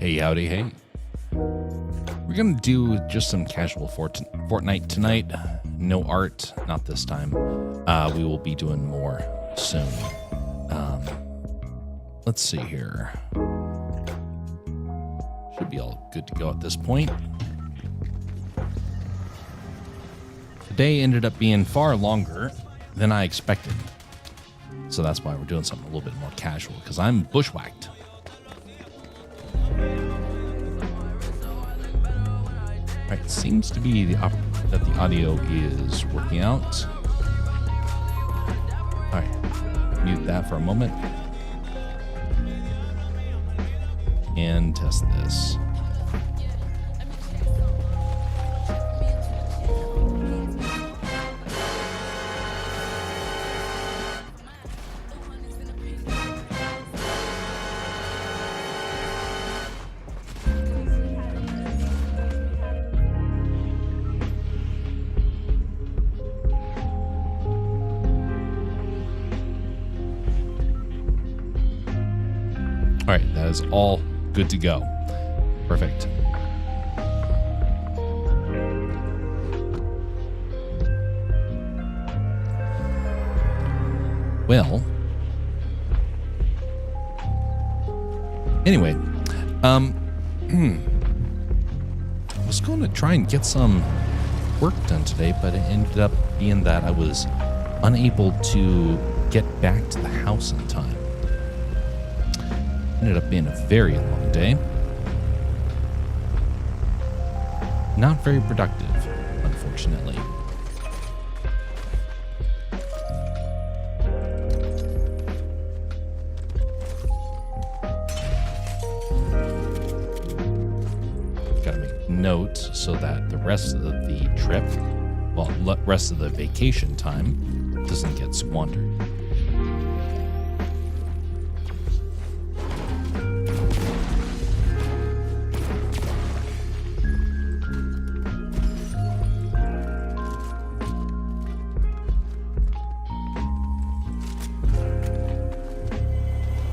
Hey, howdy, hey. We're going to do just some casual Fortnite tonight. No art, not this time. We will be doing more soon. Let's see here. Should be all good to go at this point. The day ended up being far longer than I expected. So that's why we're doing something a little bit more casual, because I'm bushwhacked. All right, seems to be that the audio is working out. All right, mute that for a moment. And test this. All right, that is all good to go. Perfect. Well, anyway, I was going to try and get some work done today, but it ended up being that I was unable to get back to the house in time. Ended up being a very long day. Not very productive, unfortunately. Gotta make note so that the rest of the trip, well, rest of the vacation time doesn't get squandered.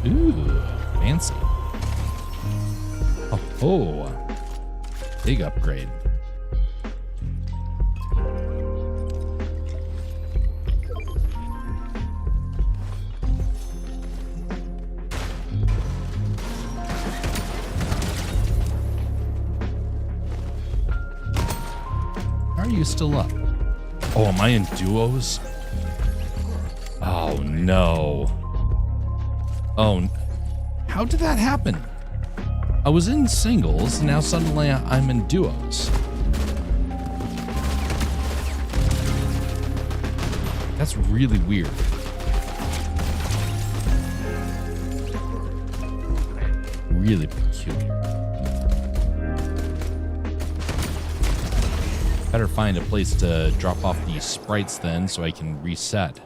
Ooh, fancy. Oh, big upgrade. How are you still up? Oh, am I in duos? Oh, no. Oh, how did that happen? I was in singles, and now suddenly I'm in duos. That's really weird. Really peculiar. Better find a place to drop off these sprites then so I can reset.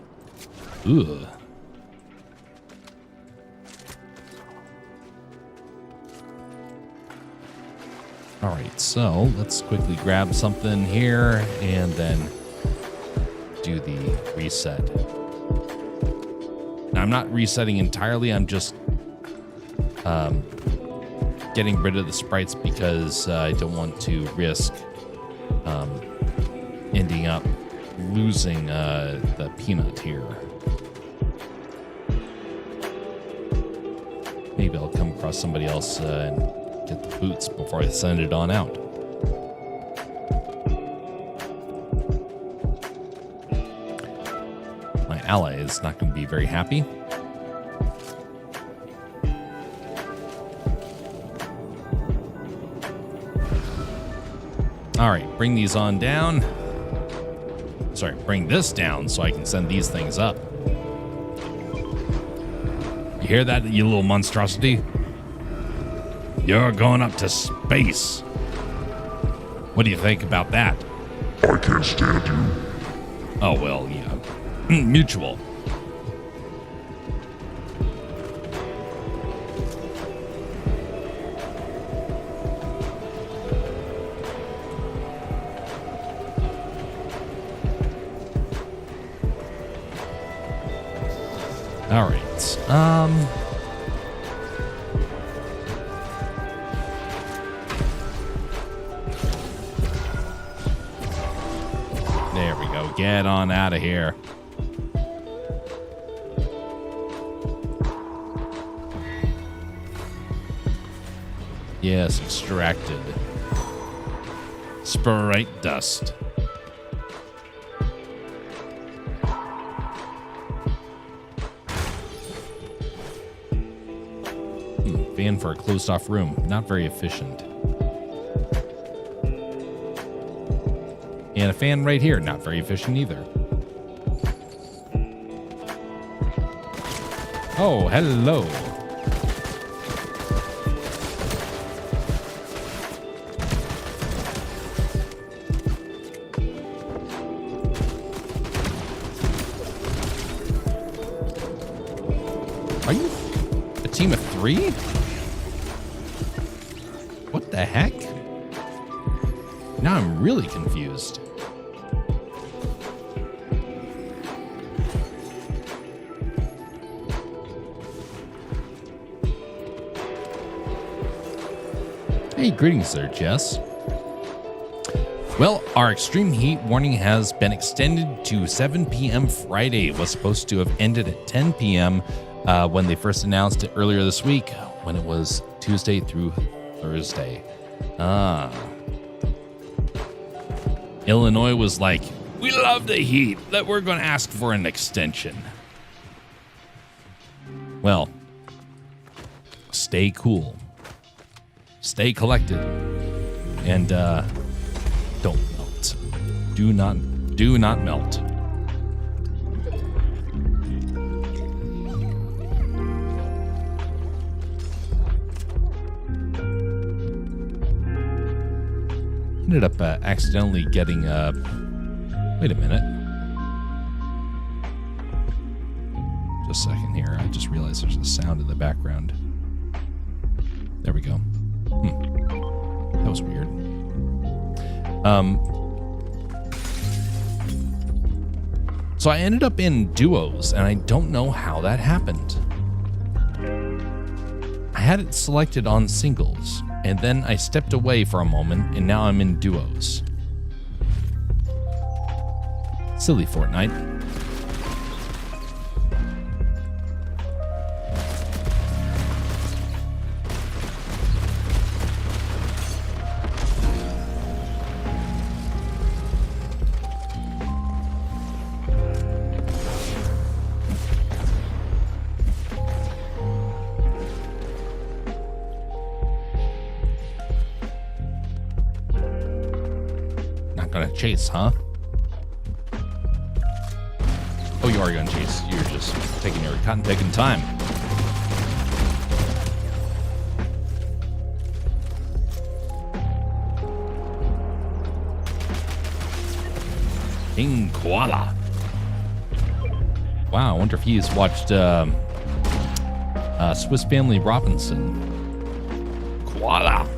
Ugh. All right, so let's quickly grab something here and then do the reset. Now, I'm not resetting entirely. I'm just getting rid of the sprites because I don't want to risk ending up losing the peanut here. Maybe I'll come across somebody else and get the boots before I send it on out. My ally is not going to be very happy. All right, bring these on down. Sorry, bring this down so I can send these things up. You hear that, you little monstrosity? You're going up to space. What do you think about that? I can't stand you. Oh, well, yeah. Mutual. All right. Get on out of here. Yes, extracted. Sprite dust. Fan for a closed off room. Not very efficient. And a fan right here. Not very efficient either. Oh, hello. Are you a team of 3? What the heck? Now I'm really confused. Hey, greetings there, Jess. Well, our extreme heat warning has been extended to 7 p.m. Friday. It was supposed to have ended at 10 p.m. When they first announced it earlier this week, when it was Tuesday through Thursday. Illinois was like, we love the heat, that we're going to ask for an extension. Well, stay cool. Stay collected. And don't melt. Do not melt. Ended up accidentally getting wait a minute. Just a second here. I just realized there's a sound in the background. There we go. That was weird. So I ended up in duos, and I don't know how that happened. I had it selected on singles, and then I stepped away for a moment, and now I'm in duos. Silly Fortnite. Gonna chase, huh? Oh, you are gonna chase. You're just taking your cotton-picking time. King Koala. Wow, I wonder if he's watched Swiss Family Robinson. Koala.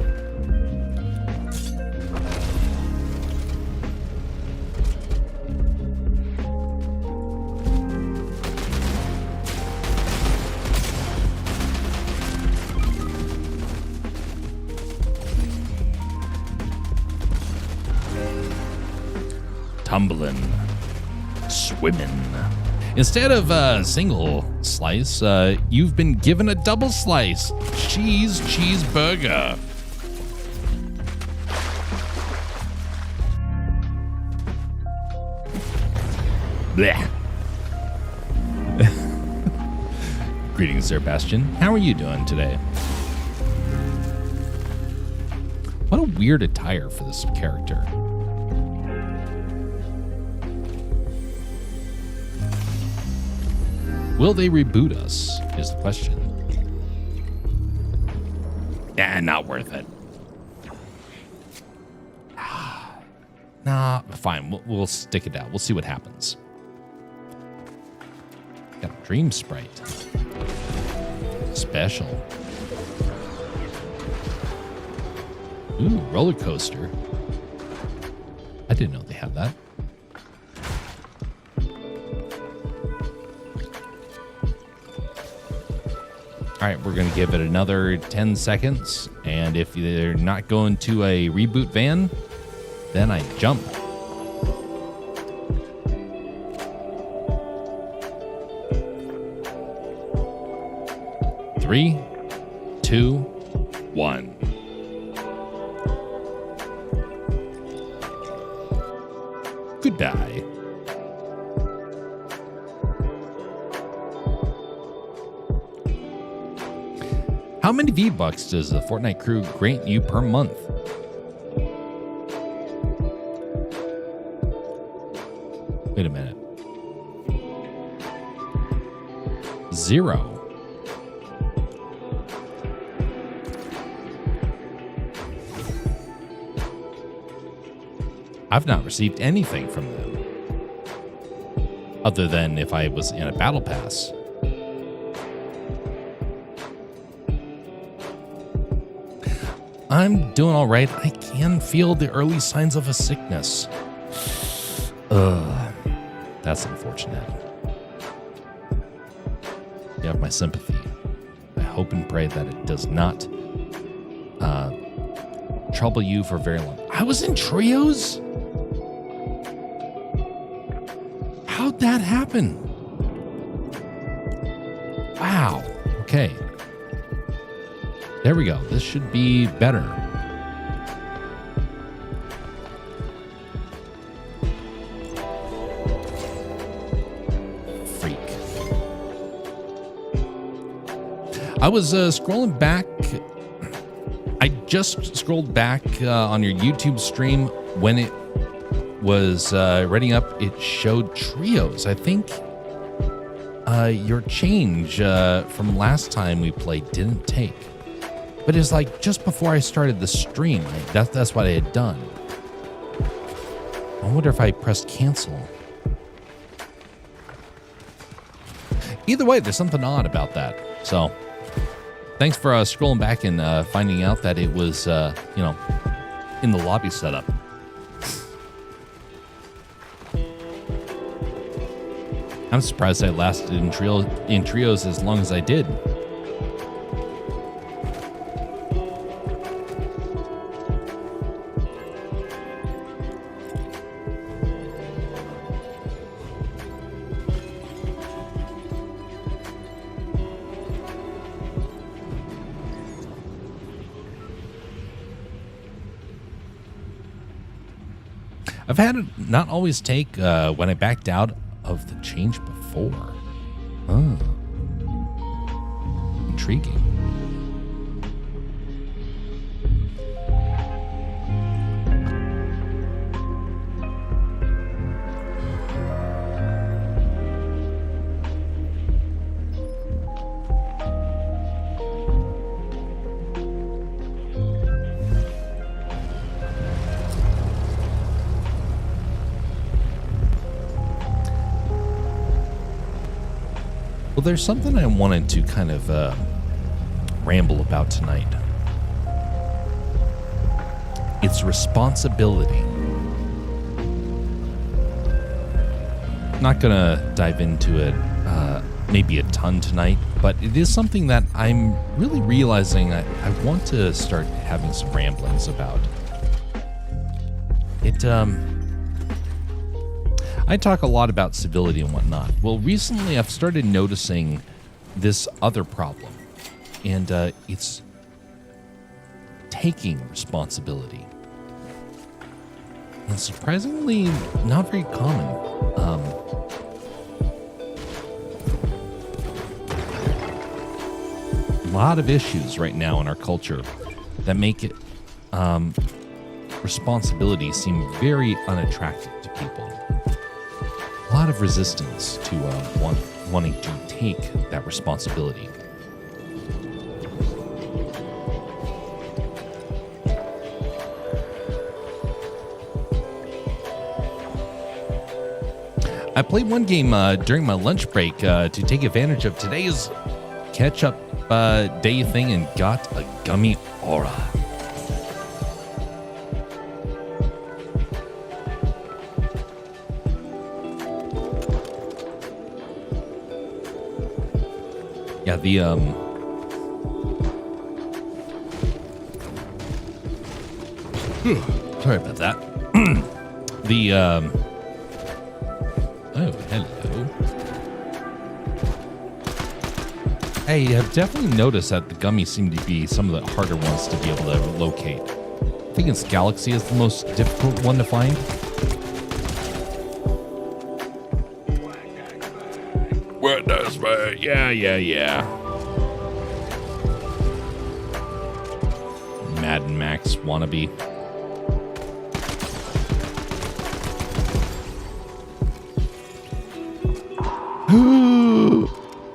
Tumbling, swimming. Instead of a single slice, you've been given a double slice. Cheeseburger. Blech. Greetings there, Bastion. How are you doing today? What a weird attire for this character. Will they reboot us, is the question. Nah, not worth it. Nah, fine. We'll stick it out. We'll see what happens. Got a dream sprite. Special. Ooh, roller coaster. I didn't know they had that. All right, we're going to give it another 10 seconds. And if they're not going to a reboot van, then I jump. 3, 2, 1. Goodbye. How many V-Bucks does the Fortnite crew grant you per month? Wait a minute. 0. I've not received anything from them. Other than if I was in a battle pass. I'm doing all right. I can feel the early signs of a sickness. That's unfortunate. You have my sympathy. I hope and pray that it does not trouble you for very long. I was in trios? How'd that happen? Wow. Okay. There we go. This should be better. Freak. I was scrolling back. I just scrolled back on your YouTube stream when it was reading up. It showed trios. I think your change from last time we played didn't take. But it's like just before I started the stream. That's what I had done. I wonder if I pressed cancel. Either way, there's something odd about that. So thanks for scrolling back and finding out that it was, in the lobby setup. I'm surprised I lasted in trios as long as I did. I've had it not always take when I backed out of the change before. Oh. Intriguing. Well, there's something I wanted to kind of ramble about tonight. It's responsibility. I'm not going to dive into it maybe a ton tonight, but it is something that I'm really realizing I want to start having some ramblings about. I talk a lot about civility and whatnot. Well, recently I've started noticing this other problem, and it's taking responsibility. And surprisingly, not very common. A lot of issues right now in our culture that make it responsibility seem very unattractive to people. A lot of resistance to wanting to take that responsibility. I played one game during my lunch break to take advantage of today's catch-up day thing and got a gummy aura. Yeah, the sorry about that. The oh, hello. I have definitely noticed that the gummies seem to be some of the harder ones to be able to locate. I think it's Galaxy is the most difficult one to find. What does my... Yeah. Mad Max wannabe.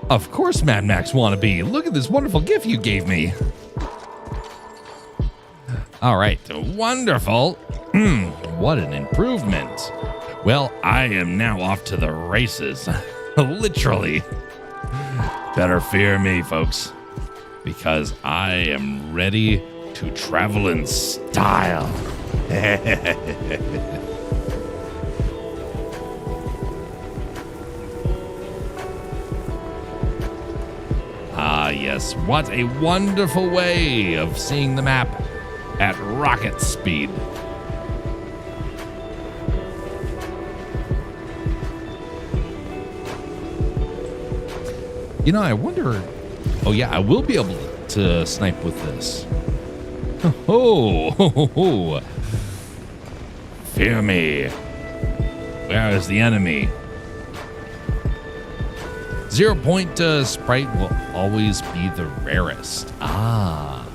Of course, Mad Max wannabe. Look at this wonderful gift you gave me. All right, wonderful. What an improvement. Well, I am now off to the races. Literally. Better fear me, folks, because I am ready to travel in style. Ah, yes. What a wonderful way of seeing the map at rocket speed. You know, I wonder... Oh, yeah, I will be able to snipe with this. Oh, fear me. Where is the enemy? 0 point sprite will always be the rarest. Ah.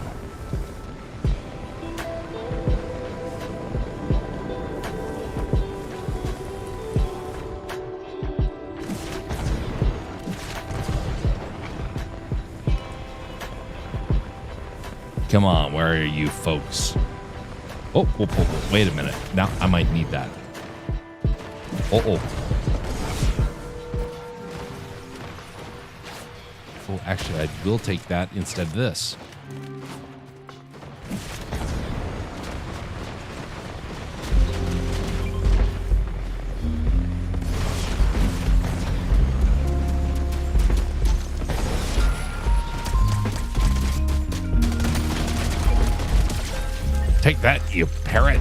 Come on, where are you folks? Oh, wait a minute. Now I might need that. Oh, actually, I will take that instead of this. Take that, you parrot.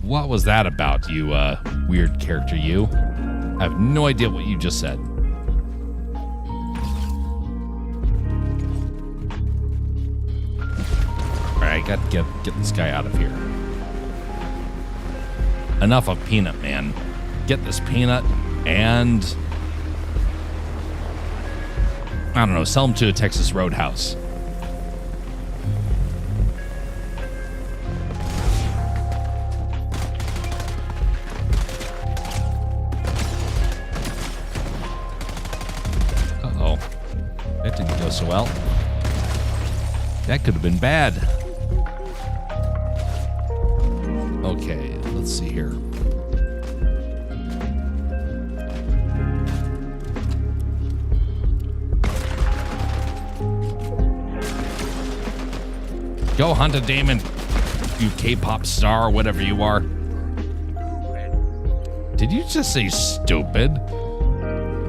What was that about, you weird character, you? I have no idea what you just said. Alright, I got to get this guy out of here. Enough of Peanut, man. Get this Peanut and... I don't know, sell him to a Texas Roadhouse. That didn't go so well. That could have been bad. Okay, let's see here. Go hunt a Damon, you K-pop star or whatever you are. Did you just say stupid?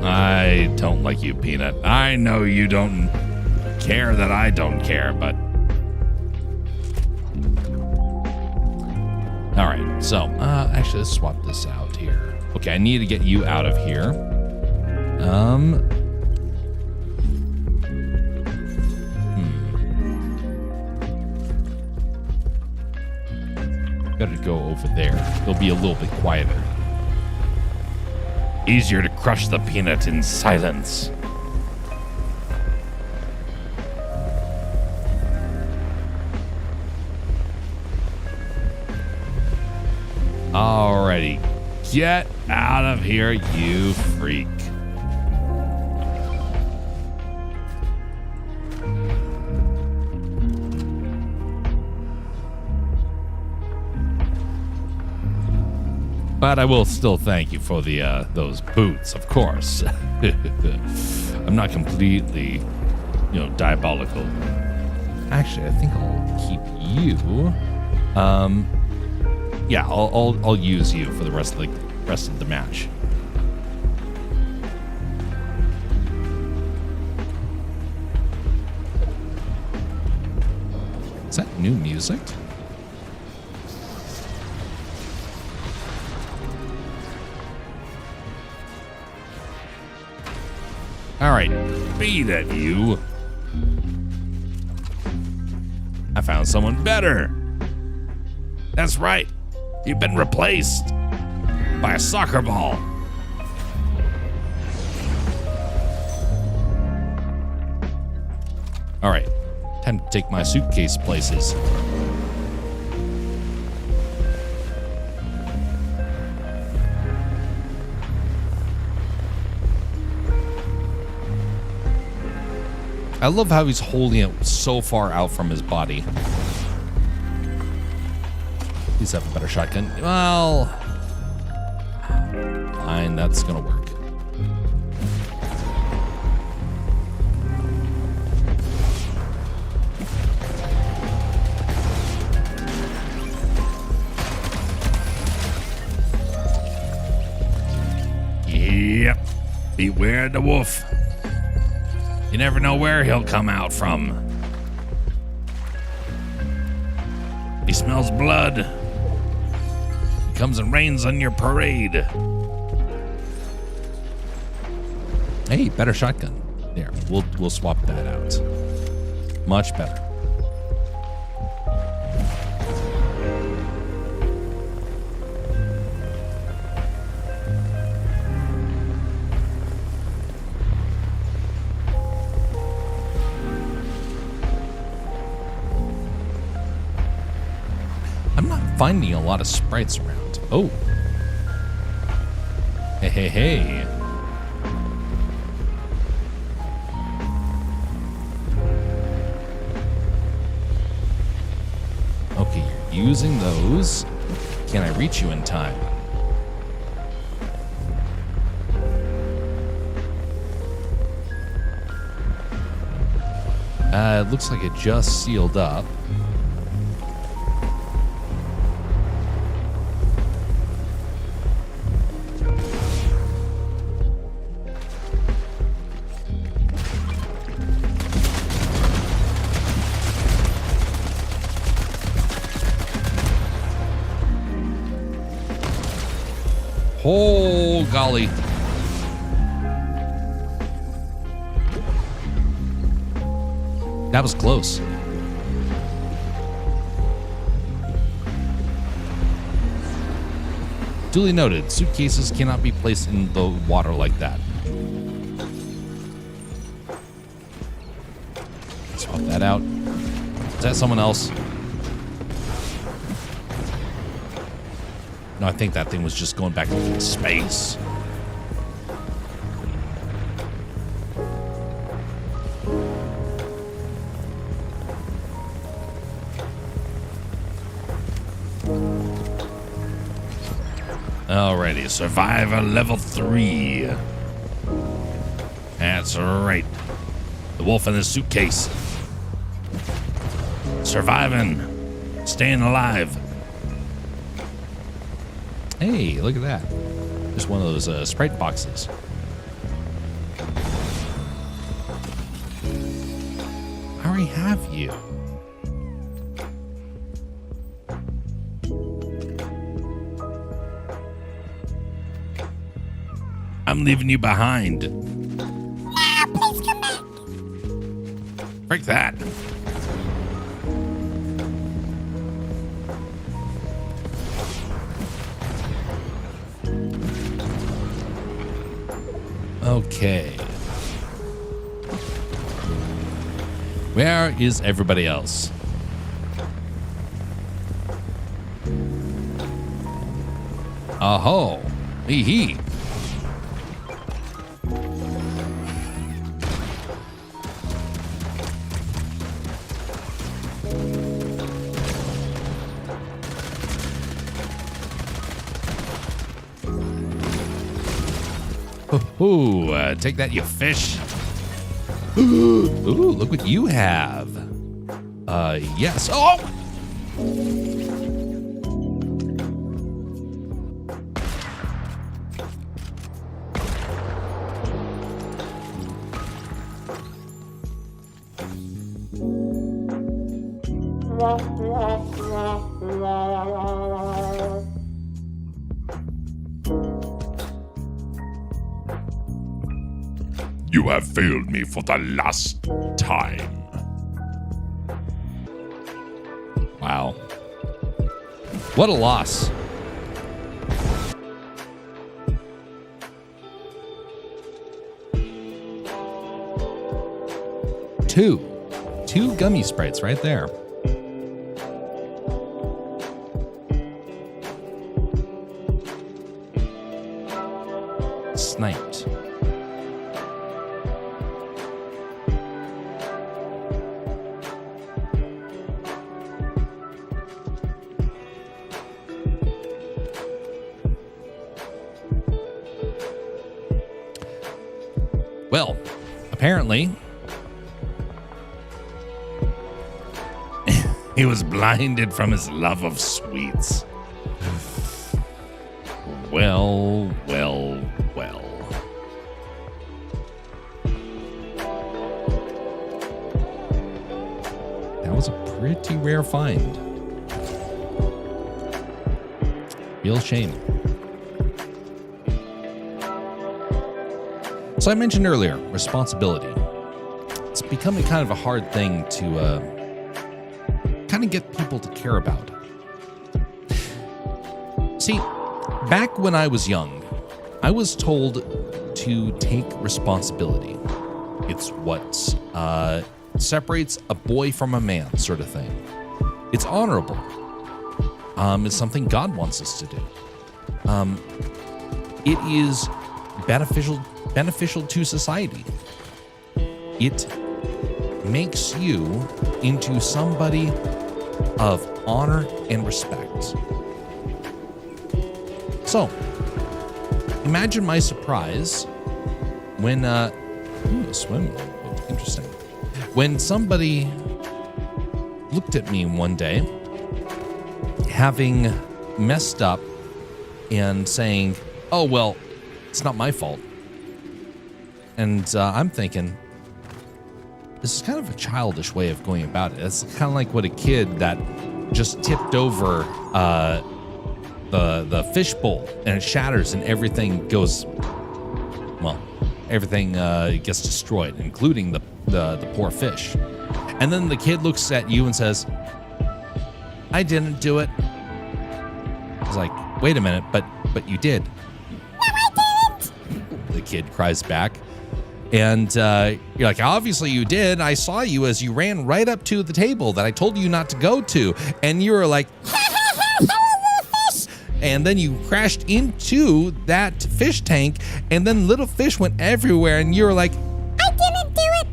I don't like you, Peanut. I know you don't care that I don't care, but... All right, so, actually, let's swap this out here. Okay, I need to get you out of here. Better go over there. It'll be a little bit quieter. Easier to crush the Peanut in silence. Alrighty. Get out of here, you freak. But I will still thank you for the those boots, of course. I'm not completely, diabolical. Actually, I think I'll keep you. Yeah, I'll use you for the rest of the match. Is that new music? feed at you. I found someone better. That's right. You've been replaced by a soccer ball. All right, time to take my suitcase places. I love how he's holding it so far out from his body. Please have a better shotgun. Well, fine, that's gonna work. Yep, beware the wolf. You never know where he'll come out from. He smells blood. He comes and rains on your parade. Hey, better shotgun. There, we'll swap that out. Much better. Finding a lot of sprites around. Oh. Hey, hey, hey. Okay, you're using those. Can I reach you in time? It looks like it just sealed up. Oh, golly. That was close. Duly noted, suitcases cannot be placed in the water like that. Swap that out. Is that someone else? No, I think that thing was just going back into space. Alrighty, survivor level 3. That's right. The wolf in the suitcase. Surviving. Staying alive. Hey, look at that. Just one of those Sprite boxes. I already have you. I'm leaving you behind. Yeah, please come back. Break that. Okay. Where is everybody else? Oh, hee. Ooh, take that, you fish. Ooh, look what you have. Yes. Oh! You You have failed me for the last time. Wow. What a loss. Two gummy sprites right there. Sniped. Well, apparently he was blinded from his love of sweets. Well. That was a pretty rare find. Real shame. So I mentioned earlier, responsibility. It's becoming kind of a hard thing to kind of get people to care about. See, back when I was young, I was told to take responsibility. It's what separates a boy from a man, sort of thing. It's honorable. It's something God wants us to do. It is beneficial to society. It makes you into somebody of honor and respect. So, imagine my surprise when swim looked interesting. When somebody looked at me one day, having messed up and saying, "Oh well, it's not my fault." And I'm thinking, this is kind of a childish way of going about it. It's kind of like what a kid that just tipped over the fish bowl and it shatters and everything goes, well, everything gets destroyed, including the poor fish. And then the kid looks at you and says, "I didn't do it." It's like, wait a minute, but you did. No, I didn't. The kid cries back. And you're like, obviously you did. I saw you as you ran right up to the table that I told you not to go to. And you were like, and then you crashed into that fish tank. And then little fish went everywhere. And you were like, I didn't do it.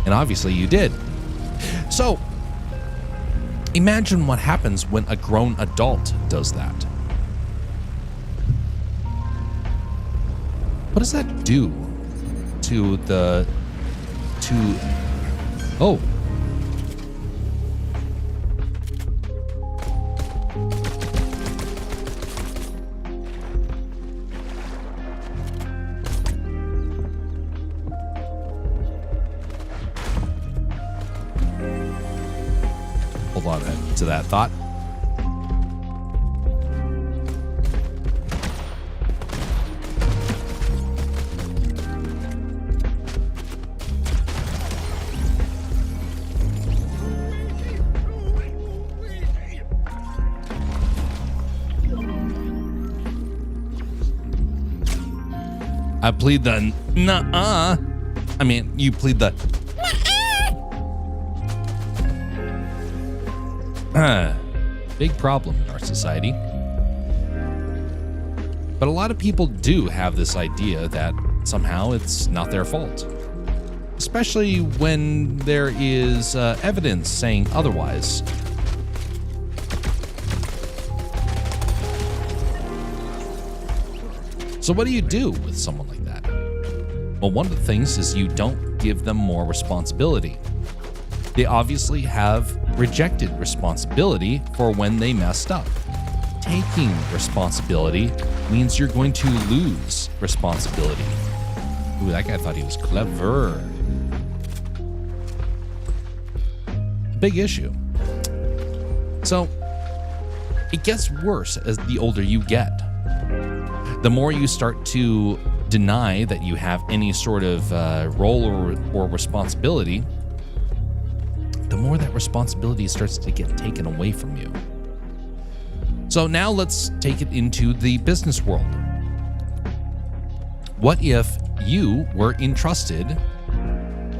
and obviously you did. So imagine what happens when a grown adult does that. What does that do oh. Hold on to that thought. I plead the nuh-uh. I mean, you plead the big problem in our society. But a lot of people do have this idea that somehow it's not their fault, especially when there is evidence saying otherwise. So what do you do with someone like that? Well, one of the things is you don't give them more responsibility. They obviously have rejected responsibility for when they messed up. Taking responsibility means you're going to lose responsibility. Ooh, that guy thought he was clever. Big issue. So it gets worse as the older you get. The more you start to deny that you have any sort of role or responsibility, the more that responsibility starts to get taken away from you. So now let's take it into the business world. What if you were entrusted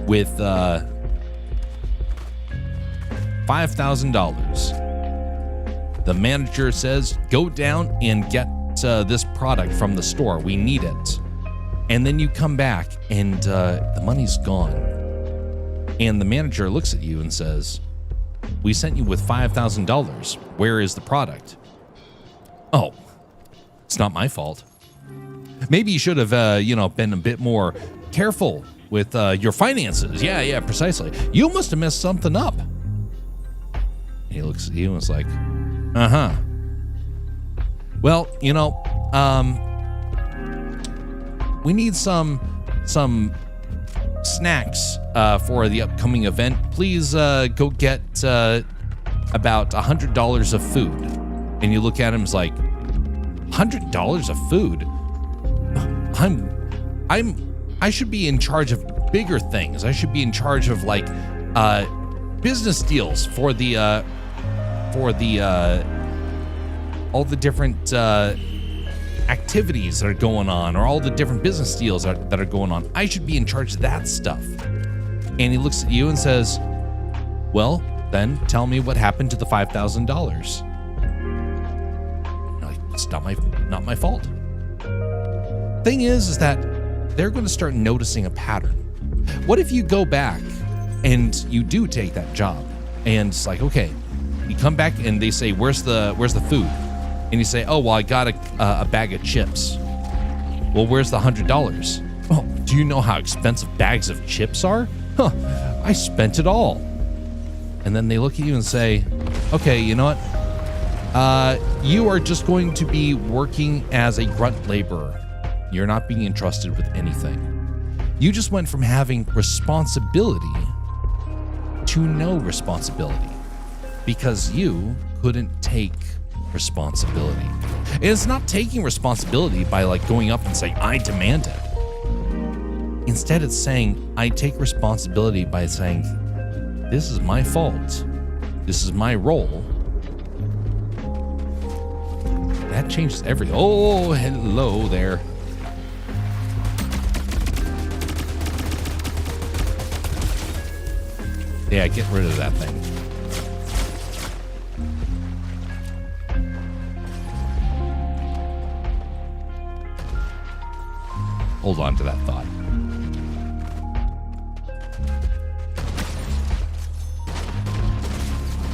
with $5,000? The manager says, go down and get this product from the store. We need it. And then you come back and the money's gone. And the manager looks at you and says, we sent you with $5,000. Where is the product? Oh, it's not my fault. Maybe you should have, been a bit more careful with your finances. Yeah, precisely. You must have messed something up. And he looks at you and is like, uh-huh. Well, we need some snacks for the upcoming event. Please go get about $100 of food. And you look at him, it's like, $100 of food? I should be in charge of bigger things. I should be in charge of like business deals for the all the different activities that are going on, or all the different business deals that are going on. I should be in charge of that stuff. And he looks at you and says, well, then tell me what happened to the $5,000. It's not my fault. Thing is that they're going to start noticing a pattern. What if you go back and you do take that job, and it's like, okay, you come back and they say, where's the food? And you say, oh, well, I got a bag of chips. Well, where's the $100? Oh, do you know how expensive bags of chips are? Huh, I spent it all. And then they look at you and say, okay, you know what? You are just going to be working as a grunt laborer. You're not being entrusted with anything. You just went from having responsibility to no responsibility because you couldn't take responsibility. And it's not taking responsibility by like going up and saying, I demand it. Instead, it's saying, I take responsibility by saying, this is my fault. This is my role. That changes everything. Oh, hello there. Yeah, get rid of that thing. Hold on to that thought.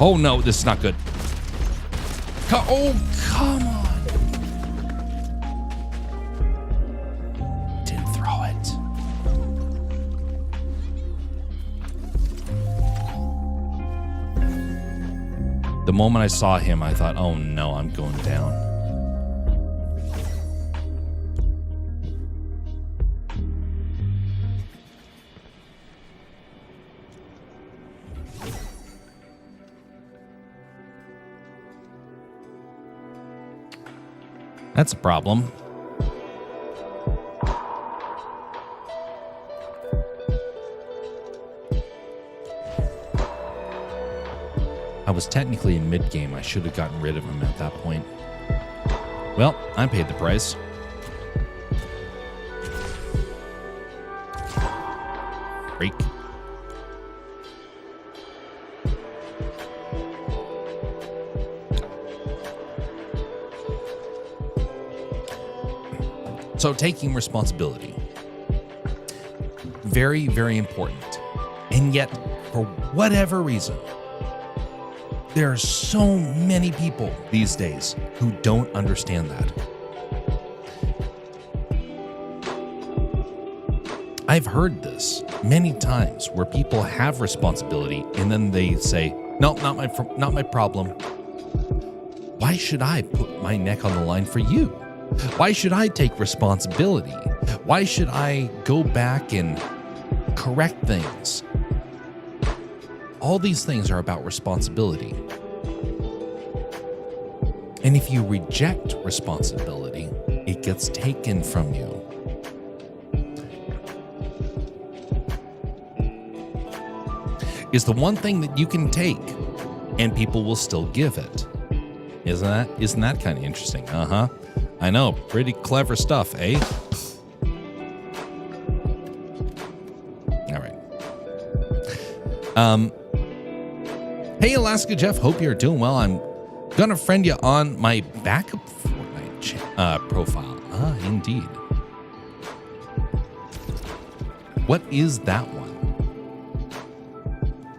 Oh no, this is not good. Oh, come on. Didn't throw it. The moment I saw him, I thought, oh no, I'm going down. That's a problem. I was technically in mid-game. I should have gotten rid of him at that point. Well, I paid the price. Freak. So taking responsibility, very, very important. And yet, for whatever reason, there are so many people these days who don't understand that. I've heard this many times where people have responsibility and then they say, no, not my problem. Why should I put my neck on the line for you? Why should I take responsibility? Why should I go back and correct things? All these things are about responsibility. And if you reject responsibility, it gets taken from you. is the one thing that you can take and people will still give it. Isn't that kind of interesting? Uh-huh. I know, pretty clever stuff, eh? All right. Hey, Alaska Jeff, hope you're doing well. I'm gonna friend you on my backup Fortnite profile. Ah, indeed. What is that one?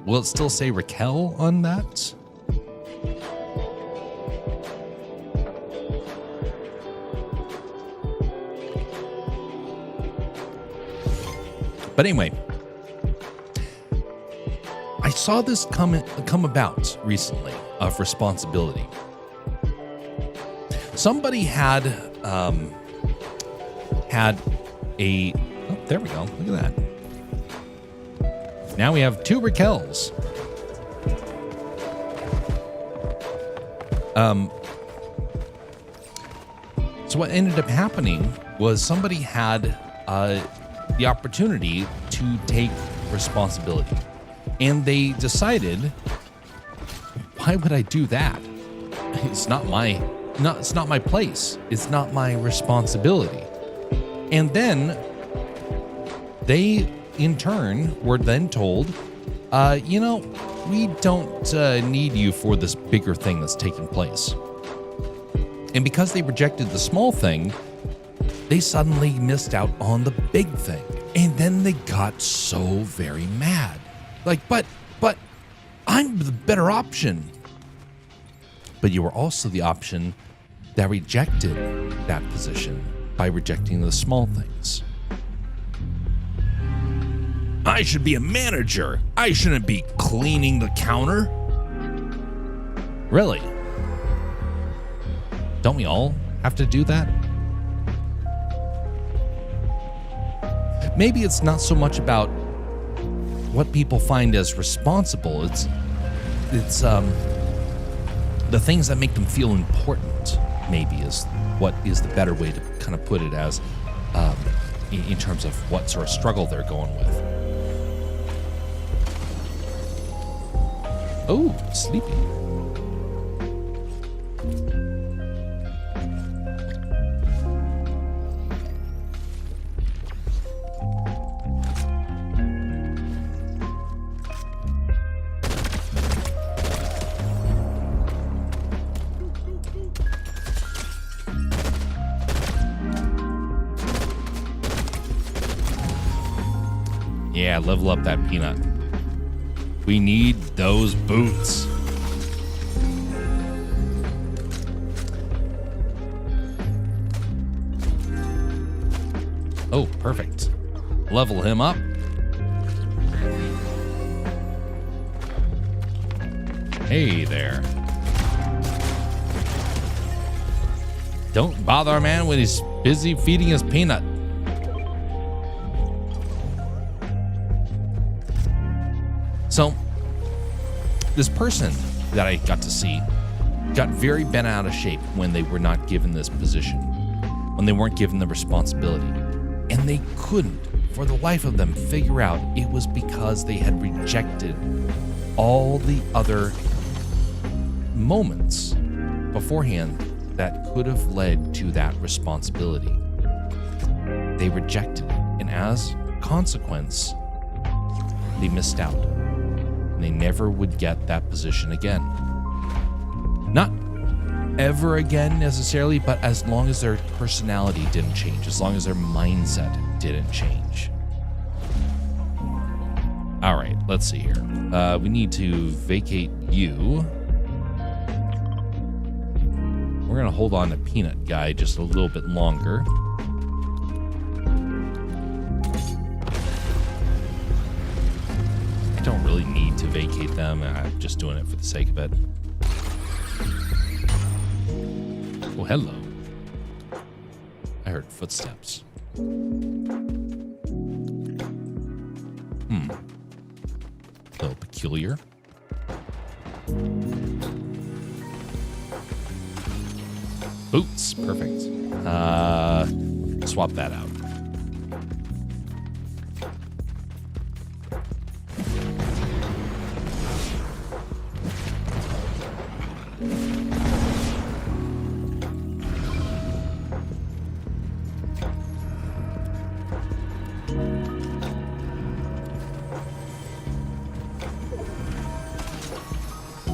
Will it still say Raquel on that? But anyway, I saw this come about recently of responsibility. Somebody had a, oh, there we go. Look at that. Now we have 2 Raquels. So what ended up happening was somebody had the opportunity to take responsibility. And they decided, why would I do that? It's not my place. It's not my responsibility. And then they, in turn, were then told, we don't need you for this bigger thing that's taking place. And because they rejected the small thing, they suddenly missed out on the big thing. And then they got so very mad. Like, but I'm the better option. But you were also the option that rejected that position by rejecting the small things. I should be a manager. I shouldn't be cleaning the counter. Really? Don't we all have to do that? Maybe it's not so much about what people find as responsible. It's the things that make them feel important, maybe, is what is the better way to kind of put it as in terms of what sort of struggle they're going with. Oh, sleepy. Yeah, level up that peanut. We need those boots. Oh, perfect. Level him up. Hey there. Don't bother our man when he's busy feeding his peanut. So, this person that I got to see got very bent out of shape when they were not given this position, when they weren't given the responsibility. And they couldn't, for the life of them, figure out it was because they had rejected all the other moments beforehand that could have led to that responsibility. They rejected it, and as a consequence, they missed out. And they never would get that position again. Not ever again necessarily, but as long as their personality didn't change, as long as their mindset didn't change. All right, let's see here. We need to vacate you. We're gonna hold on to Peanut Guy just a little bit longer. Don't really need to vacate them. I'm just doing it for the sake of it. Oh, hello. I heard footsteps. A little peculiar. Boots, perfect. Swap that out.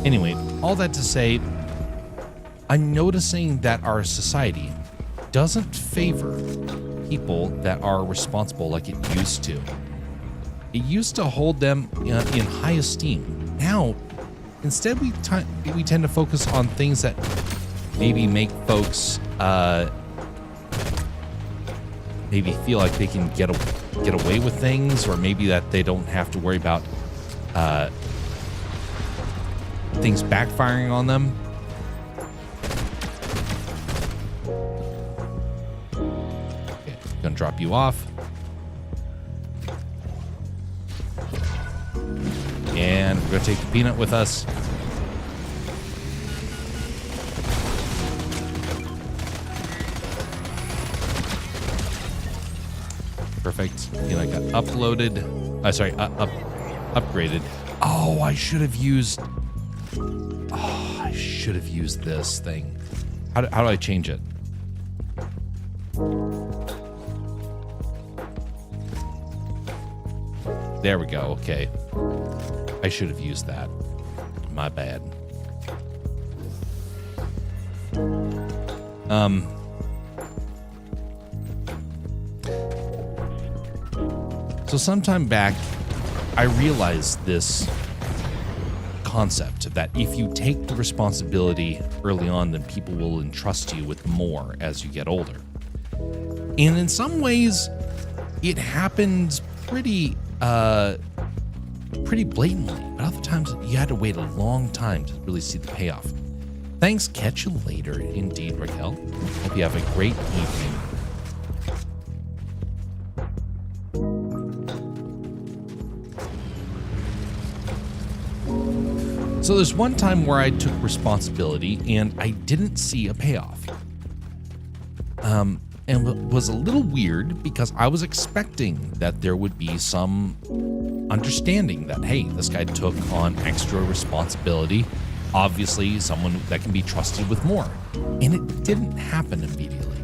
Anyway, all that to say, I'm noticing that our society doesn't favor people that are responsible like it used to. It used to hold them in high esteem. Now, instead, we tend to focus on things that maybe make folks maybe feel like they can get away with things, or maybe that they don't have to worry about things backfiring on them. Okay, gonna drop you off. And we're gonna take the peanut with us. Perfect. Peanut got uploaded. Upgraded. Oh, I should have used. Oh, I should have used this thing. How do I change it? There we go. Okay. I should have used that. My bad. So sometime back, I realized this concept that if you take the responsibility early on, then people will entrust you with more as you get older. And in some ways, it happened pretty blatantly, but other times you had to wait a long time to really see the payoff. Thanks. Catch you later. Indeed, Raquel. Hope you have a great evening. So there's one time where I took responsibility and I didn't see a payoff. And it was a little weird because I was expecting that there would be some understanding that, hey, this guy took on extra responsibility. Obviously, someone that can be trusted with more. And it didn't happen immediately.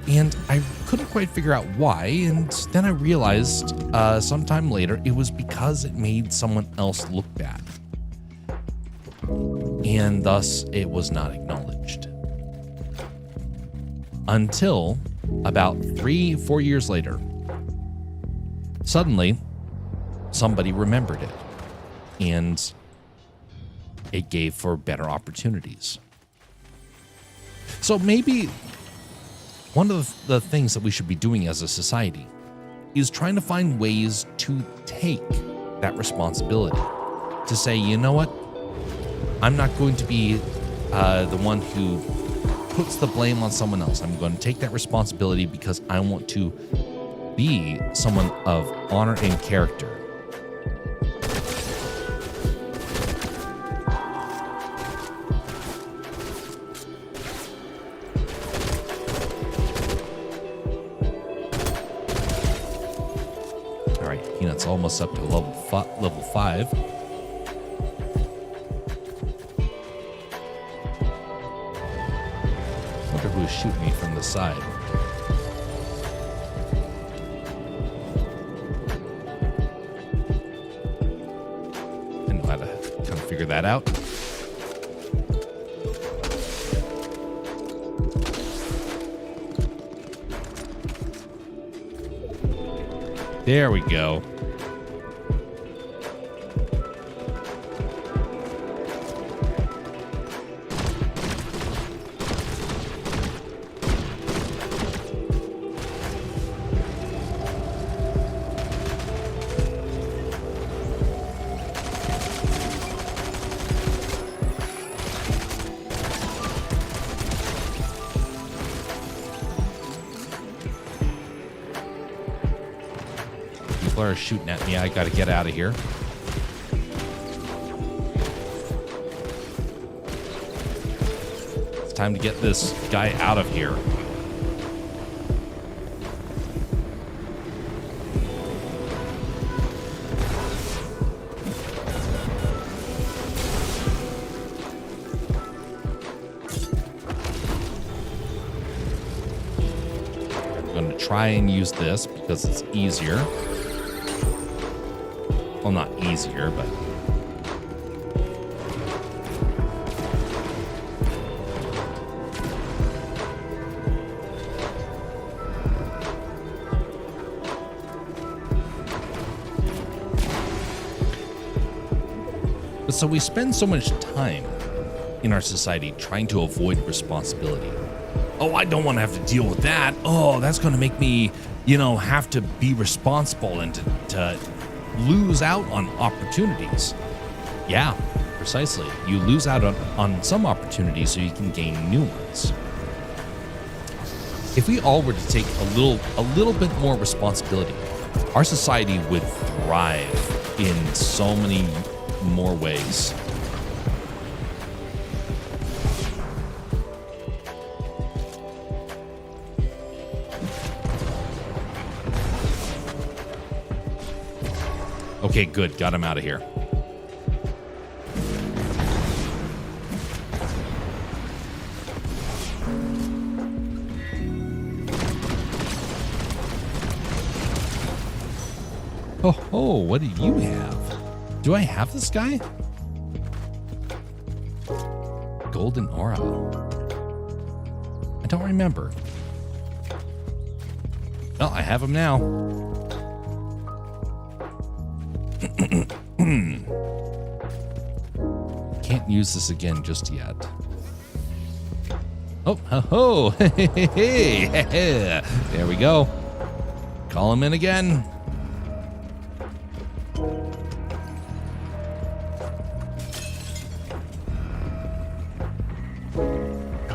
And I couldn't quite figure out why. And then I realized sometime later it was because it made someone else look bad. And thus it was not acknowledged. Until about 3-4 years later, suddenly somebody remembered it, and it gave for better opportunities. So maybe one of the things that we should be doing as a society is trying to find ways to take that responsibility, to say, you know what? I'm not going to be the one who puts the blame on someone else. I'm going to take that responsibility because I want to be someone of honor and character. All right, Peanut's almost up to level 5. Who's shooting me from the side? I know how to kind of figure that out. There we go. People are shooting at me. I gotta get out of here. It's time to get this guy out of here. I'm gonna try and use this because it's easier. Well, not easier, but But so we spend so much time in our society trying to avoid responsibility. Oh, I don't want to have to deal with that. Oh, that's going to make me, have to be responsible and to lose out on opportunities. Yeah, precisely. You lose out on some opportunities so you can gain new ones. If we all were to take a little bit more responsibility, our society would thrive in so many more ways. Okay, good. Got him out of here. Oh, what do you have? Do I have this guy? Golden aura. I don't remember. Well, I have him now. Can't use this again just yet. Oh, ho, hey, there we go. Call him in again.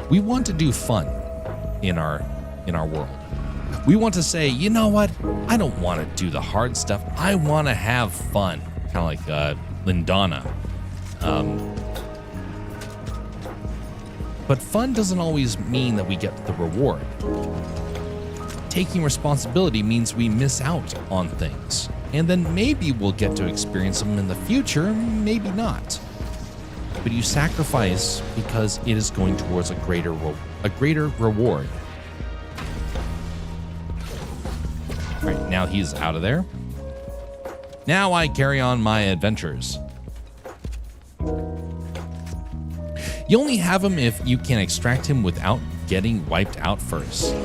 We want to do fun in our world. We want to say, you know what? I don't want to do the hard stuff. I want to have fun. Kind of like Lindana. But fun doesn't always mean that we get the reward. Taking responsibility means we miss out on things. And then maybe we'll get to experience them in the future, maybe not. But you sacrifice because it is going towards a greater reward. All right, now he's out of there. Now I carry on my adventures. You only have him if you can extract him without getting wiped out first.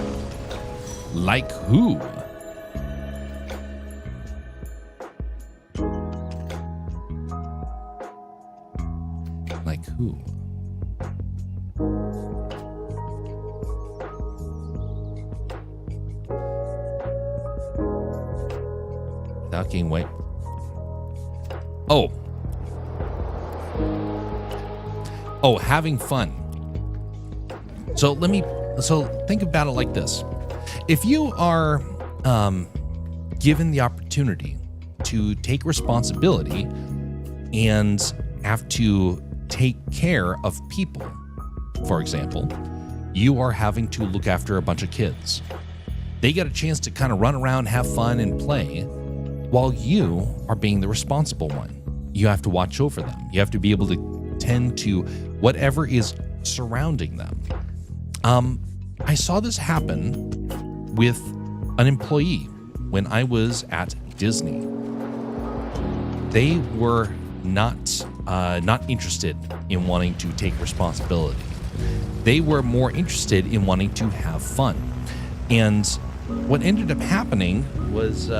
Like who? Like who? Without getting wiped. Oh, having fun. So think about it like this. If you are given the opportunity to take responsibility and have to take care of people, for example, you are having to look after a bunch of kids. They get a chance to kind of run around, have fun, and play while you are being the responsible one. You have to watch over them. You have to be able to tend to whatever is surrounding them. I saw this happen with an employee when I was at Disney. They were not interested in wanting to take responsibility. They were more interested in wanting to have fun. And what ended up happening was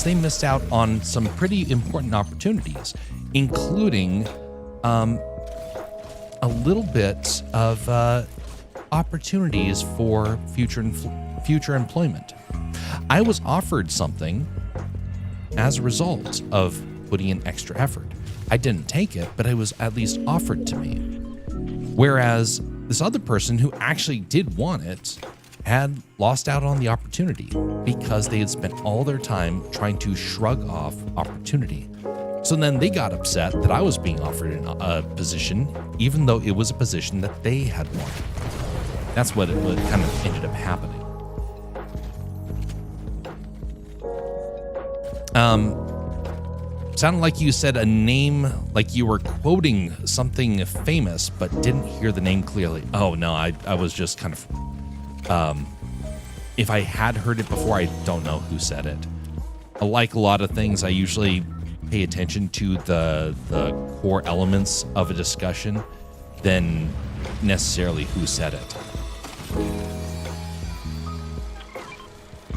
they missed out on some pretty important opportunities, including a little bit of opportunities for future employment. I was offered something as a result of putting in extra effort. I didn't take it, but it was at least offered to me. Whereas this other person who actually did want it had lost out on the opportunity because they had spent all their time trying to shrug off opportunity. So then they got upset that I was being offered a position, even though it was a position that they had wanted. That's what kind of ended up happening. Sounded like you said a name, like you were quoting something famous, but didn't hear the name clearly. Oh no, I was just kind of, if I had heard it before, I don't know who said it. Like a lot of things, I usually pay attention to the core elements of a discussion than necessarily who said it.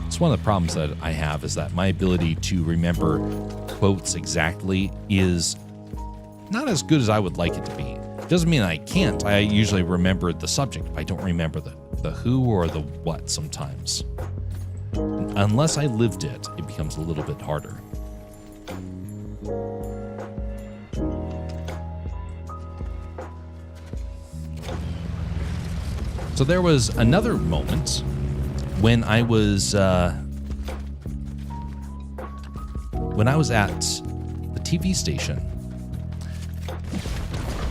It's one of the problems that I have is that my ability to remember quotes exactly is not as good as I would like it to be. Doesn't mean I can't. I usually remember the subject, but I don't remember the who or the what sometimes. Unless I lived it, it becomes a little bit harder. So there was another moment when I was at the TV station.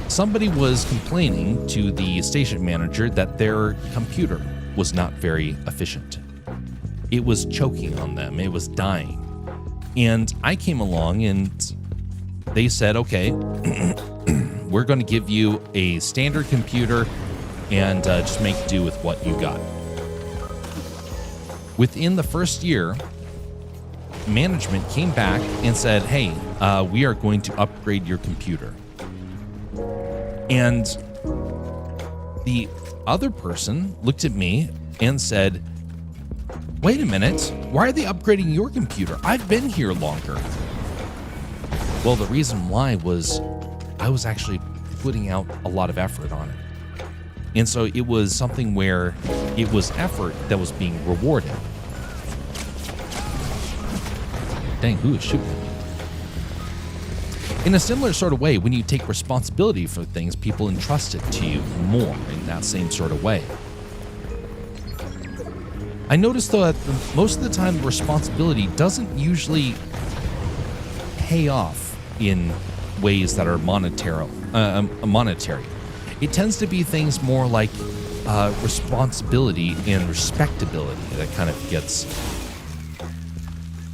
Somebody was complaining to the station manager that their computer was not very efficient. It was choking on them. It was dying. And I came along and they said, okay, we're going to give you a standard computer and just make do with what you got. Within the first year, management came back and said, hey, we are going to upgrade your computer. And the other person looked at me and said, wait a minute, why are they upgrading your computer? I've been here longer. Well, the reason why was I was actually putting out a lot of effort on it. And so it was something where it was effort that was being rewarded. Dang, who is shooting at me? In a similar sort of way, when you take responsibility for things, people entrust it to you more in that same sort of way. I noticed, though, that most of the time, responsibility doesn't usually pay off in ways that are monetary. It tends to be things more like responsibility and respectability that kind of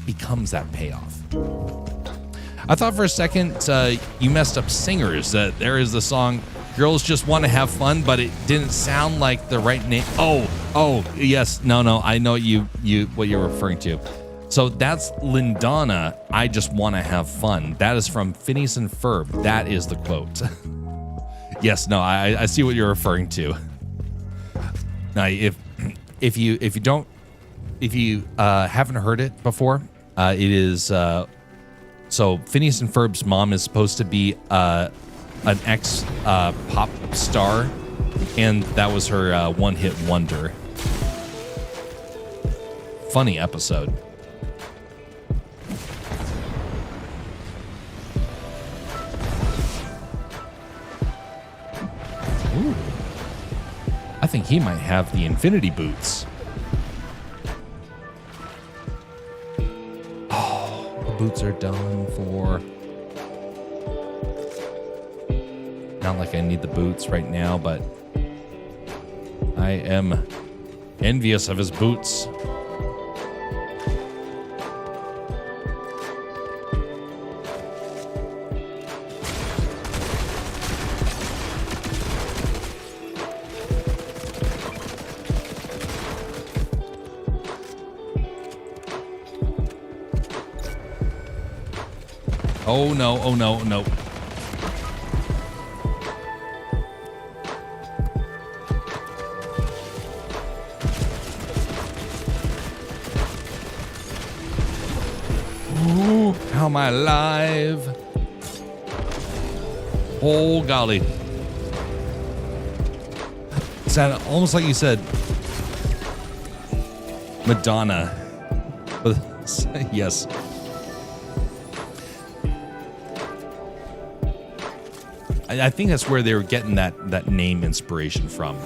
becomes that payoff. I thought for a second you messed up singers. There is the song "Girls Just Want to Have Fun," but it didn't sound like the right name. Oh, yes, no, I know what you're referring to. So that's Lindana. I just want to have fun. That is from Phineas and Ferb. That is the quote. Yes, no, I see what you're referring to. Now, if you haven't heard it before, it is. So Phineas and Ferb's mom is supposed to be an ex pop star, and that was her one-hit wonder. Funny episode. Ooh. I think he might have the infinity boots. Boots are done for. Not like I need the boots right now, but I am envious of his boots. Oh no, oh no, no. Ooh, how am I alive? Oh golly. It's almost like you said Madonna. Yes. I think that's where they were getting that name inspiration from.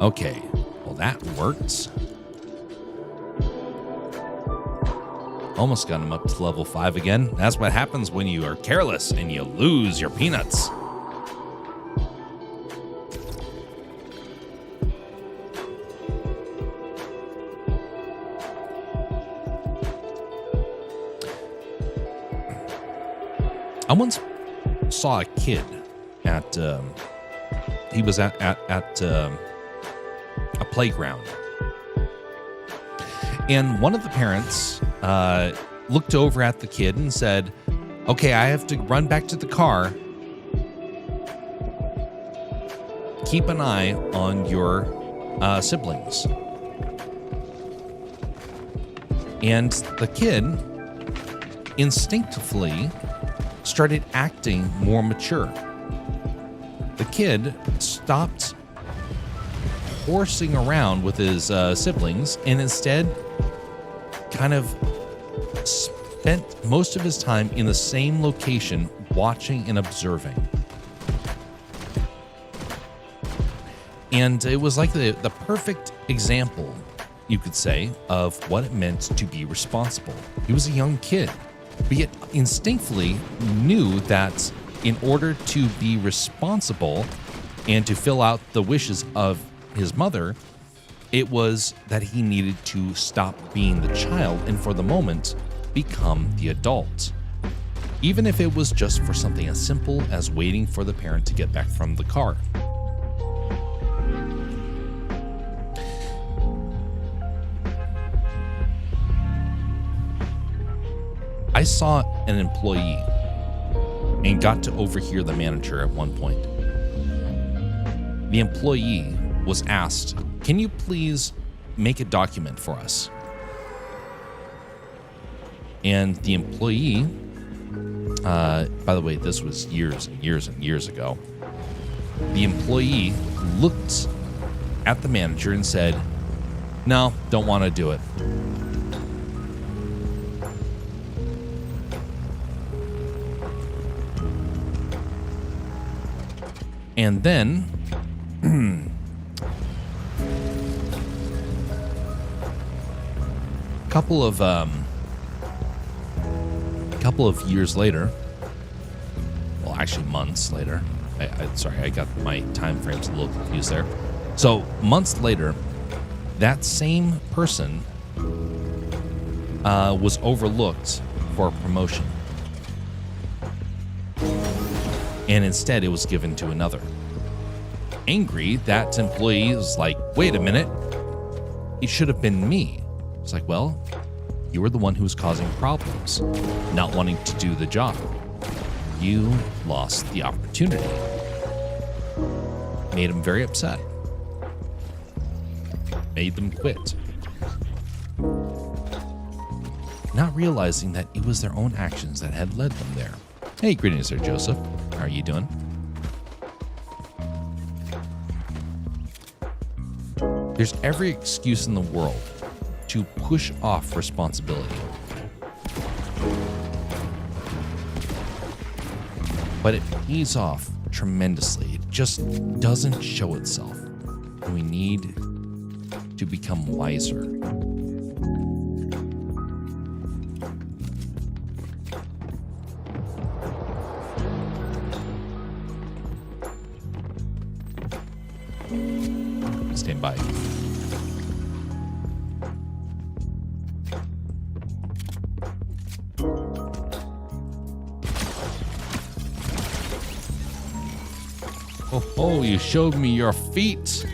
Okay, well that worked. Almost got him up to level 5 again. That's what happens when you are careless and you lose your peanuts. I once saw a kid at he was at a playground, and one of the parents looked over at the kid and said, okay, I have to run back to the car. Keep an eye on your siblings. And the kid instinctively started acting more mature. The kid stopped horsing around with his siblings and instead kind of spent most of his time in the same location watching and observing. And it was like the perfect example, you could say, of what it meant to be responsible. He was a young kid, but yet instinctively knew that in order to be responsible and to fill out the wishes of his mother, it was that he needed to stop being the child and for the moment become the adult. Even if it was just for something as simple as waiting for the parent to get back from the car. I saw an employee and got to overhear the manager at one point. The employee was asked, "Can you please make a document for us?" And the employee, by the way, this was years and years and years ago. The employee looked at the manager and said, "No, don't want to do it." And then couple of years later, well, actually months later. Sorry, I got my time frames a little confused there. So months later, that same person was overlooked for a promotion. And instead it was given to another. Angry, that employee was like, wait a minute, it should have been me. It's like, well, you were the one who was causing problems, not wanting to do the job. You lost the opportunity. Made him very upset. Made them quit. Not realizing that it was their own actions that had led them there. Hey, greetings there, Joseph. How are you doing? There's every excuse in the world to push off responsibility. But it pays off tremendously. It just doesn't show itself. And we need to become wiser. Stand by. Oh, you showed me your feet.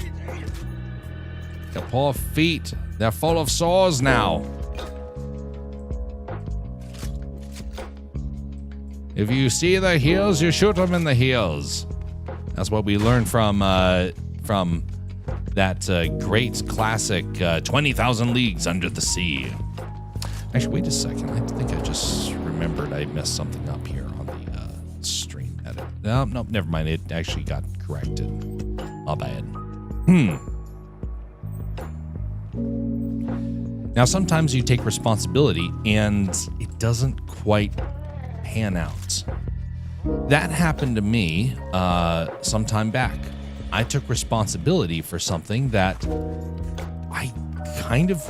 Your poor feet. They're full of sores now. If you see the heels, you shoot them in the heels. That's what we learned from that great classic 20,000 Leagues Under the Sea. Actually, wait a second. I think I just remembered I messed something up here on the stream edit. No, never mind. It actually got corrected. My bad. Now, sometimes you take responsibility and it doesn't quite pan out. That happened to me some time back. I took responsibility for something that I kind of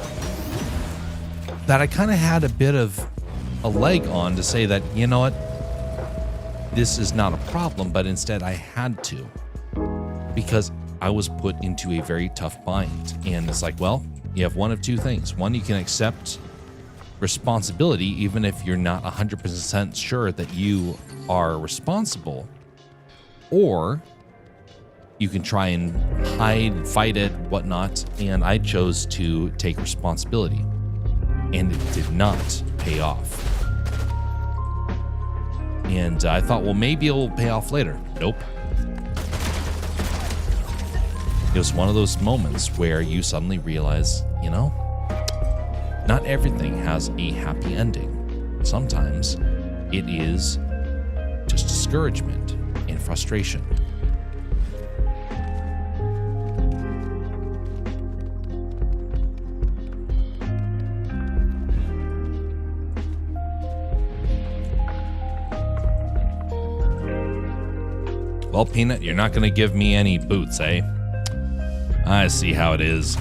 had a bit of a leg on to say that, you know what, this is not a problem, but instead I had to, because I was put into a very tough bind. And it's like, well, you have one of two things. One, you can accept responsibility even if you're not 100% sure that you are responsible, or you can try and hide, fight it, whatnot. And I chose to take responsibility. and it did not pay off. And I thought, well, maybe it'll pay off later. Nope. It was one of those moments where you suddenly realize, you know, not everything has a happy ending. Sometimes it is just discouragement and frustration. Well, Peanut, you're not going to give me any boots, eh? I see how it is.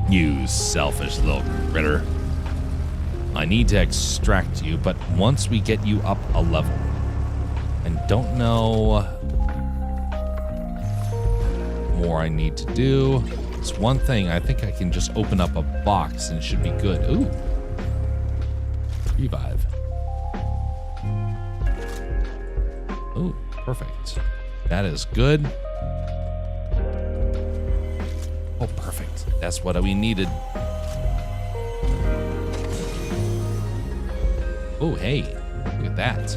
You selfish little critter. I need to extract you, but once we get you up a level, and don't know more I need to do. It's one thing. I think I can just open up a box and it should be good. Ooh. Revive. Ooh, perfect. That is good. Oh, perfect. That's what we needed. Oh, hey, look at that.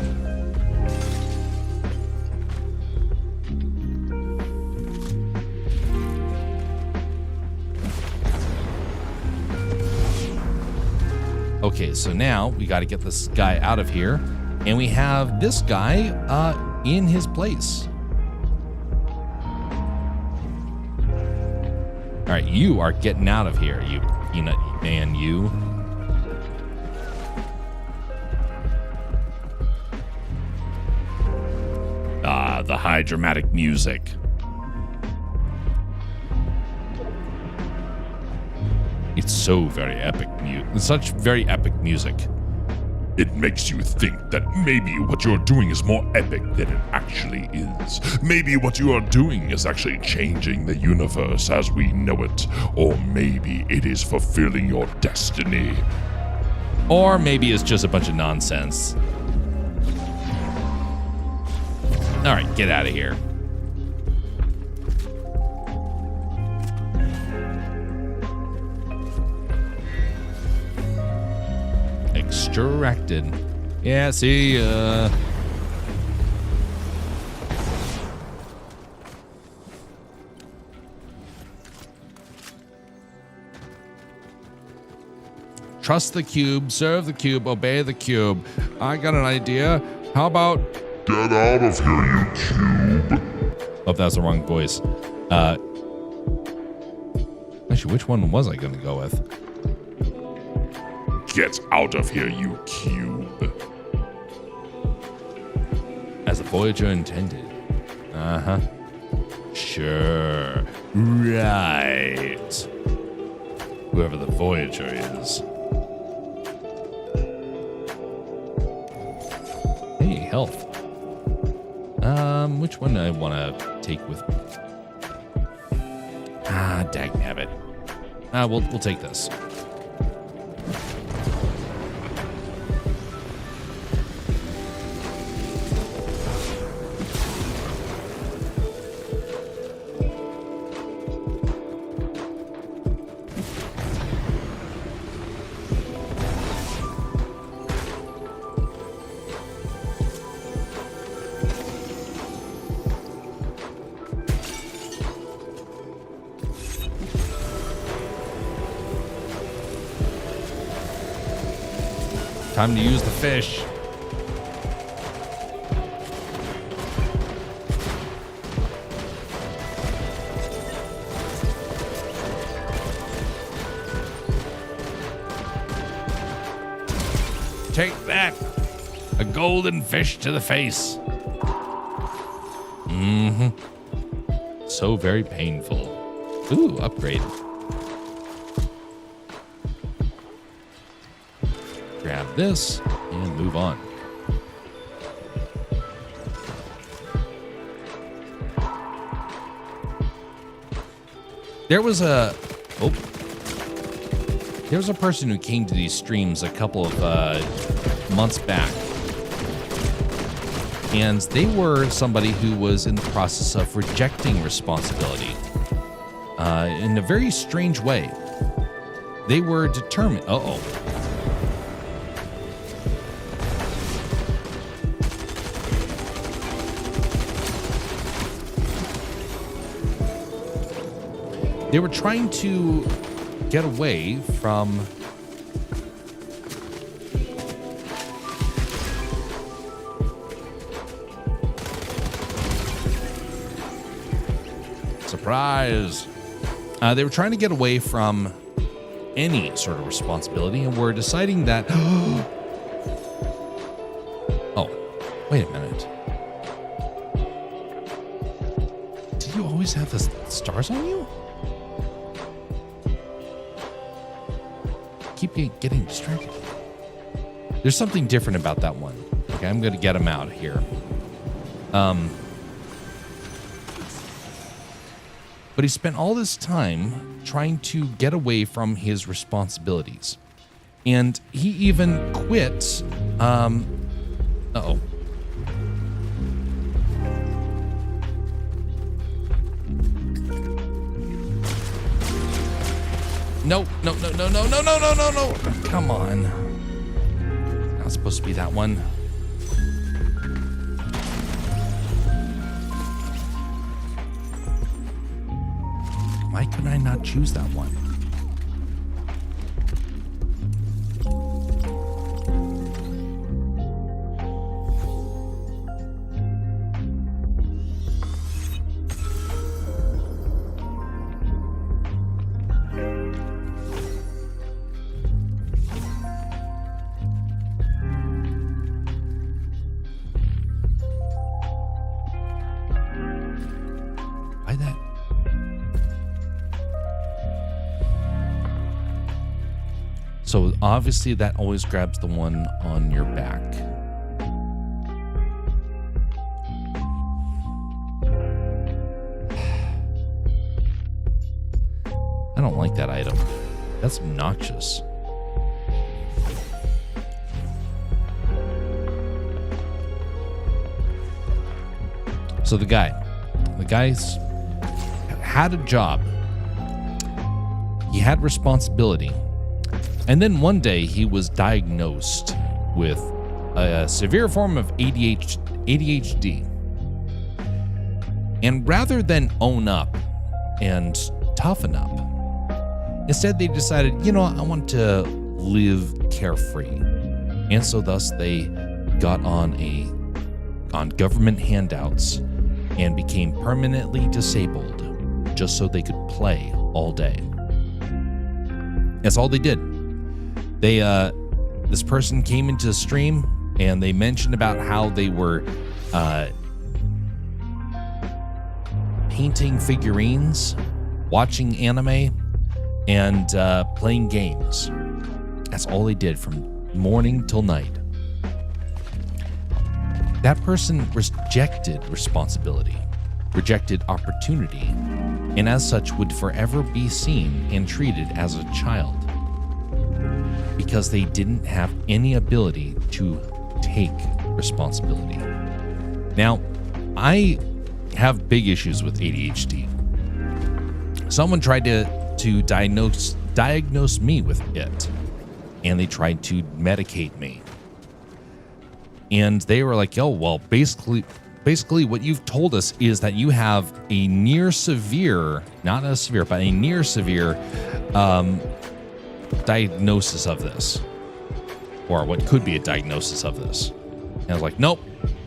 Okay, so now we got to get this guy out of here, and we have this guy in his place. All right, you are getting out of here, you peanut man, you. Ah, the high dramatic music. It's so very epic such very epic music. It makes you think that maybe what you're doing is more epic than it actually is. Maybe what you are doing is actually changing the universe as we know it. Or maybe it is fulfilling your destiny. Or maybe it's just a bunch of nonsense. All right, get out of here. Extracted. Yeah, see, trust the cube, serve the cube, obey the cube. I got an idea. How about... Get out of here, you cube. Oh, that's the wrong voice. Actually, which one was I going to go with? Get out of here, you cube. As the Voyager intended. Uh-huh. Sure. Right. Whoever the Voyager is. Hey, health. Which one do I want to take with me? Ah, dagnabbit. We'll take this. Time to use the fish. Take that. A golden fish to the face. Mm-hmm. So very painful. Ooh, upgrade. Grab this and move on. There was a person who came to these streams a couple of months back, and they were somebody who was in the process of rejecting responsibility in a very strange way. they were determined. Uh-oh. They were trying to get away from surprise. They were trying to get away from any sort of responsibility and were deciding that oh, wait a minute. Did you always have the stars on you? Keep getting distracted. There's something different about that one. Okay, I'm gonna get him out of here. But he spent all this time trying to get away from his responsibilities. And he even quit. Uh-oh. No. Come on. Not supposed to be that one. Why could I not choose that one? Why that? So obviously that always grabs the one on your back. I don't like that item. That's obnoxious. So the guy's had a job. He had responsibility. And then one day he was diagnosed with a severe form of ADHD. And rather than own up and toughen up, instead they decided, I want to live carefree. And so thus they got on government handouts and became permanently disabled just so they could play all day. That's all they did. This person came into the stream and they mentioned about how they were painting figurines, watching anime, and playing games. That's all they did from morning till night. That person rejected responsibility, rejected opportunity, and as such would forever be seen and treated as a child because they didn't have any ability to take responsibility. Now, I have big issues with ADHD. Someone tried to diagnose me with it, and they tried to medicate me. And they were like, basically what you've told us is that you have a near severe, not a severe, but a near severe diagnosis of this, or what could be a diagnosis of this. And I was like, nope,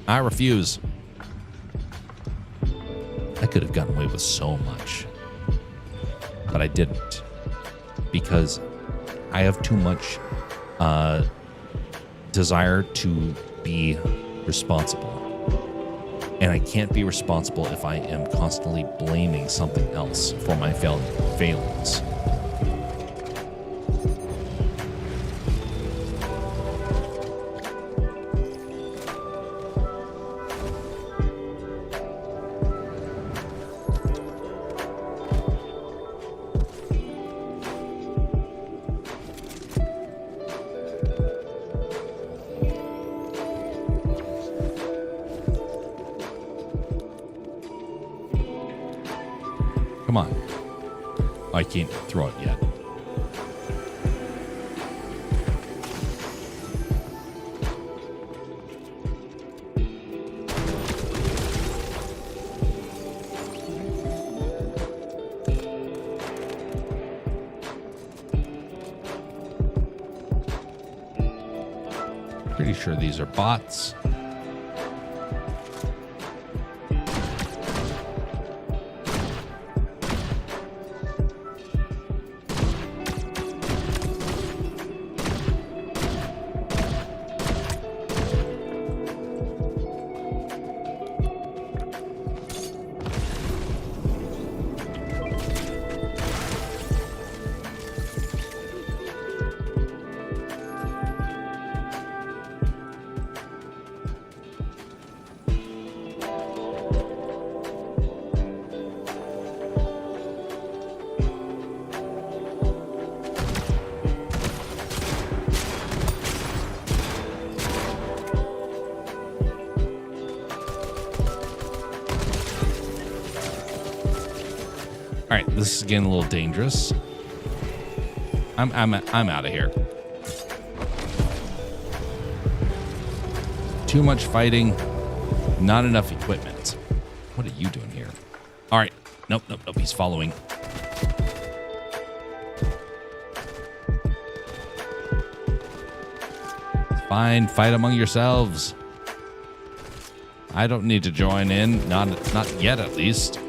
I refuse. I could have gotten away with so much, but I didn't, because I have too much desire to be responsible. And I can't be responsible if I am constantly blaming something else for my failings. Come on. I can't throw it yet. Pretty sure these are bots. All right, this is getting a little dangerous. I'm out of here. Too much fighting, not enough equipment. What are you doing here? All right, nope. He's following. Fine, fight among yourselves. I don't need to join in, not yet at least.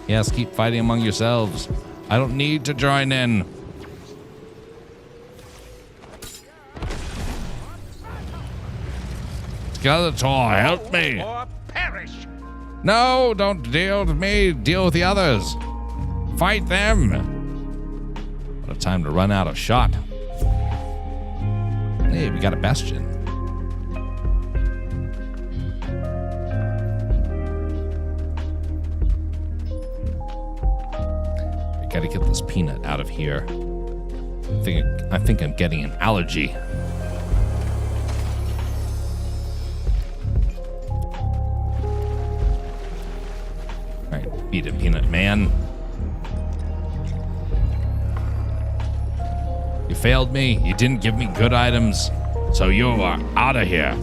Yes, keep fighting among yourselves. I don't need to join in. Skeletor, help me. Or perish. No, don't deal with me. Deal with the others. Fight them. What a time to run out of shot. Hey, we got a bastion. Gotta get this peanut out of here. I think I'm getting an allergy. All right, beat it, Peanut Man. You failed me. You didn't give me good items, so you are out of here.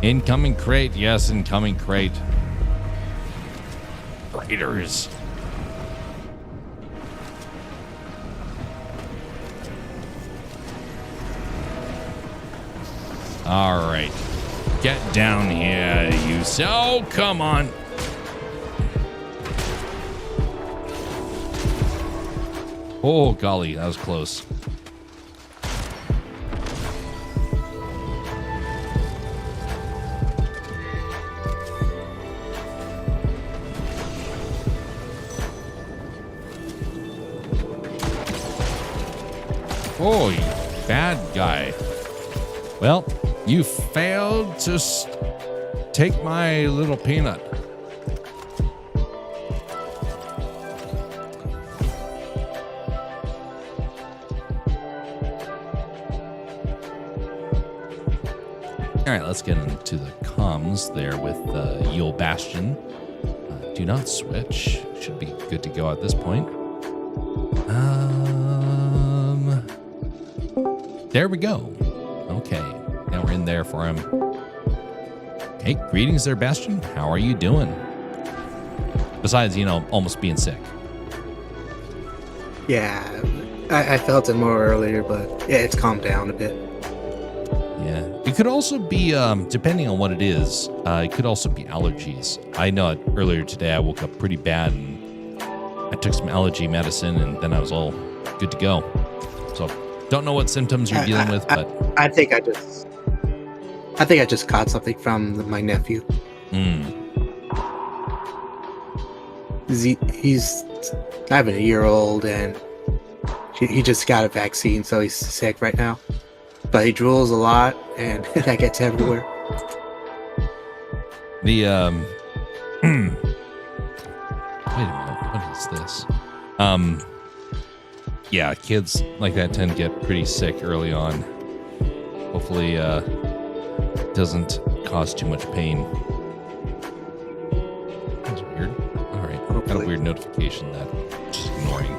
Incoming crate. Yes, incoming crate. Raiders. All right. Get down here, you. So, come on. Oh, golly. That was close. Oh, you bad guy. Well, you failed to take my little peanut. All right, let's get into the comms there with Yule Bastion. Do not switch. Should be good to go at this point. There we go. Okay, now we're in there for him. Hey, greetings there, Bastion. How are you doing? Besides, almost being sick. Yeah, I felt it more earlier, but yeah, it's calmed down a bit. Yeah, it could also be, depending on what it is, it could also be allergies. I know earlier today I woke up pretty bad and I took some allergy medicine and then I was all good to go. So don't know what symptoms you're dealing with, but I think I just caught something from my nephew. He's I have a year-old and he just got a vaccine, so he's sick right now. But he drools a lot and that gets everywhere. Wait a minute, what is this? Yeah, kids like that tend to get pretty sick early on. Hopefully, doesn't cause too much pain. That's weird. All right, got a Hopefully. weird notification that I'm just ignoring.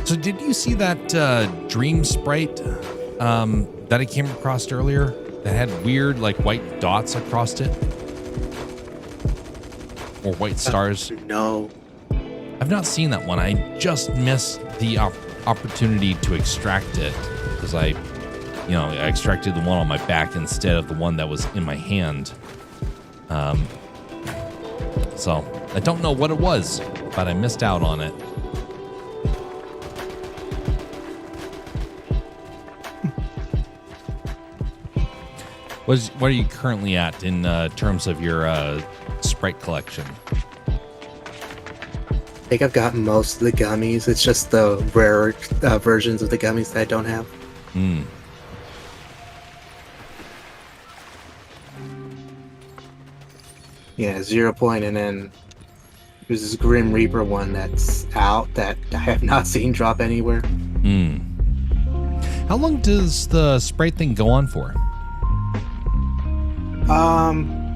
So, did you see that dream sprite that I came across earlier that had weird, like, white dots across it? Or white stars? No. I've not seen that one. I just missed the opportunity to extract it because I extracted the one on my back instead of the one that was in my hand. So I don't know what it was, but I missed out on it. What are you currently at in terms of your Sprite collection? I think I've gotten most of the gummies. It's just the rare versions of the gummies that I don't have. Hmm. Yeah, 0 point, and then there's this Grim Reaper one that's out that I have not seen drop anywhere. Hmm. How long does the Sprite thing go on for?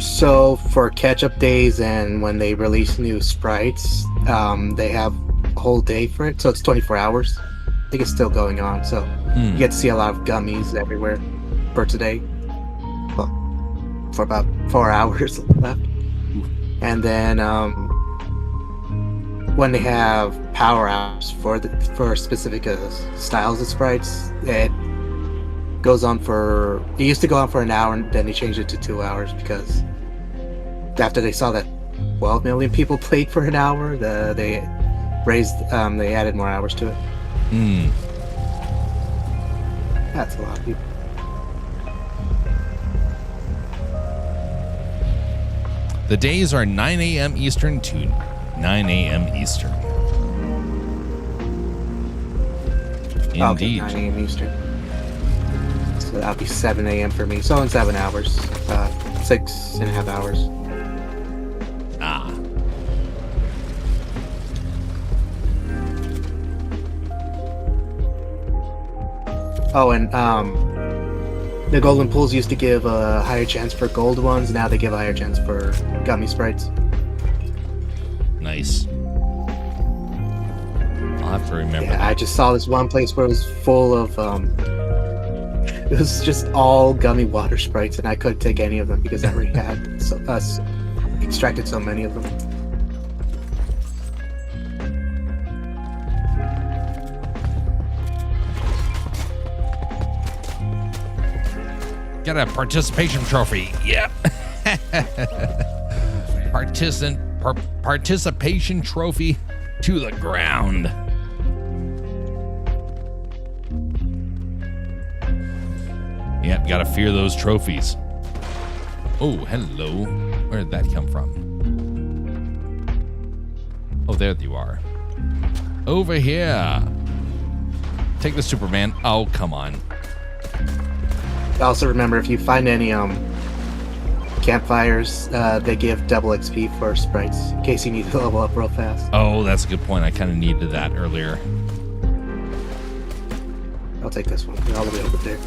So for catch-up days and when they release new sprites, they have a whole day for it, so it's 24 hours. I think it's still going on, so you get to see a lot of gummies everywhere for today. Well, for about 4 hours left. And then when they have power ups for specific styles of sprites, it goes on for. It used to go on for an hour, and then they changed it to 2 hours because after they saw that 12 million people played for an hour, they added more hours to it. Hmm. That's a lot of people. The days are 9 a.m. Eastern to 9 a.m. Eastern. Okay, Indeed. 9 a.m. Eastern. So that'll be 7 a.m. for me. So in 7 hours, 6.5 hours. Ah. Oh, and the golden pools used to give a higher chance for gold ones. Now they give a higher chance for gummy sprites. Nice. I'll have to remember. Yeah, I just saw this one place where it was full of it was just all gummy water sprites, and I couldn't take any of them because I already had extracted so many of them. Got a participation trophy. Yep. Participation trophy to the ground. Yep, gotta fear those trophies. Oh, hello. Where did that come from? Oh, there you are. Over here. Take the Superman. Oh, come on. Also remember, if you find any campfires, they give double XP for sprites in case you need to level up real fast. Oh, that's a good point. I kind of needed that earlier. I'll take this one. You're all the way over there.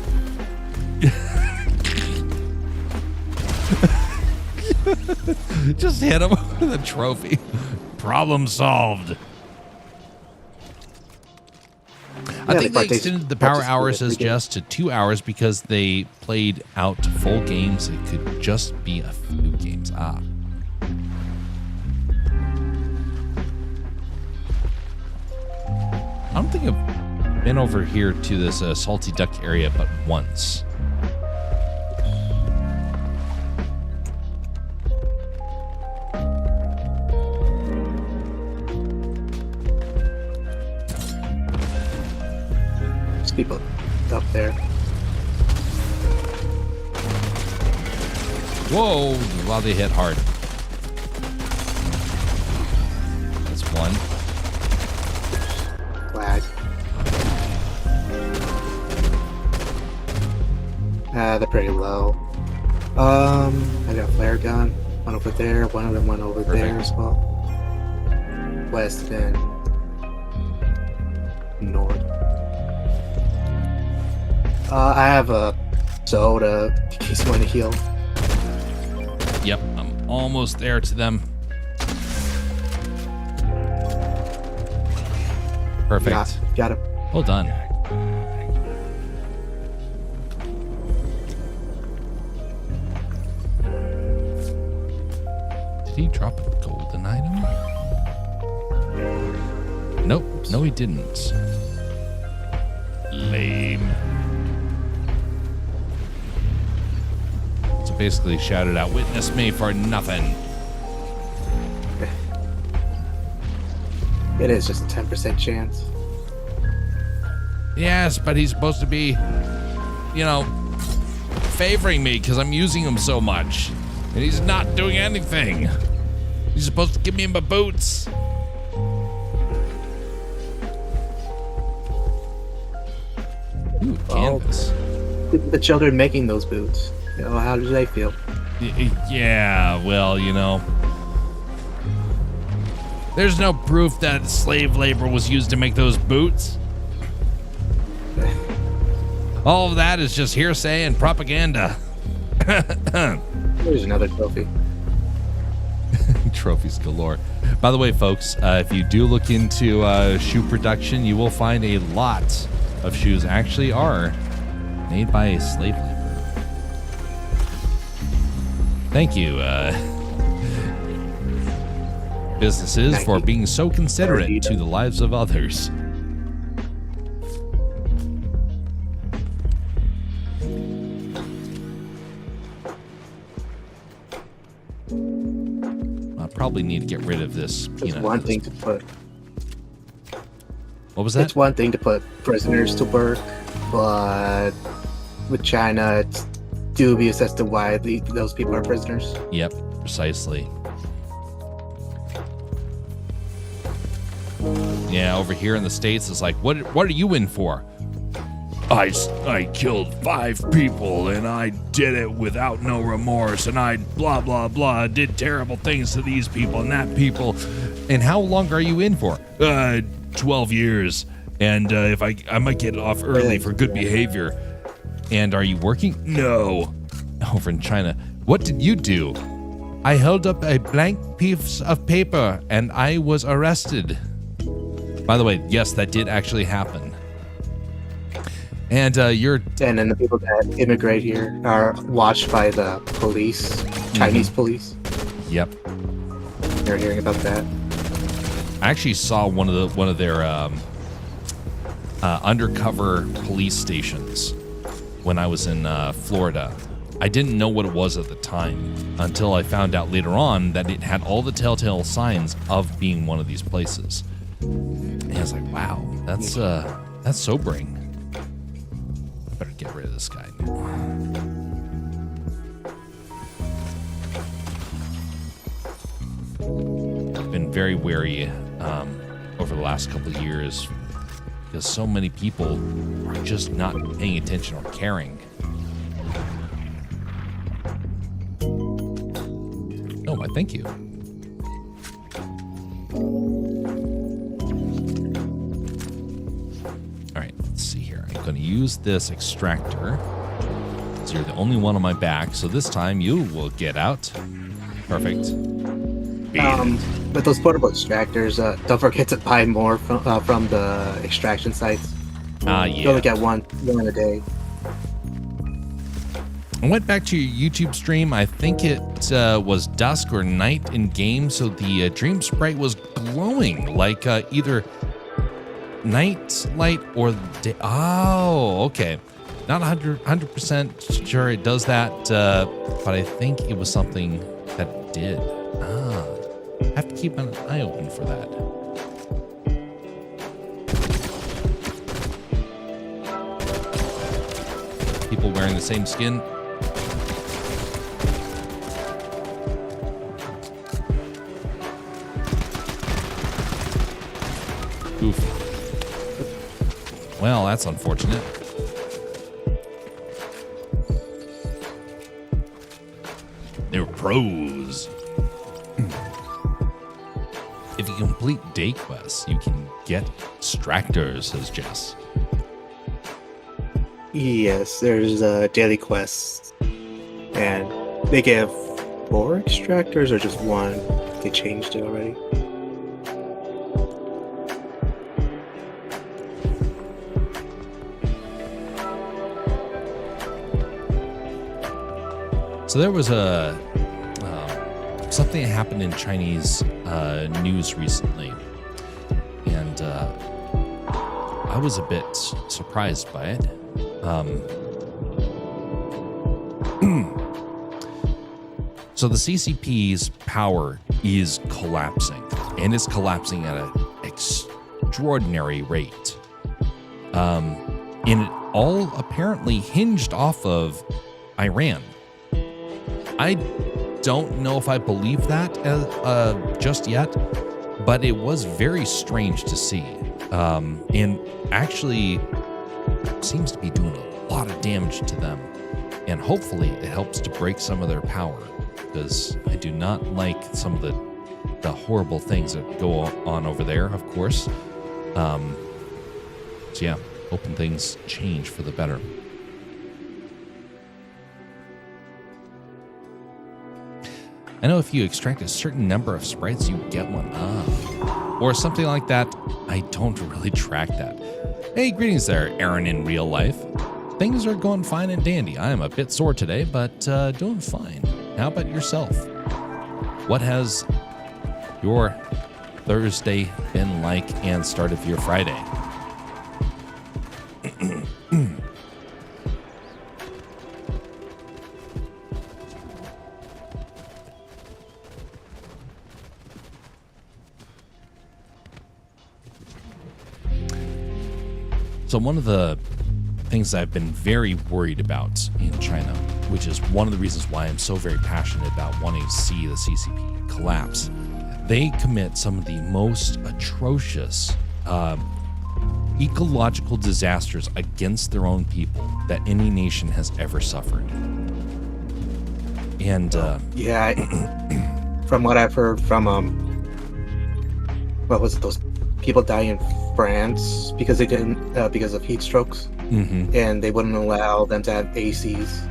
Just hit him with a trophy. Problem solved. I think they extended the power hours as just to 2 hours because they played out full games. It could just be a few games. Ah. I don't think I've been over here to this Salty Duck area but once. People up there. Whoa! Wow, they hit hard. That's one. Lag. They're pretty low. I got a flare gun. One over there. One of them went over there as well. west, and north. I have a soda in case you want to heal. Yep, I'm almost there to them. Perfect. Got it. Well done. Did he drop a golden item? Nope. No, he didn't. Lame. So basically shouted out, "Witness me for nothing." It is just a 10% chance. Yes, but he's supposed to be, you know, favoring me because I'm using him so much. And he's not doing anything. He's supposed to give me my boots. Ooh, canvas. The children making those boots, you know, how do they feel? Yeah, well, you know. There's no proof that slave labor was used to make those boots. All of that is just hearsay and propaganda. There's another trophy. Trophies galore. By the way, folks, if you do look into shoe production, you will find a lot of shoes actually are made by slave labor. Thank you, businesses, for being so considerate to the lives of others. I probably need to get rid of this. It's one thing to put. What was that? It's one thing to put prisoners to work, but with China, it's dubious as to why those people are prisoners. Yep, precisely. Yeah, over here in the States, it's like, what are you in for? I killed 5 people and I did it without no remorse and I blah blah blah did terrible things to these people and that people. And how long are you in for? 12 years. And if I might get off early for good behavior. And are you working? No. Over in China. What did you do? I held up a blank piece of paper and I was arrested. By the way, yes, that did actually happen. And and then the people that immigrate here are watched by the police, Chinese police. Yep. You're hearing about that. I actually saw one of their undercover police stations when I was in Florida. I didn't know what it was at the time until I found out later on that it had all the telltale signs of being one of these places. And I was like, wow, that's sobering. I better get rid of this guy now. I've been very wary over the last couple of years because so many people are just not paying attention or caring. Oh, why, thank you. All right, let's see here. I'm going to use this extractor. So you're the only one on my back, so this time you will get out. Perfect. But those portable extractors, don't forget to buy more from the extraction sites. Yeah. You only get one a day. I went back to your YouTube stream. I think it was dusk or night in game, so the dream sprite was glowing like either night light or day. Oh, okay. Not 100% sure it does that, but I think it was something that did. I have to keep an eye open for that. People wearing the same skin. Oof. Well, that's unfortunate. They were pros. If you complete day quests, you can get extractors, says Jess. Yes, there's daily quests, and they give 4 extractors or just 1. They changed it already. So there was a something that happened in Chinese news recently, and I was a bit surprised by it. So the CCP's power is collapsing, and it's collapsing at an extraordinary rate. And it all apparently hinged off of Iran. I don't know if I believe that just yet, but it was very strange to see. And actually seems to be doing a lot of damage to them. And hopefully it helps to break some of their power, because I do not like some of the horrible things that go on over there, of course. So yeah, hoping things change for the better. I know if you extract a certain number of sprites, you get one. Or something like that. I don't really track that. Hey, greetings there, Aaron in real life. Things are going fine and dandy. I am a bit sore today, but doing fine. How about yourself? What has your Thursday been like and start of your Friday? So one of the things I've been very worried about in China, which is one of the reasons why I'm so very passionate about wanting to see the CCP collapse, they commit some of the most atrocious ecological disasters against their own people that any nation has ever suffered. And yeah, from what I've heard from what was it, those people dying in France because they didn't because of heat strokes, and they wouldn't allow them to have ACs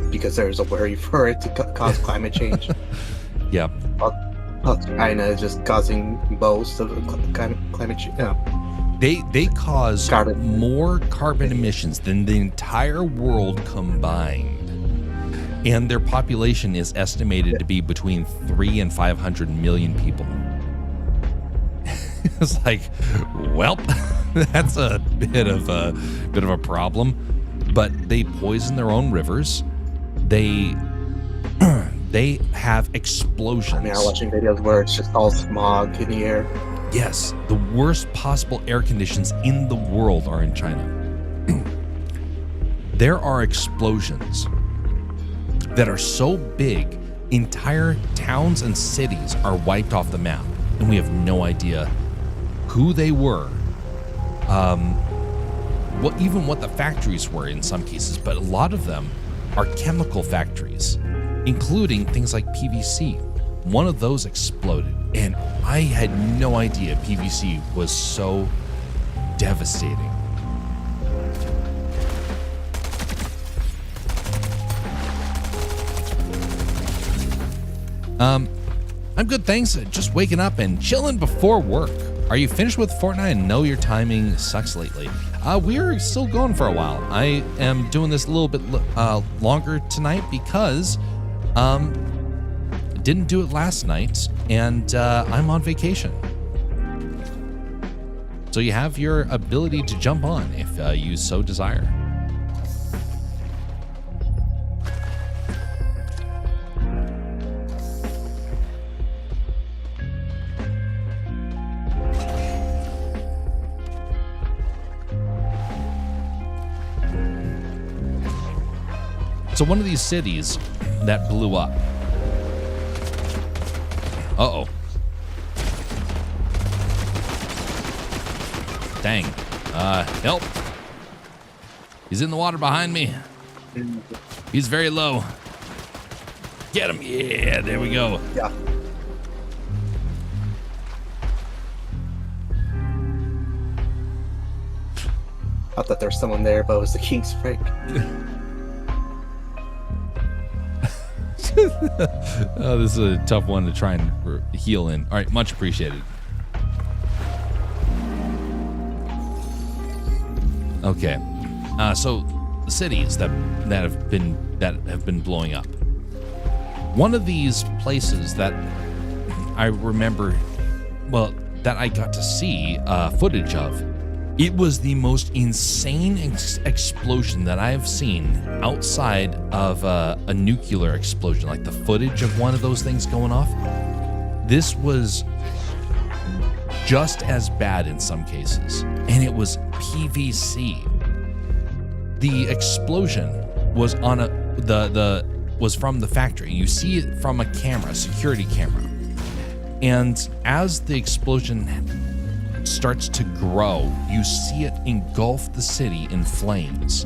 because there's a worry for it to cause climate change. Yeah. China is just causing most of the climate change. They cause more carbon emissions than the entire world combined, and their population is estimated to be between 300 and 500 million people. It's like, well, that's a bit of a problem. But they poison their own rivers. They have explosions. I mean, I'm watching videos where it's just all smog in the air. Yes, the worst possible air conditions in the world are in China. There are explosions that are so big, entire towns and cities are wiped off the map, and we have no idea who they were, what the factories were in some cases, but a lot of them are chemical factories, including things like PVC. One of those exploded, and I had no idea PVC was so devastating. I'm good, thanks. Just waking up and chilling before work. Are you finished with Fortnite? I know your timing sucks lately. We're still going for a while. I am doing this a little bit longer tonight because didn't do it last night, and I'm on vacation. So you have your ability to jump on if you so desire. So one of these cities that blew up. Uh-oh. Dang. Help. He's in the water behind me. He's very low. Get him. Yeah, there we go. Yeah. I thought there was someone there, but it was the king sprite. Oh, this is a tough one to try and heal in. All right, much appreciated. Okay, so the cities that have been blowing up. One of these places that I remember, well, that I got to see footage of, it was the most insane explosion that I have seen outside of a nuclear explosion, like the footage of one of those things going off. This was just as bad in some cases, and it was PVC. The explosion was on was from the factory. You see it from a camera, security camera. And as the explosion starts to grow, you see it engulf the city in flames.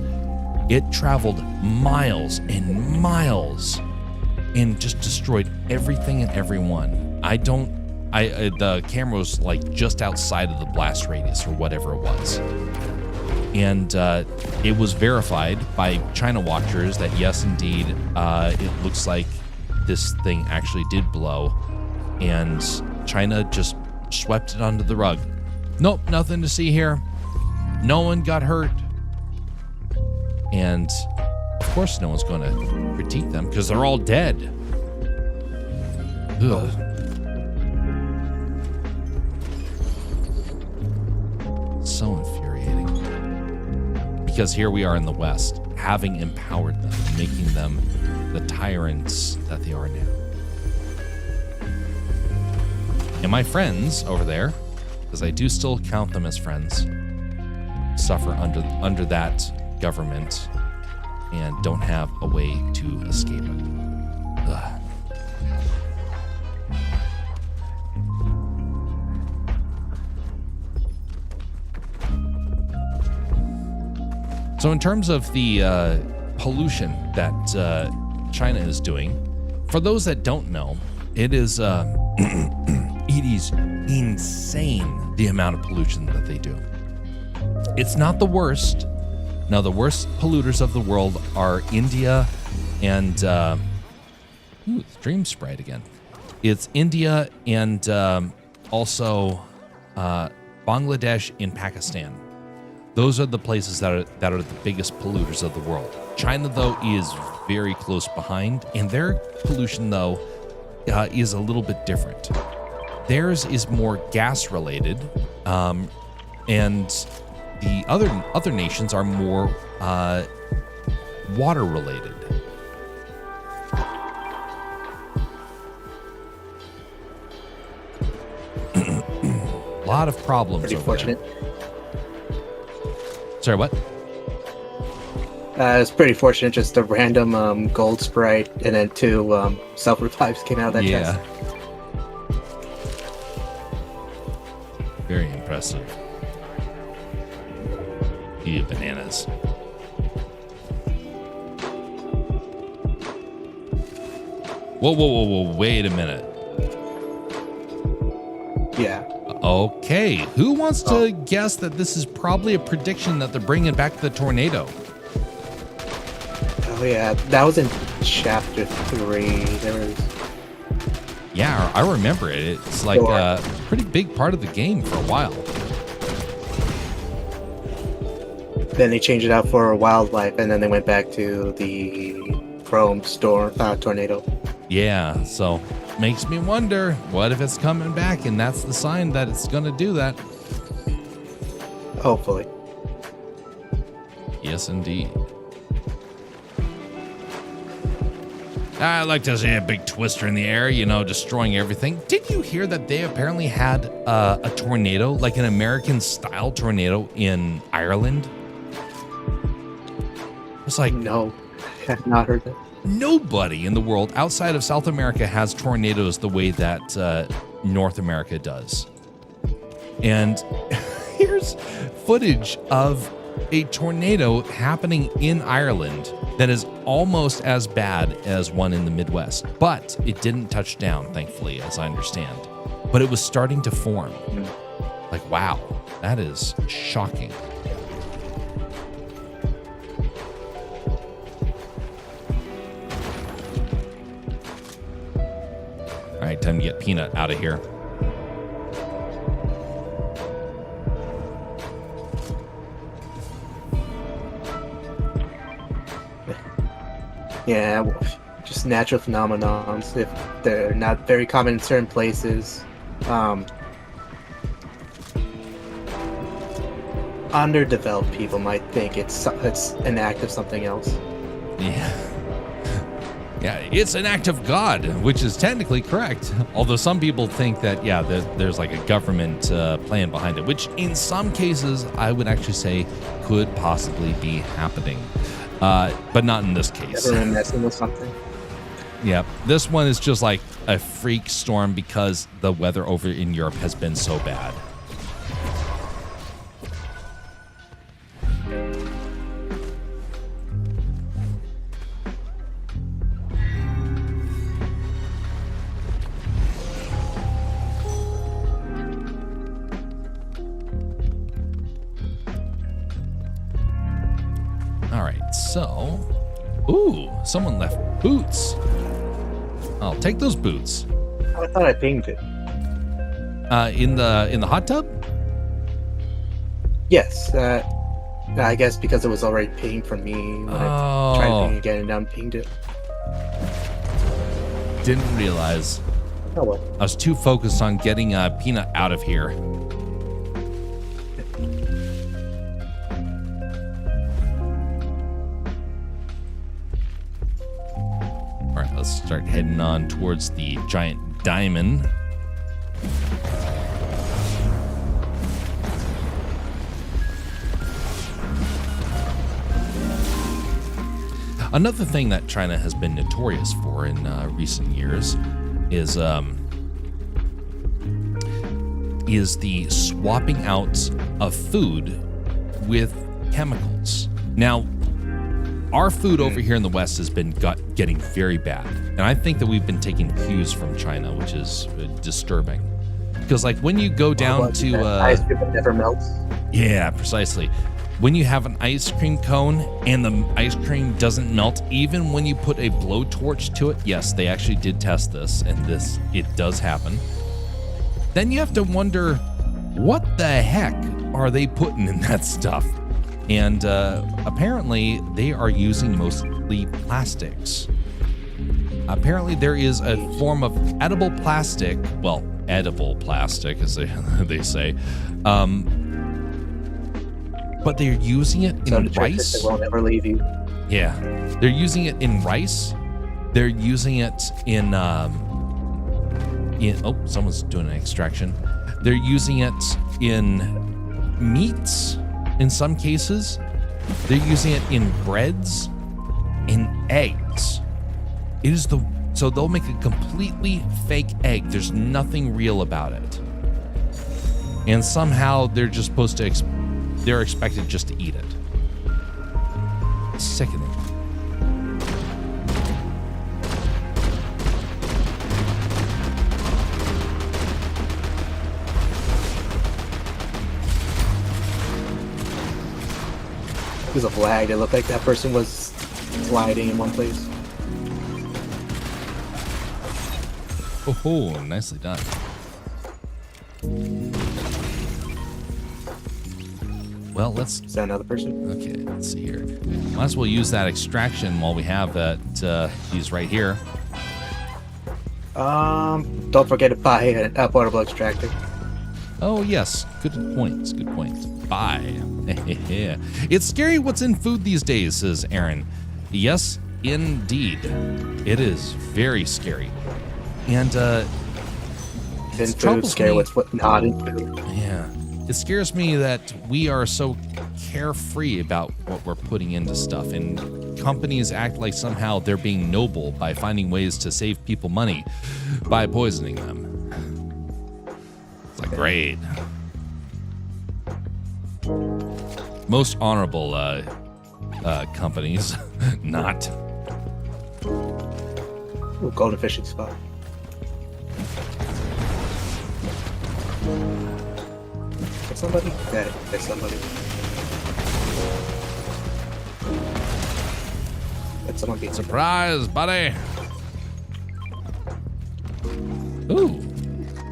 It traveled miles and miles and just destroyed everything and everyone. The camera was like just outside of the blast radius or whatever it was. And it was verified by China watchers that yes, indeed, it looks like this thing actually did blow, and China just swept it under the rug. Nope, nothing to see here. No one got hurt. And of course no one's going to critique them because they're all dead. Ugh. So infuriating. Because here we are in the West, having empowered them, making them the tyrants that they are now. And my friends over there, because I do still count them as friends, suffer under that government and don't have a way to escape it. Ugh. So in terms of the pollution that China is doing, for those that don't know, it is it is insane the amount of pollution that they do. It's not the worst. Now, the worst polluters of the world are India and Dream Sprite again. It's India and also Bangladesh and Pakistan. Those are the places that are the biggest polluters of the world. China, though, is very close behind, and their pollution, though, is a little bit different. Theirs is more gas-related, and the other nations are more water-related. A lot of problems. Pretty over fortunate. there. Sorry, what? It's pretty fortunate. Just a random gold sprite, and then 2 self-revives came out of that chest. Very impressive. You bananas. Whoa, wait a minute. Yeah. Okay, who wants to guess that this is probably a prediction that they're bringing back the tornado? Oh yeah, that was in chapter 3. There was. Yeah, I remember it. It's like a pretty big part of the game for a while. Then they changed it out for wildlife, and then they went back to the chrome tornado. Yeah, so makes me wonder, what if it's coming back and that's the sign that it's going to do that? Hopefully. Yes, indeed. I like to see a big twister in the air, destroying everything. Did you hear that they apparently had a tornado, like an American-style tornado in Ireland? It's like... No, I have not heard that. Nobody in the world outside of South America has tornadoes the way that North America does. And here's footage of a tornado happening in Ireland that is almost as bad as one in the Midwest. But it didn't touch down, thankfully, as I understand. But it was starting to form. Like, wow, that is shocking. All right, time to get Peanut out of here. Yeah, just natural phenomenons. If they're not very common in certain places, underdeveloped people might think it's an act of something else. Yeah. Yeah, it's an act of God, which is technically correct. Although some people think that, yeah, there's like a government plan behind it, which in some cases I would actually say could possibly be happening. But not in this case. Everyone messing with something. Yeah, this one is just like a freak storm because the weather over in Europe has been so bad. All right, so, ooh, someone left boots. I'll take those boots. I thought I pinged it. In the hot tub? Yes. I guess because it was already pinged from me when I tried to ping again and unpinged it. Didn't realize. Oh well. I was too focused on getting Peanut out of here. All right, let's start heading on towards the giant diamond. Another thing that China has been notorious for in recent years is the swapping out of food with chemicals. Now, our food over here in the West has been getting very bad, and I think that we've been taking cues from China, which is disturbing. Because, like, when you go down to ice cream that never melts. Yeah, precisely. When you have an ice cream cone and the ice cream doesn't melt, even when you put a blowtorch to it, yes, they actually did test this, and it does happen. Then you have to wonder, what the heck are they putting in that stuff? And apparently, they are using mostly plastics. Apparently, there is a form of edible plastic, well, edible plastic, as they say, but they're using it in rice. It will never leave you. Yeah, they're using it in rice. They're using it in oh, someone's doing an extraction. They're using it in meats in some cases. They're using it in breads, in eggs. So they'll make a completely fake egg. There's nothing real about it. And somehow they're just supposed to they're expected just to eat it. Sickening. Because of lag, it looked like that person was sliding in one place. Oh, nicely done. Well, Is that another person? Okay, let's see here. Might as well use that extraction while we have that. He's right here. Don't forget to buy an portable extractor. Oh, yes. Good point. Good point. Bye. It's scary what's in food these days, says Aaron. Yes, indeed. It is very scary. And, In food, scary what's not in food. Yeah. It scares me that we are so carefree about what we're putting into stuff, and companies act like somehow they're being noble by finding ways to save people money by poisoning them. It's like, great. Most honorable companies, not. Ooh, golden fishing spot. Somebody? Yeah, there's somebody. Let someone be Surprise, buddy. Ooh.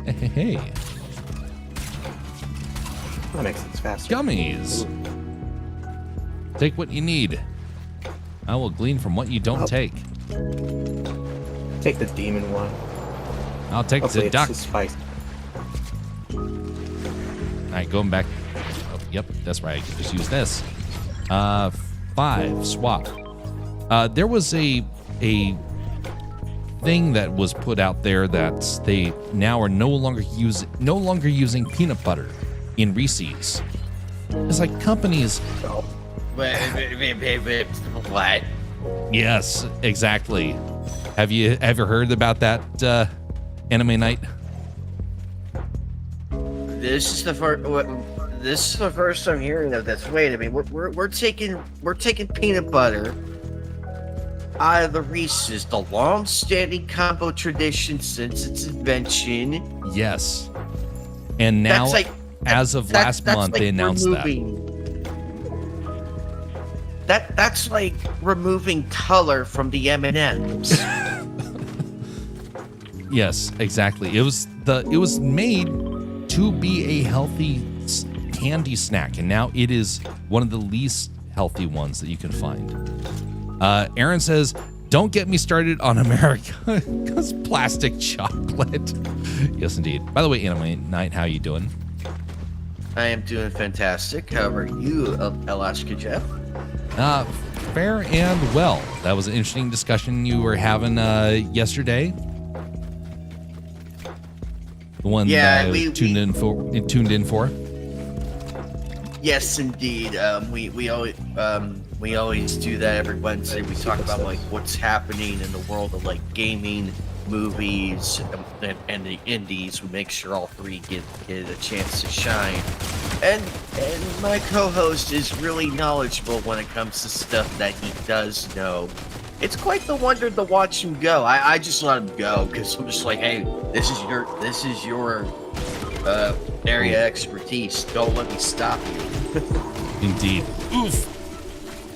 Hey. That makes sense faster. Gummies. Take what you need. I will glean from what you don't take. Take the demon one. I'll take Hopefully the duck. it's spicy. All right, going back. Oh, yep, that's right. I can just use this. 5 swap. There was a thing that was put out there that they now are no longer using peanut butter in Reese's. It's like companies. What? Yes, exactly. Have you ever heard about that anime night? This is the first. This is the first I'm hearing of this. Wait a minute. We're taking peanut butter out of the Reese's, the long-standing combo tradition since its invention. Yes. And now, as of last month, they announced That's like removing color from the M&Ms. Yes, exactly. It was made to be a healthy candy snack, and now it is one of the least healthy ones that you can find. Aaron says, "Don't get me started on America's plastic chocolate." Yes, indeed. By the way, Anime Night, how you doing? I am doing fantastic. How are you, Alaska Jeff? Fair and well. That was an interesting discussion you were having yesterday. The one that I tuned in for. Yes, indeed. We always do that every Wednesday. We talk about like what's happening in the world of like gaming, movies, and the indies. We make sure all three get a chance to shine. And my co-host is really knowledgeable when it comes to stuff that he does know. It's quite the wonder to watch him go. I just let him go because I'm just like, hey, this is your area of expertise. Don't let me stop you. Indeed. Oof.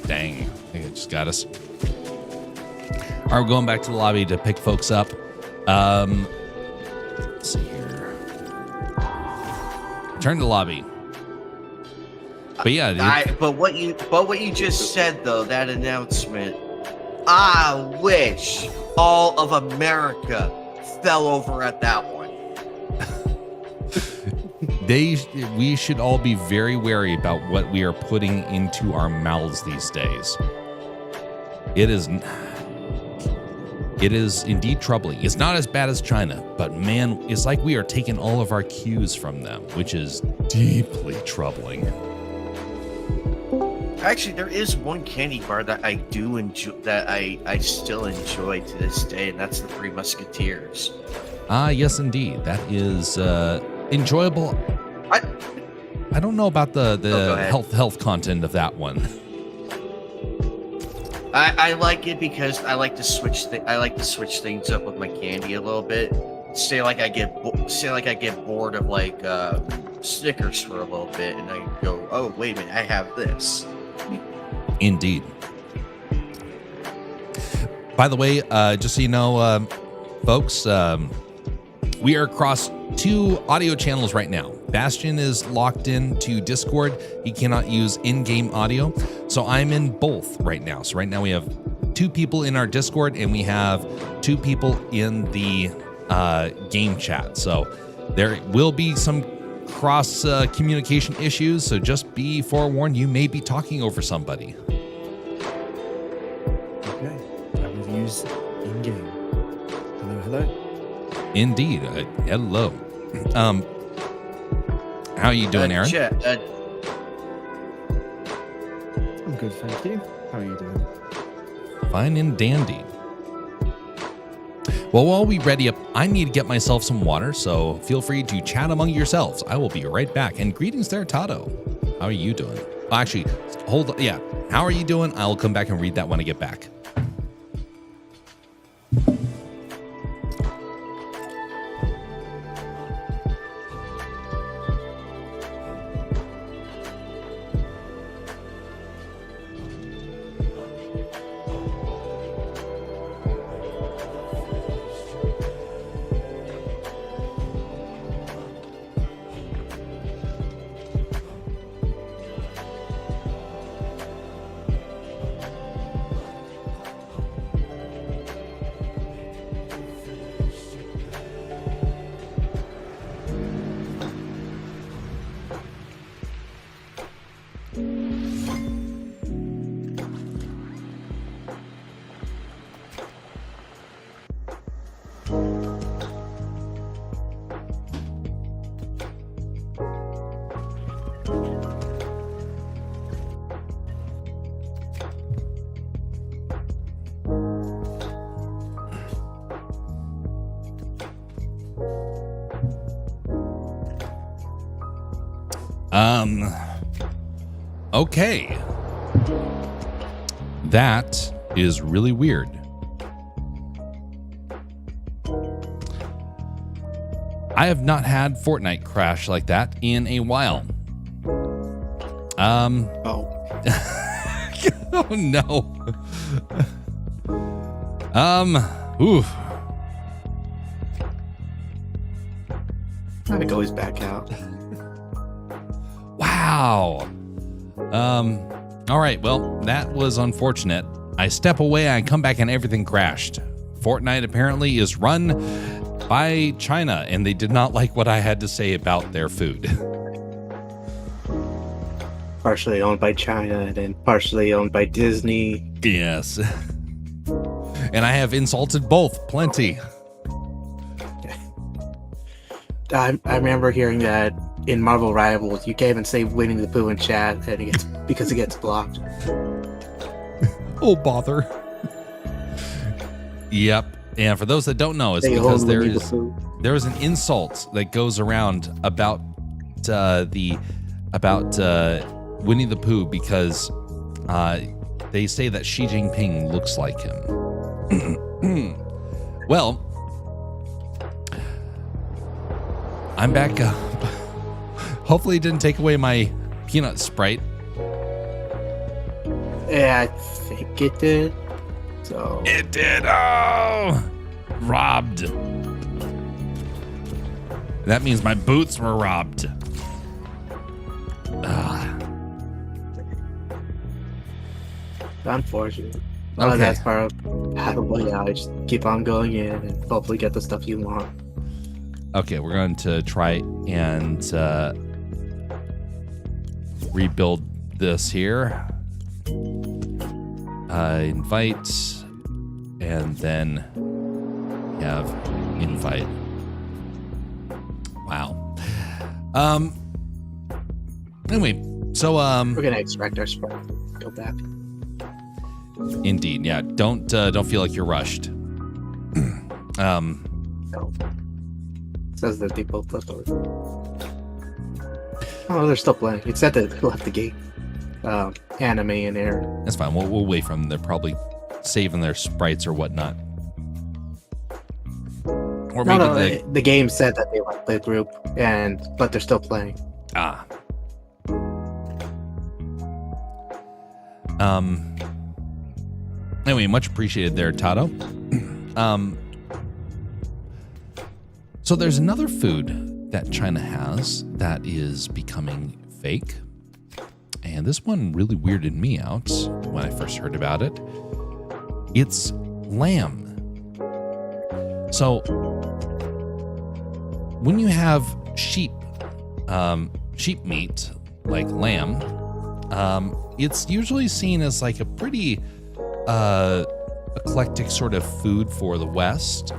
Dang. I think it just got us. All right, we're going back to the lobby to pick folks up. Let's see here. Turn to the lobby. But yeah, but what you just said though, that announcement, I wish all of America fell over at that one. we should all be very wary about what we are putting into our mouths these days. It is indeed troubling. It's not as bad as China, but man, it's like we are taking all of our cues from them, which is deeply troubling. Actually, there is one candy bar that I do enjoy, that I still enjoy to this day, and that's the Three Musketeers. Yes, indeed. That is enjoyable. I don't know about the health content of that one. I like it because I like to switch things up with my candy a little bit. Say like I get bored of like Snickers for a little bit, and I go, oh wait a minute, I have this. Indeed. By the way, just so you know, folks, we are across 2 audio channels right now. Bastion is locked in to Discord. He cannot use in-game audio. So I'm in both right now. So right now we have 2 people in our Discord and we have 2 people in the game chat. So there will be some cross communication issues. So just be forewarned, you may be talking over somebody. Okay, I will use in-game. Hello. Indeed. Hello. How are you doing, Aaron? I'm good, thank you. How are you doing? Fine and dandy. Well, while we ready up, I need to get myself some water, so feel free to chat among yourselves. I will be right back. And greetings there, Tato. How are you doing? Actually, hold on. Yeah. How are you doing? I'll come back and read that when I get back. Okay. That is really weird. I have not had Fortnite crash like that in a while. Oh, Oh no. Oof. it goes back out. Wow. All right. Well, that was unfortunate. I step away, I come back, and everything crashed. Fortnite apparently is run by China, and they did not like what I had to say about their food. Partially owned by China and then partially owned by Disney. Yes. And I have insulted both plenty. I remember hearing that in Marvel Rivals, you can't even say Winnie the Pooh in chat and it gets, because it gets blocked. Oh, bother. Yep. And for those that don't know, it's They because own there Winnie the is Pooh. an insult that goes around about Winnie the Pooh because they say that Xi Jinping looks like him. Well, I'm back up. Hopefully it didn't take away my peanut sprite. Yeah, I think it did. So It did. Oh, robbed. That means my boots were robbed. unfortunate. Well, Okay. that's part of how I just keep on going in and hopefully get the stuff you want. Okay, we're going to try and rebuild this here. Invite, and then have invite. Wow. Anyway, so We're gonna extract our sprite. Go back. indeed, yeah. Don't feel like you're rushed. No. Says that they both left over. Oh, they're still playing. It said that they left the game. Anime in there. That's fine. We'll wait for them. They're probably saving their sprites or whatnot. Or maybe they. The game said that they left the group, but they're still playing. Ah. Anyway, much appreciated there, Tato. So there's another food that China has that is becoming fake. And this one really weirded me out when I first heard about it. It's lamb. So when you have sheep meat, like lamb, it's usually seen as like a pretty eclectic sort of food for the West.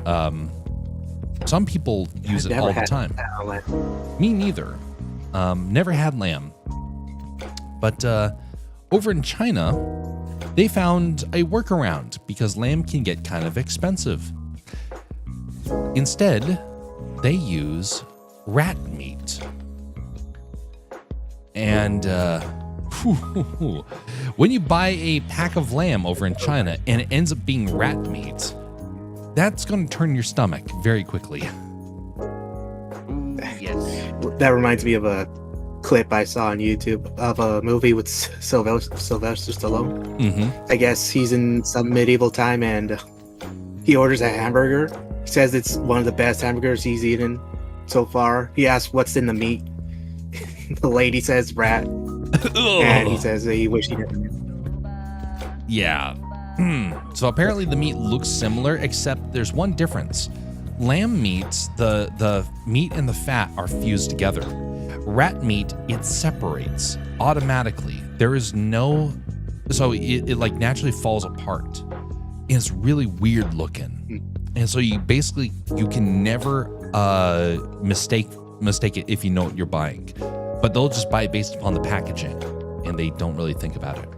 Some people use it all the time. Me neither. Never had lamb. But over in China, they found a workaround because lamb can get kind of expensive. Instead, they use rat meat. And when you buy a pack of lamb over in China and it ends up being rat meat, that's going to turn your stomach very quickly. Yes. That reminds me of a clip I saw on YouTube of a movie with Sylvester Stallone. Mm-hmm. I guess he's in some medieval time and he orders a hamburger. He says it's one of the best hamburgers he's eaten so far. He asks what's in the meat. The lady says rat. And he says he wished he didn't. Yeah. So apparently the meat looks similar, except there's one difference. Lamb meat, the meat and the fat are fused together. Rat meat, it separates automatically. There is no, so it like naturally falls apart. And it's really weird looking. And so you can never mistake it if you know what you're buying. But they'll just buy it based upon the packaging, and they don't really think about it.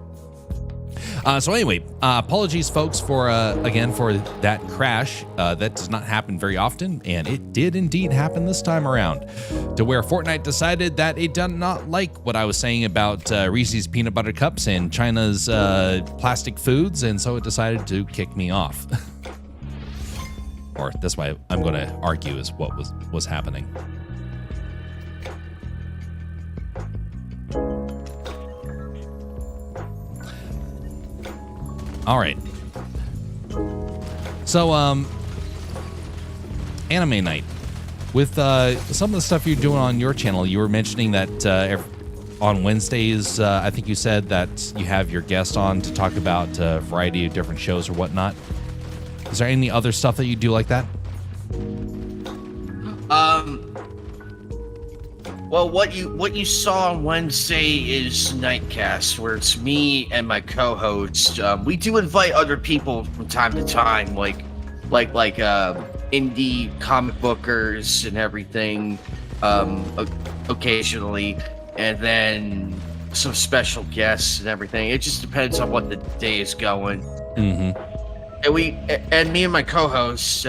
So anyway, apologies, folks, for again for that crash. That does not happen very often, and it did indeed happen this time around, to where Fortnite decided that it did not like what I was saying about Reese's peanut butter cups and China's plastic foods, and so it decided to kick me off. Or that's why I'm going to argue is what was happening. All right. So, anime night. With some of the stuff you're doing on your channel, you were mentioning that on Wednesdays, I think you said that you have your guest on to talk about a variety of different shows or whatnot. Is there any other stuff that you do like that? Well, what you saw on Wednesday is Nightcast, where it's me and my co-host. We do invite other people from time to time, like indie comic bookers and everything, occasionally, and then some special guests and everything. It just depends on what the day is going. Mm-hmm. And me and my co-host,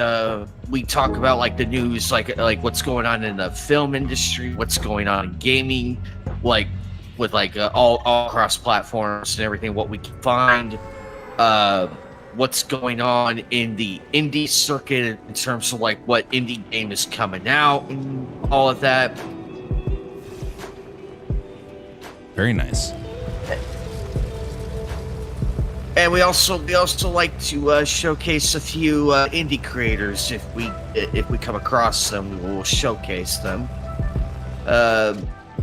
we talk about like the news, like what's going on in the film industry, what's going on in gaming, like with like all across platforms and everything, what we can find, what's going on in the indie circuit in terms of like what indie game is coming out and all of that. Very nice. And we also like to showcase a few indie creators. If we come across them, we'll showcase them.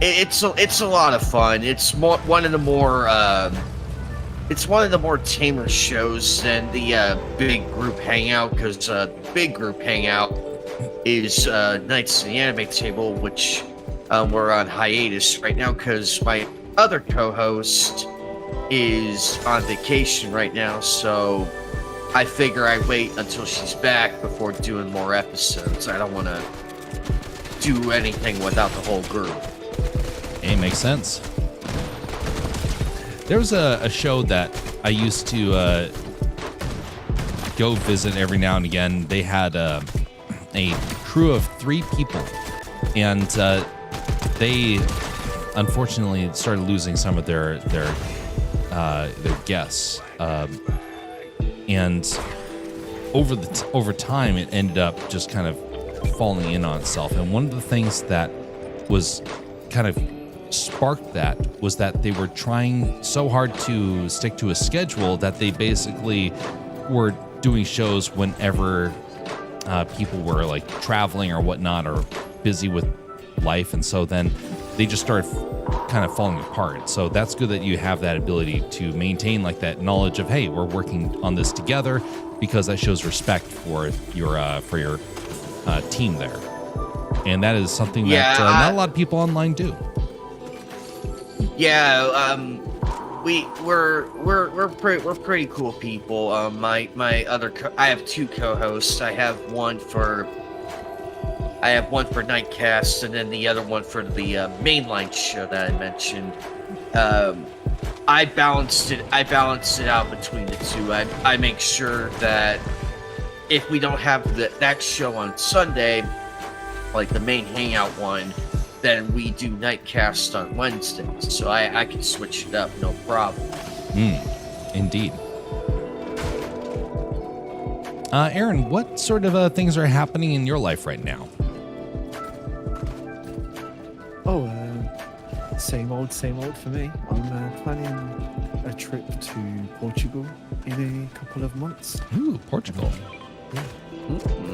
It's a lot of fun. It's one of the more tamer shows than the big group hangout, because big group hangout is Nights in the Anime Table, which we're on hiatus right now because my other co-host is on vacation right now, so I figure I wait until she's back before doing more episodes. I don't want to do anything without the whole group. Hey, makes sense. There was a show that I used to go visit every now and again. They had a crew of 3 people, and they unfortunately started losing some of their guests, and over time it ended up just kind of falling in on itself. And one of the things that was kind of sparked that was that they were trying so hard to stick to a schedule that they basically were doing shows whenever people were like traveling or whatnot or busy with life, and so then they just started kind of falling apart. So that's good that you have that ability to maintain like that knowledge of, hey, we're working on this together, because that shows respect for your team there, and that is something that not a lot of people online do. Yeah, we're pretty cool people. I have 2 co-hosts. I have one for Nightcast, and then the other one for the mainline show that I mentioned. I balanced it out between the 2. I make sure that if we don't have that show on Sunday, like the main hangout one, then we do Nightcast on Wednesdays. So I can switch it up, no problem. Indeed. Aaron, what sort of things are happening in your life right now? Same old for me. I'm planning a trip to Portugal in a couple of months. Ooh, Portugal. Yeah.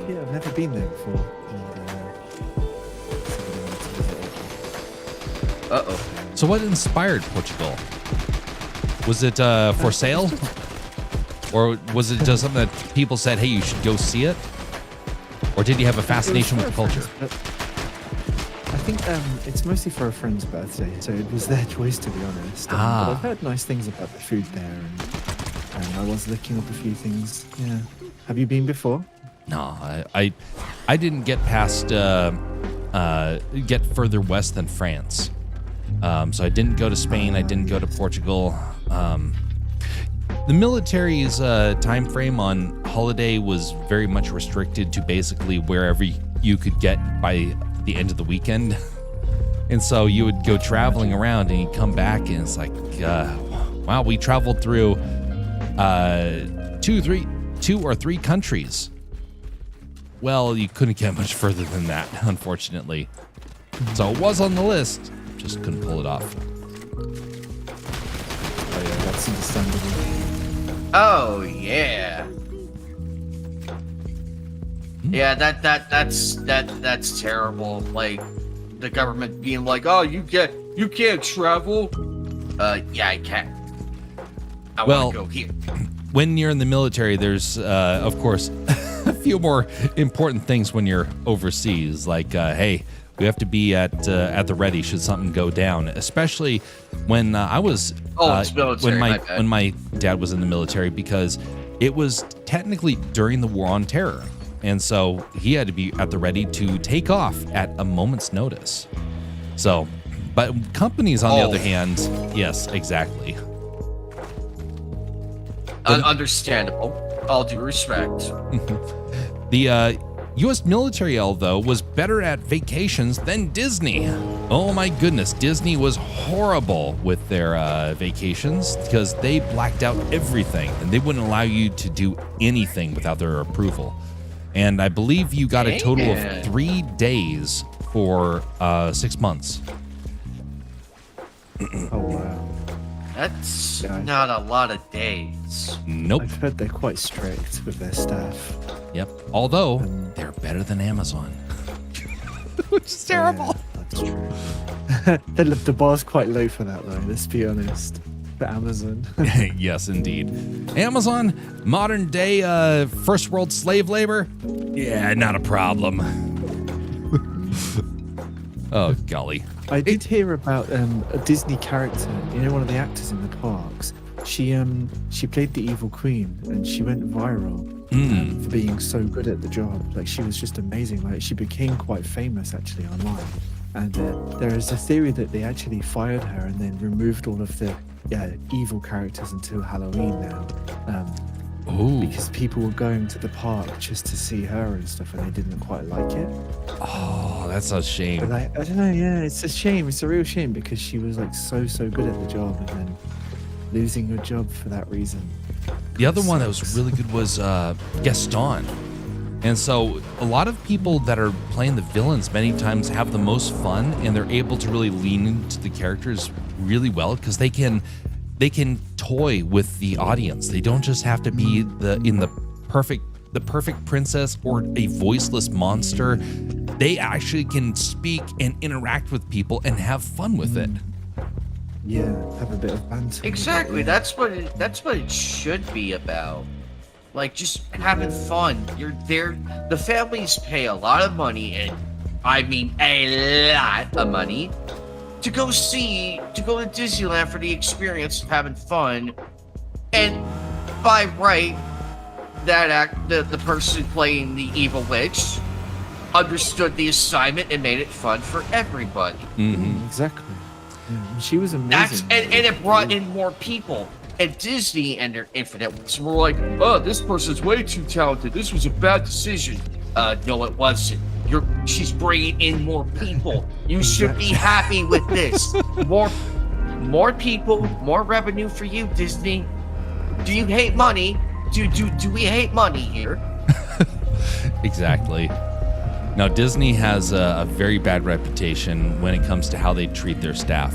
Yeah, I've never been there before. So what inspired Portugal? Was it for sale? Or was it just something that people said, hey, you should go see it? Or did you have a fascination with the culture? I think it's mostly for a friend's birthday, so it was their choice, to be honest. But I've heard nice things about the food there, and I was looking up a few things. Yeah. Have you been before? No, I didn't get past get further west than France. So I didn't go to Spain. I didn't go to Portugal. The military's time frame on holiday was very much restricted to basically wherever you could get by the end of the weekend. And so you would go traveling around and you'd come back and it's like, wow, we traveled through 2 or 3 countries. Well, you couldn't get much further than that, unfortunately. So it was on the list, just couldn't pull it off. Oh yeah, that's understandable. Oh yeah. Yeah, that's terrible. Like the government being like, "Oh, you can't travel." Yeah, I can. I Well, want to go here. When you're in the military, there's, of course, a few more important things when you're overseas. Like, hey, we have to be at the ready should something go down. Especially when I was it's military, when my dad was in the military, because it was technically during the War on Terror, and so he had to be at the ready to take off at a moment's notice. So, but companies, on the other hand, yes, exactly. Understandable. All due respect. The U.S. military, though, was better at vacations than Disney. Oh my goodness, Disney was horrible with their vacations because they blacked out everything and they wouldn't allow you to do anything without their approval. And I believe you got a total of 3 days for 6 months. Oh wow. That's not a lot of days. Nope. I've heard they're quite strict with their staff. Yep. Although they're better than Amazon, which is terrible. Yeah, that's true. The bar's quite low for that, though. Let's be honest. For Amazon. Yes, indeed. Amazon, modern day first world slave labor. Yeah, not a problem. Oh golly. I did hear about a Disney character, you know, one of the actors in the parks. She played the evil queen and she went viral for being so good at the job. Like she was just amazing. Like she became quite famous actually online. And there is a theory that they actually fired her and then removed all of the evil characters until Halloween now. Because people were going to the park just to see her and stuff, and they didn't quite like it. Oh, that's a shame. But I don't know. Yeah, it's a shame. It's a real shame because she was like so good at the job, and then losing her job for that reason. The other one that was really good was Gaston. And so a lot of people that are playing the villains many times have the most fun, and they're able to really lean into the characters really well because they can toy with the audience. They don't just have to be the perfect princess or a voiceless monster. They actually can speak and interact with people and have fun with it. Yeah, have a bit of banter. Exactly. That's what it should be about. Like just having fun. You're there. The families pay a lot of money, and I mean a lot of money, to go to Disneyland for the experience of having fun. And by right, the person playing the evil witch understood the assignment and made it fun for everybody. Mm-hmm. Exactly. Yeah, she was amazing. And it brought in more people. And Disney and their infinite ones were like, "Oh, this person's way too talented. This was a bad decision." No, it wasn't. She's bringing in more people. You should be happy with this. More people, more revenue for you, Disney. Do you hate money? Do we hate money here? Exactly. Now, Disney has a very bad reputation when it comes to how they treat their staff.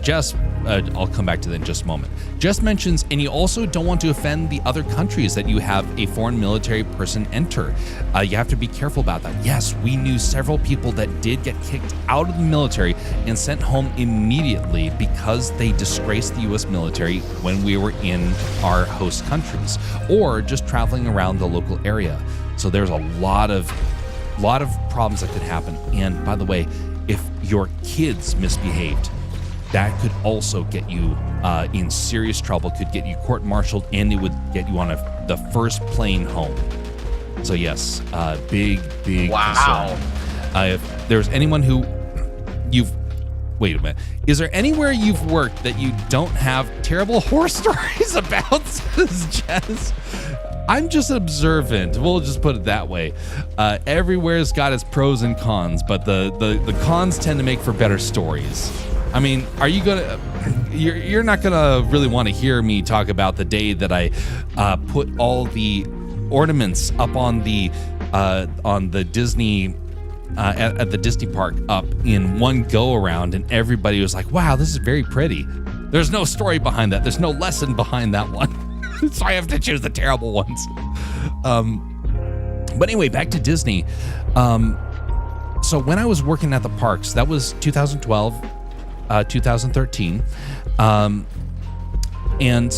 Jess, I'll come back to that in just a moment. Jess mentions, and you also don't want to offend the other countries that you have a foreign military person enter. You have to be careful about that. Yes, we knew several people that did get kicked out of the military and sent home immediately because they disgraced the U.S. military when we were in our host countries or just traveling around the local area. So there's a lot of problems that could happen. And by the way, if your kids misbehaved, that could also get you in serious trouble, could get you court-martialed, and it would get you on the first plane home. So yes, big wow. concern. If there's anyone who you've Wait a minute. Is there anywhere you've worked that you don't have terrible horror stories about, says Jess? I'm just observant. We'll just put it that way. Everywhere's got its pros and cons, but the cons tend to make for better stories. I mean, are you gonna? You're not gonna really want to hear me talk about the day that I put all the ornaments up on the Disney. At the Disney park up in one go around, and everybody was like, wow, this is very pretty. There's no story behind that. There's no lesson behind that one. So I have to choose the terrible ones. But anyway, back to Disney. So when I was working at the parks, that was 2012, 2013. And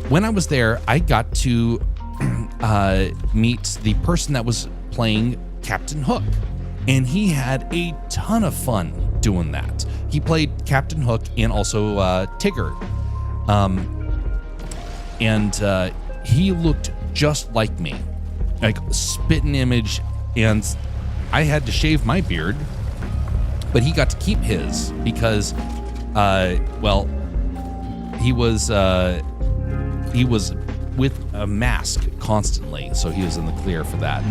when I was there, I got to meet the person that was playing Captain Hook. And he had a ton of fun doing that. He played Captain Hook and also Tigger. And he looked just like me, like spitting image. And I had to shave my beard, but he got to keep his because, well, he was with a mask constantly, so he was in the clear for that.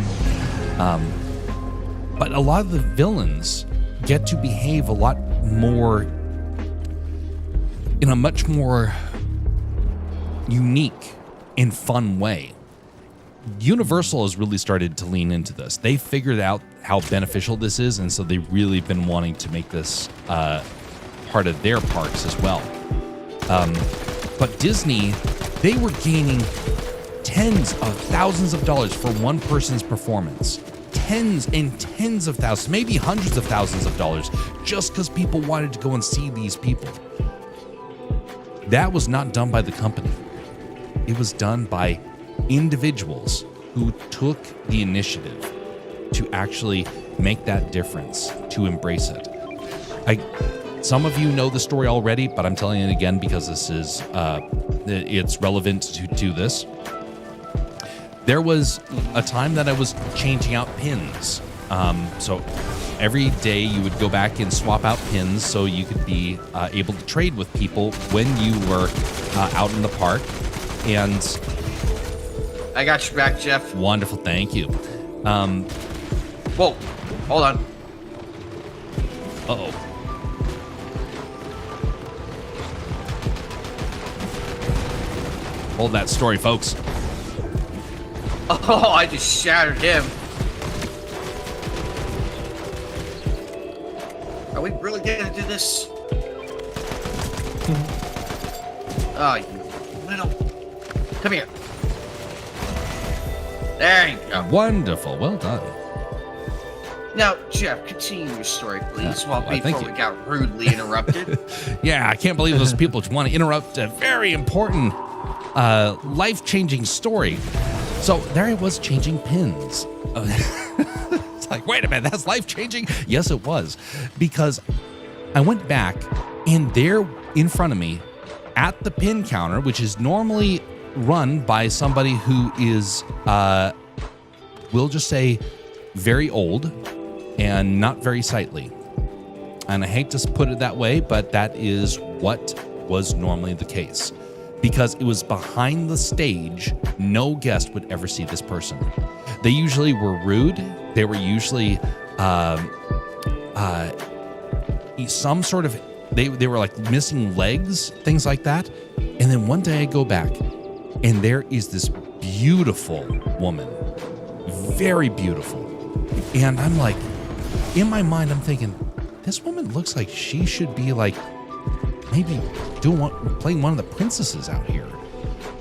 But a lot of the villains get to behave a lot more in a much more unique and fun way. Universal has really started to lean into this. They figured out how beneficial this is, and so they've really been wanting to make this part of their parks as well. But Disney, they were gaining tens of thousands of dollars for one person's performance. Tens and tens of thousands, maybe hundreds of thousands of dollars, just because people wanted to go and see these people. That was not done by the company. It was done by individuals who took the initiative to actually make that difference, to embrace it. Some of you know the story already, but I'm telling it again because this is it's relevant to this. There was a time that I was changing out pins. So every day you would go back and swap out pins so you could be able to trade with people when you were out in the park. And I got your back, Jeff. Wonderful, thank you. Whoa, hold on. Uh-oh. Hold that story, folks. Oh, I just shattered him. Are we really gonna do this? Oh, you little... Come here. There you go. Wonderful, well done. Now, Jeff, continue your story, please, thank before you. we got rudely interrupted. Yeah, I can't believe those people want to interrupt a very important, life-changing story. So there I was changing pins. It's like, wait a minute, that's life-changing? Yes, it was. Because I went back, and there in front of me, at the pin counter, which is normally run by somebody who is, we'll just say, very old and not very sightly. And I hate to put it that way, but that is what was normally the case. Because it was behind the stage, no guest would ever see this person. They usually were rude. They were usually some sort of, they were like missing legs, things like that. And then one day I go back and there is this beautiful woman, very beautiful. And I'm like, in my mind, I'm thinking, this woman looks like she should be like, maybe playing one of the princesses out here.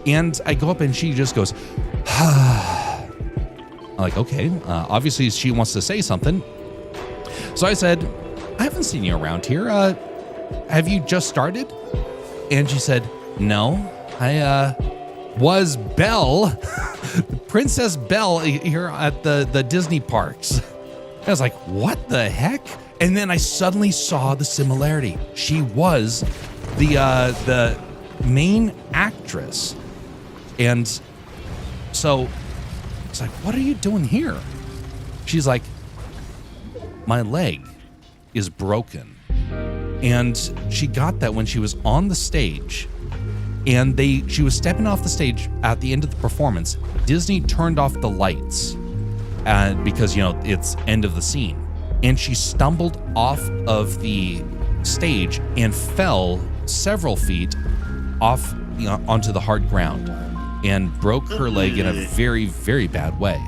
And I go up and she just goes, I'm like, okay, obviously she wants to say something. So I said, I haven't seen you around here. Have you just started? And she said, no, I was Belle, Princess Belle here at the Disney parks. I was like, what the heck? And then I suddenly saw the similarity. She was the main actress. And so it's like, what are you doing here? She's like, my leg is broken And she got that when she was on the stage, and she was stepping off the stage at the end of the performance. Disney turned off the lights because, it's end of the scene. And she stumbled off of the stage and fell several feet off onto the hard ground and broke her leg in a very, very bad way.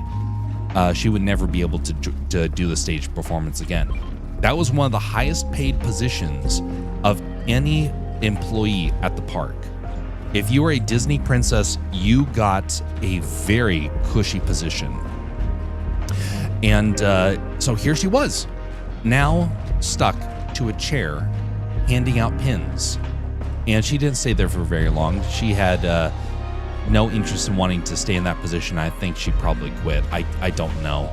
She would never be able to do the stage performance again. That was one of the highest paid positions of any employee at the park. If you were a Disney princess, you got a very cushy position. And so here she was, now stuck to a chair, handing out pins. And she didn't stay there for very long. She had no interest in wanting to stay in that position. I think she probably quit. I don't know.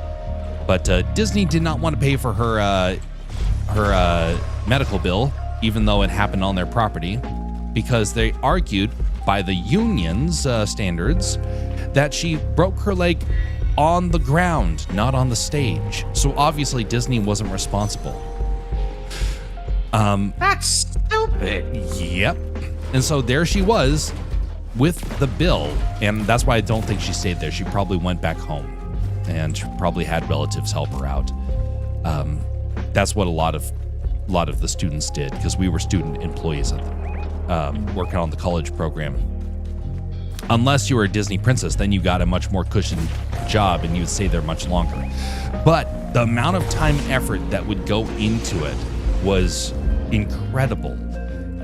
But Disney did not want to pay for her medical bill, even though it happened on their property, because they argued by the union's standards that she broke her leg on the ground, not on the stage. So obviously Disney wasn't responsible. That's stupid. Yep. And so there she was with the bill, and that's why I don't think she stayed there. She probably went back home, and she probably had relatives help her out. That's what a lot of the students did, because we were student employees working on the college program. Unless you were a Disney princess, then you got a much more cushioned job and you would stay there much longer. But the amount of time and effort that would go into it was incredible.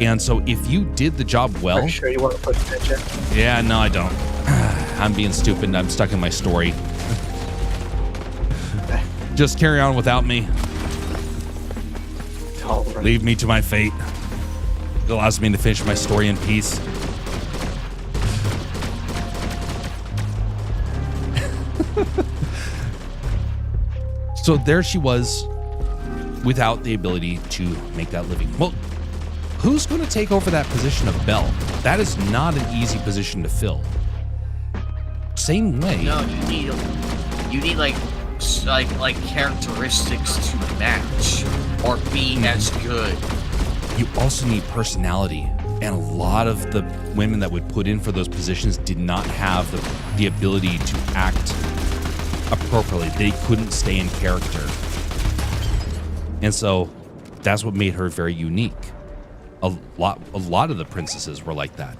And so if you did the job well... Are you sure you want to push attention? Yeah, no, I don't. I'm being stupid. I'm stuck in my story. Just carry on without me. Right. Leave me to my fate. It allows me to finish my story in peace. So there she was, without the ability to make that living. Well, who's going to take over that position of Belle? That is not an easy position to fill. Same way. No, you need like characteristics to match or be as good. You also need personality. And a lot of the women that would put in for those positions did not have the ability to act appropriately. They couldn't stay in character. And so that's what made her very unique. A lot of the princesses were like that.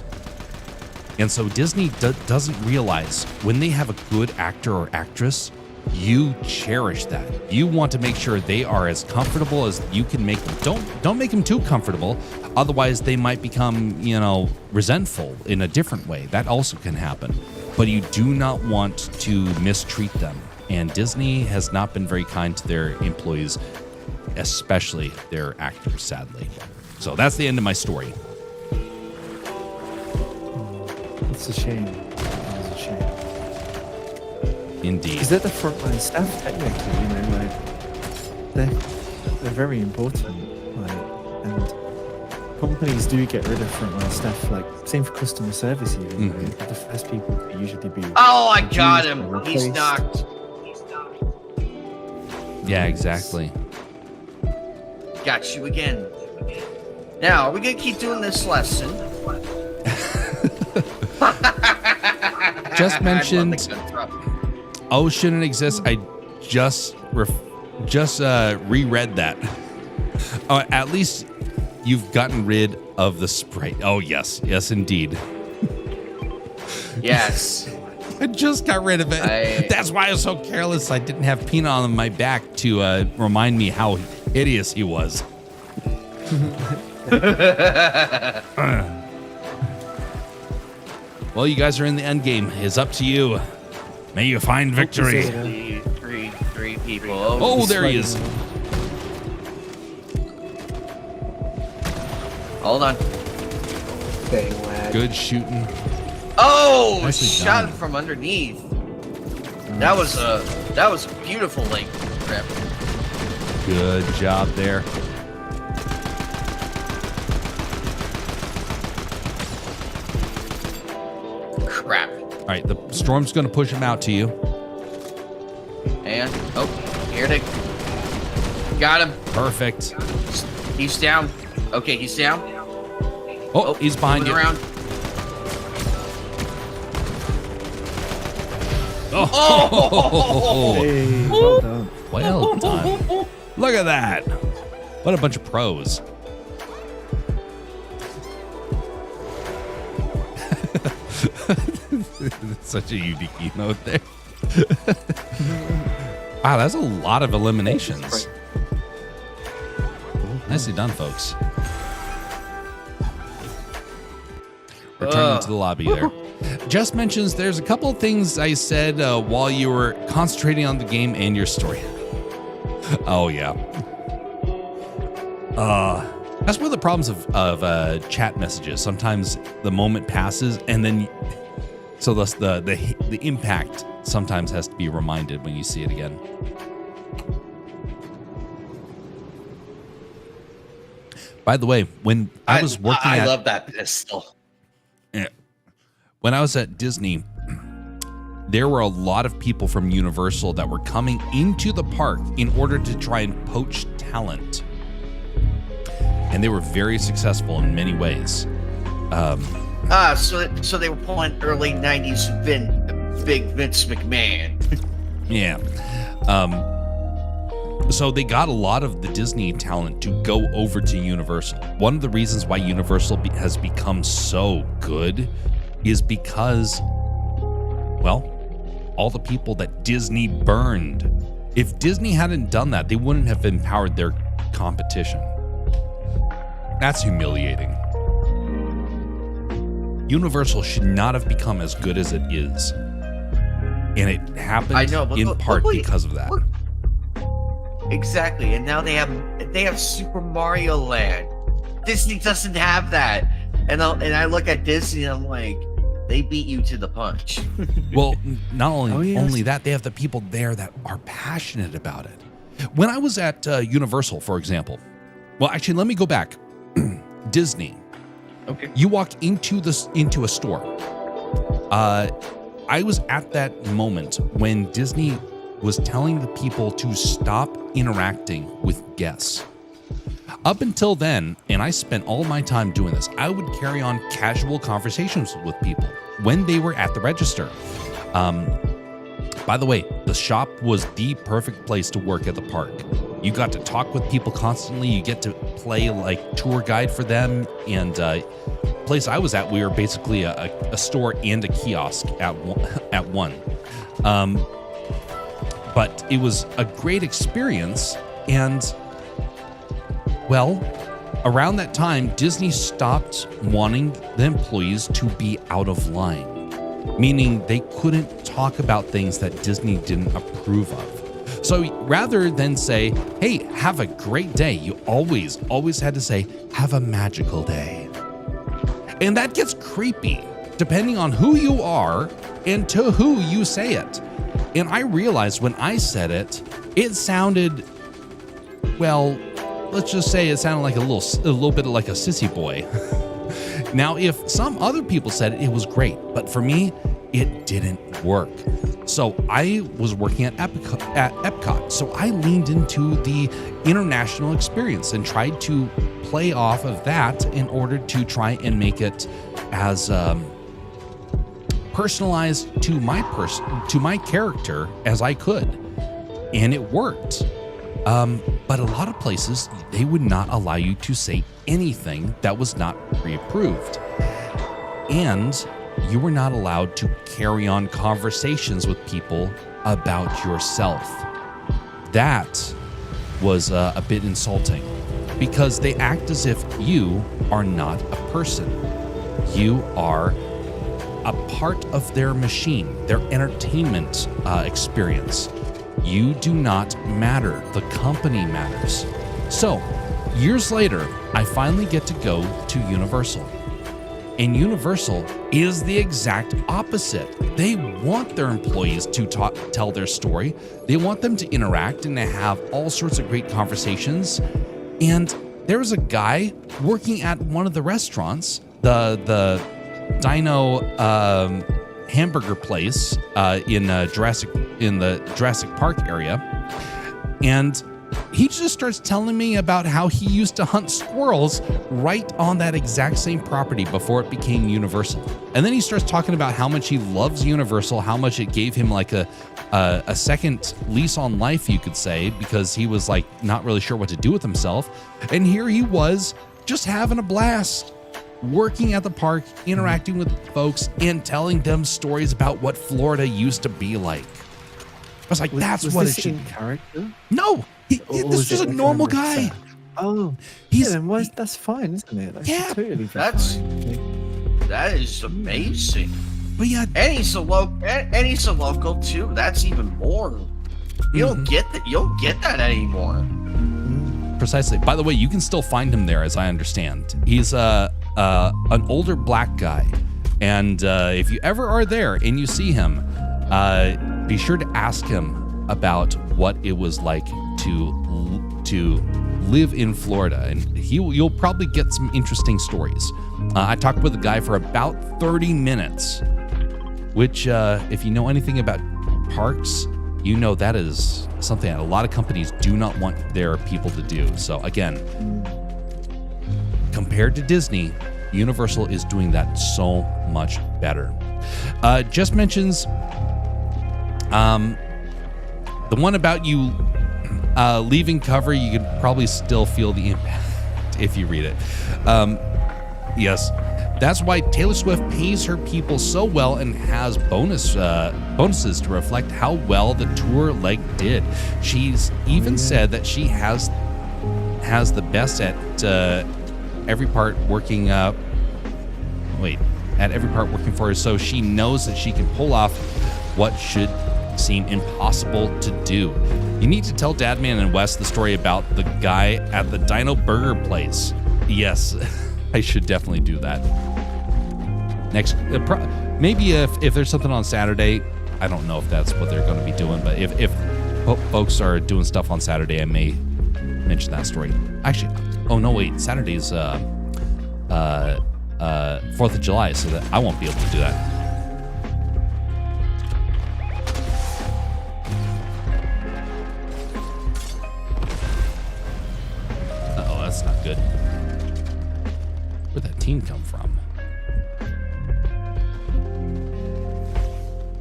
And so Disney doesn't realize when they have a good actor or actress, you cherish that. You want to make sure they are as comfortable as you can make them. Don't make them too comfortable. Otherwise, they might become, resentful in a different way. That also can happen. But you do not want to mistreat them. And Disney has not been very kind to their employees, especially their actors, sadly. So that's the end of my story. It's a shame. It's a shame. Indeed. Because they're the frontline staff, technically, they're very important. And companies do get rid of frontline staff, same for customer service even. The first people to usually be... Oh, I got abused him. or He's replaced. knocked. Yeah, exactly. Got you again. Now, are we going to keep doing this lesson? Just mentioned... I love the gun throw. Oh, shouldn't exist. I just reread that. At least you've gotten rid of the sprite. Oh, yes. Yes, indeed. Yes. I just got rid of it. That's why I was so careless. I didn't have Peanut on my back to remind me how hideous he was. Well, you guys are in the end game. It's up to you. May you find victory. Three people. Oh, there he is. Hold on. Dang lad. Good shooting. Oh, Nicely shot done. him from underneath. That was a beautiful leg grip. Good job there. Crap. All right, the storm's going to push him out to you. And here they got him. Perfect. He's down. Okay, he's down. Oh, he's behind you. moving around. Oh, Hey, well done. well done. Look at that. What a bunch of pros. Such a unique emote there. Wow, that's a lot of eliminations. Nicely done, folks. Returning to the lobby there. Just mentions there's a couple of things I said while you were concentrating on the game and your story. Oh, yeah. That's one of the problems of chat messages. Sometimes the moment passes and then... So thus the impact sometimes has to be reminded when you see it again. By the way, when I was working I love that pistol. When I was at Disney, there were a lot of people from Universal that were coming into the park in order to try and poach talent. And they were very successful in many ways. So they were pulling early 90s big Vince McMahon. Yeah. So they got a lot of the Disney talent to go over to Universal. One of the reasons why Universal has become so good is because, well, all the people that Disney burned. If Disney hadn't done that, they wouldn't have empowered their competition. That's humiliating. Universal should not have become as good as it is. And it happened in part because of that. Exactly. And now they have Super Mario Land. Disney doesn't have that. And I look at Disney and I'm like, they beat you to the punch. Well, not only that, they have the people there that are passionate about it. When I was at Universal, for example, well, actually, let me go back. Disney. Okay. You walk into a store. I was at that moment when Disney was telling the people to stop interacting with guests. Up until then, and I spent all my time doing this, I would carry on casual conversations with people when they were at the register. By the way, the shop was the perfect place to work at the park. You got to talk with people constantly. You get to play like tour guide for them. And place I was at, we were basically a store and a kiosk at one. But it was a great experience. And well, around that time, Disney stopped wanting the employees to be out of line, meaning they couldn't talk about things that Disney didn't approve of. So rather than say, hey, have a great day, you always had to say, have a magical day. And that gets creepy, depending on who you are and to who you say it. And I realized when I said it, it sounded, well, let's just say it sounded like a little bit like a sissy boy. Now, if some other people said it, it was great. But for me, it didn't work. So I was working at Epcot. So I leaned into the international experience and tried to play off of that in order to try and make it as personalized to my character as I could. And it worked. But a lot of places, they would not allow you to say anything that was not pre-approved. And you were not allowed to carry on conversations with people about yourself. That was a bit insulting because they act as if you are not a person. You are a part of their machine, their entertainment experience. You do not matter. The company matters. So, years later, I finally get to go to Universal. And Universal is the exact opposite. They want their employees to tell their story. They want them to interact and to have all sorts of great conversations. And there was a guy working at one of the restaurants, the Dino hamburger place in the Jurassic Park area, and he just starts telling me about how he used to hunt squirrels right on that exact same property before it became Universal. And then he starts talking about how much he loves Universal, how much it gave him like a second lease on life, you could say, because he was like not really sure what to do with himself. And here he was just having a blast, working at the park, interacting with folks, and telling them stories about what Florida used to be like. I was like, that's what it should in character? No, this was is just it a like normal a guy. mixer? Oh, He's- yeah, then that's fine, isn't it? That's Yeah, totally that's- fine. That is amazing. But yeah, And he's a local too. That's even more. You don't get that. You don't get that anymore. precisely. By the way, you can still find him there, as I understand. He's an older black guy, and if you ever are there and you see him, be sure to ask him about what it was like to live in Florida, and you'll probably get some interesting stories. I talked with the guy for about 30 minutes, which, if you know anything about parks, you know that is something that a lot of companies do not want their people to do. So again, compared to Disney, Universal is doing that so much better. Just mentions the one about you leaving cover. You can probably still feel the impact if you read it. Yes, that's why Taylor Swift pays her people so well and has bonuses to reflect how well the tour leg did. She's even said that she has the best at every part working at every part working for her, so she knows that she can pull off what should seem impossible to do. You need to tell Dadman and Wes the story about the guy at the Dino Burger place. Yes, I should definitely do that. Next, maybe if there's something on Saturday, I don't know if that's what they're going to be doing, but if folks are doing stuff on Saturday, I may mention that story. Actually, oh no, wait, Saturday's 4th of July, so that I won't be able to do that. Uh-oh, that's not good. Where'd that team come from?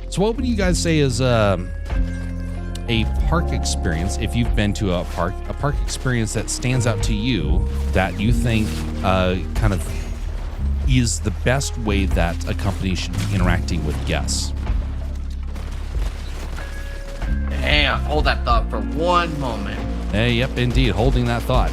So what would you guys say is a park experience, if you've been to a park experience that stands out to you, that you think kind of is the best way that a company should be interacting with guests? Hang on, hold that thought for one moment. Yep, indeed, holding that thought.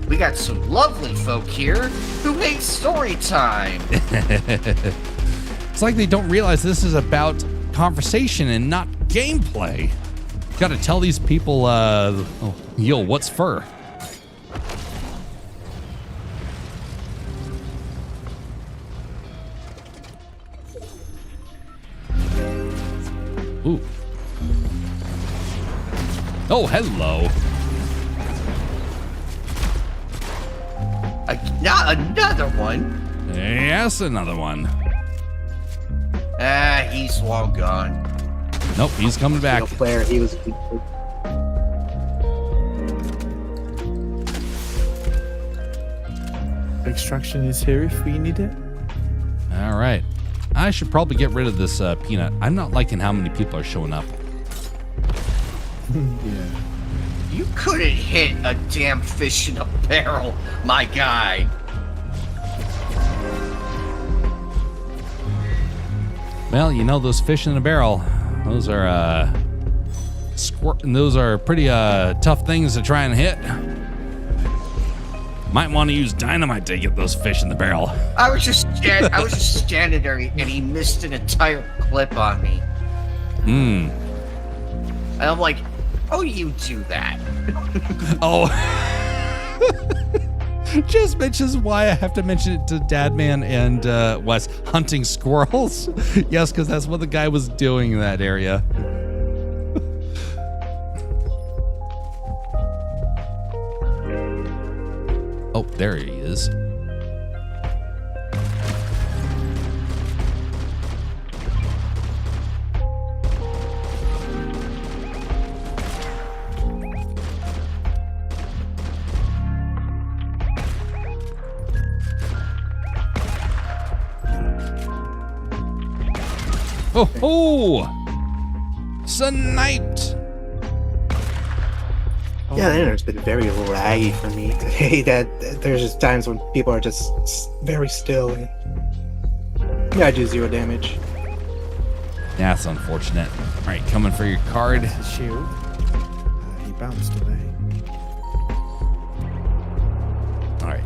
We got some lovely folk here who hate story time. It's like they don't realize this is about conversation and not gameplay. Got to tell these people, yo, what's fur? Ooh. Oh, hello. Not another one. Yes, another one. He's long gone. Nope, he's coming back. Player, he was. Extraction is here if we need it. All right. I should probably get rid of this peanut. I'm not liking how many people are showing up. Yeah. You couldn't hit a damn fish in a barrel, my guy. Well, you know, those fish in a barrel, those are those are pretty tough things to try and hit. Might want to use dynamite to get those fish in the barrel. I was just standing there and he missed an entire clip on me. And I'm like, oh, you do that. Oh. Just mentions why I have to mention it to Dadman and Wes, hunting squirrels. Yes, because that's what the guy was doing in that area. Oh, there he is. Oh ho! Sniped! Yeah, the internet's been very laggy for me today. That there's just times when people are just very still and yeah, I do 0 damage. That's unfortunate. All right, coming for your card. His shield. He bounced away. All right.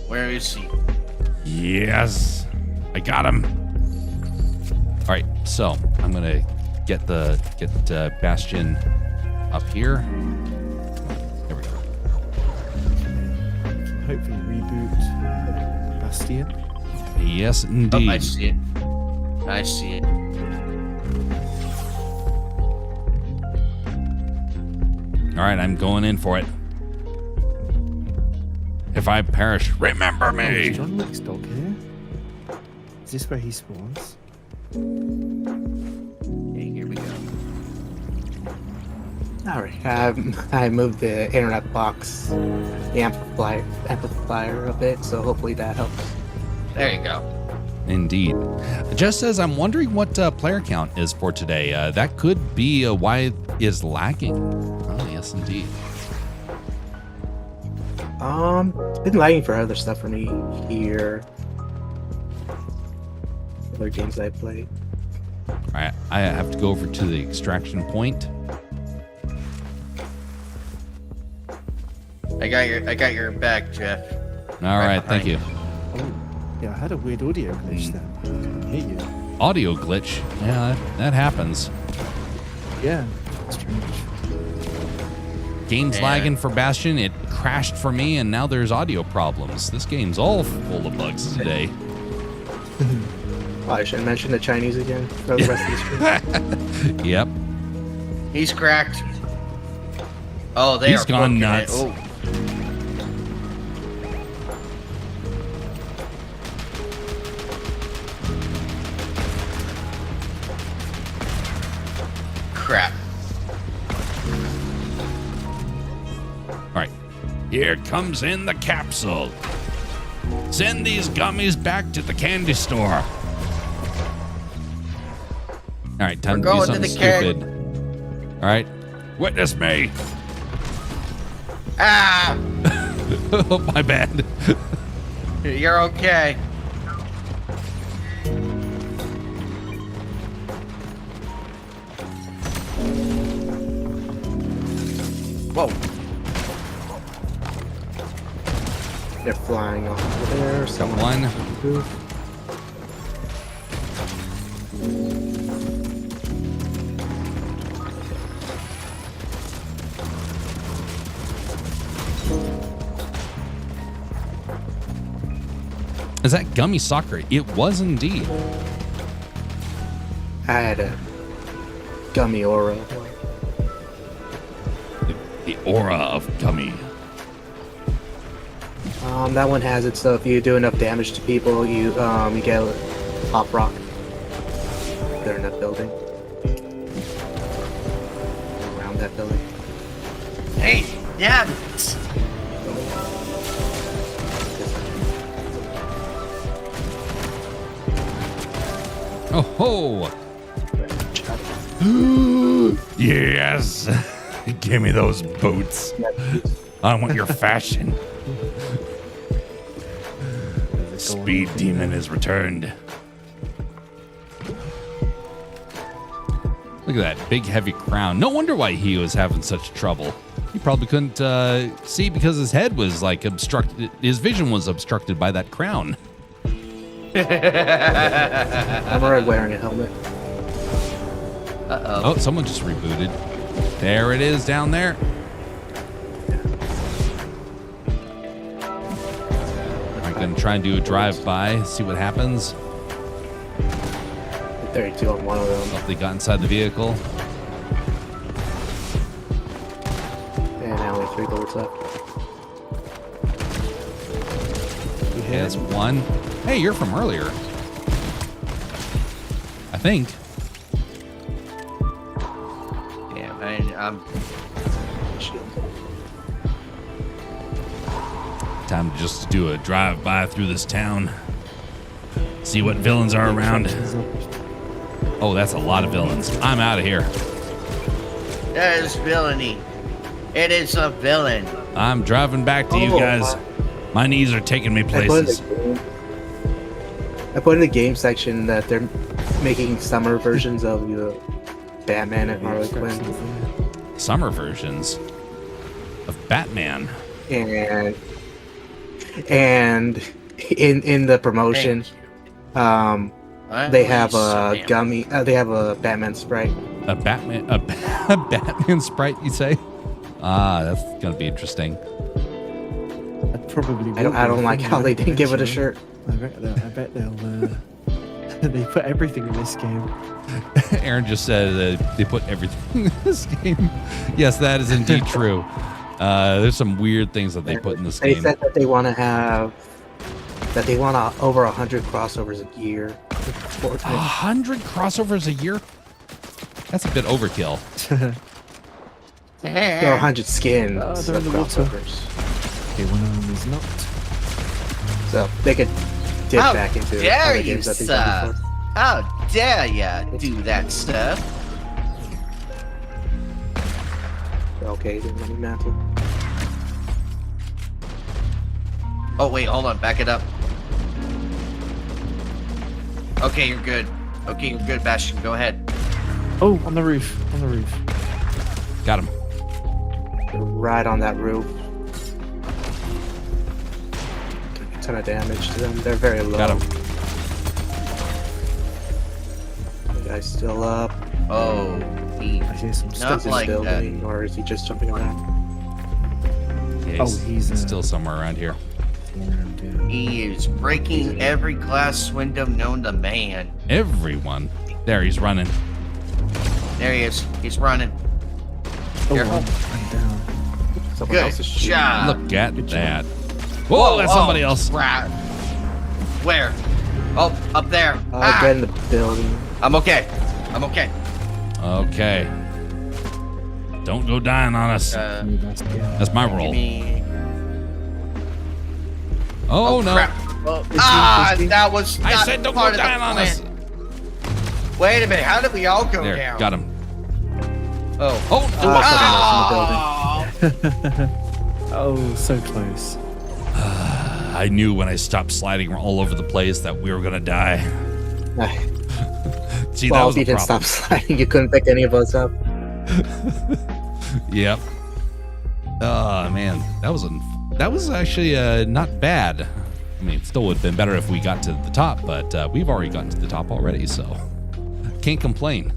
Where is he? Yes, I got him. All right, so I'm gonna get Bastion up here. There we go. Hopefully reboot Bastion. Yes, Oh, indeed. I see it. I see it. All right, I'm going in for it. If I perish, remember Oh, is me. John Wick's dog here? Is this where he spawns? Okay, here we go. Alright, I moved the internet box, the amplifier a bit, so hopefully that helps. There you go. Indeed. Just says I'm wondering what player count is for today. That could be why it is lagging. Oh, yes, indeed. It's been lagging for other stuff for me here. Other games I played. All right, I have to go over to the extraction point. I got your back, Jeff. All right, thank you. Oh, yeah, I had a weird audio glitch then. I couldn't hear you. Audio glitch. Yeah, that happens. Yeah, strange. Game's Yeah. lagging for Bastion. It crashed for me, and now there's audio problems. This game's all full of bugs today. Oh, I should mention the Chinese again for the rest of the stream. Yep. He's cracked. Oh, they He's are gone booking nuts. It. Oh. Crap. All right. Here comes in the capsule. Send these gummies back to the candy store. All right, time to do We're going to something the can- stupid. All right. Witness me. Ah! Oh, my bad. You're okay. Whoa. They're flying off over there. One. Is that gummy soccer? It was indeed. I had a gummy aura. The aura of gummy. That one has it, so if you do enough damage to people, you get a pop rock. They're in that building. Around that building. Hey, yeah. Oh ho! Yes! Give me those boots. I want your fashion. Speed Demon is returned. Look at that big heavy crown. No wonder why he was having such trouble. He probably couldn't see because his head was like obstructed. His vision was obstructed by that crown. I'm already wearing a helmet. Oh, someone just rebooted. There it is down there. I'm gonna try and do a drive-by, see what happens. 32 on one of them. Oh, they got inside the vehicle. And now only 3 bullets left. Okay, that's one. Hey, you're from earlier. I think. Damn, I'm Time to just do a drive-by through this town. See what villains are around. Oh, that's a lot of villains. I'm out of here. That is villainy. It is a villain. I'm driving back to you guys. My knees are taking me places. I put in the game section that they're making summer versions of Batman and Harley Quinn. Summer versions of Batman. And in the promotion, they have a gummy. They have a Batman Sprite. A Batman Sprite, you say? Ah, that's gonna be interesting. I don't like how they didn't give it a shirt. I bet they'll. They put everything in this game. Aaron just said they put everything in this game. Yes, that is indeed true. There's some weird things that they put in this game. They said that they want over 100 crossovers a year. 100 crossovers a year? That's a bit overkill. There are 100 skins they're of in the water. crossovers. Okay, one of them is not. So they could dip How back into dare other you, games that they've sir? done before. How dare ya do that stuff? Okay, then money mantle. Oh wait, hold on, back it up. Okay, you're good. Okay, you're good, Bastion. Go ahead. Oh, on the roof. On the roof. Got him. Right on that roof. Took a ton of damage to them. They're very low. Got him. The guy's still up. Oh, he I hear some Not stuff. Is he like building, or is he just jumping around? Yeah, he's still somewhere around here. he is breaking every glass window known to man. Everyone. There, he's running. There he is. He's running. Oh, Careful. I'm down. Someone Good else is shooting. job. Look at that. Whoa, that's somebody else. Right. Where? Oh, up there. Get in the building. I'm okay. I'm okay. Okay. Don't go dying on us. That's my Give role. me... Oh, no. Crap. Oh, that was I not said don't go part of the dying on us. plan. Wait a minute. How did we all go There, down? got him. Oh. Oh, Someone else in the building. Oh, so close. I knew when I stopped sliding all over the place that we were going to die. See, that Well, was if you the didn't problem. stop sliding, you couldn't pick any of us up. Yep. Oh, man. That was actually not bad. I mean, it still would have been better if we got to the top, but we've already gotten to the top already, so can't complain.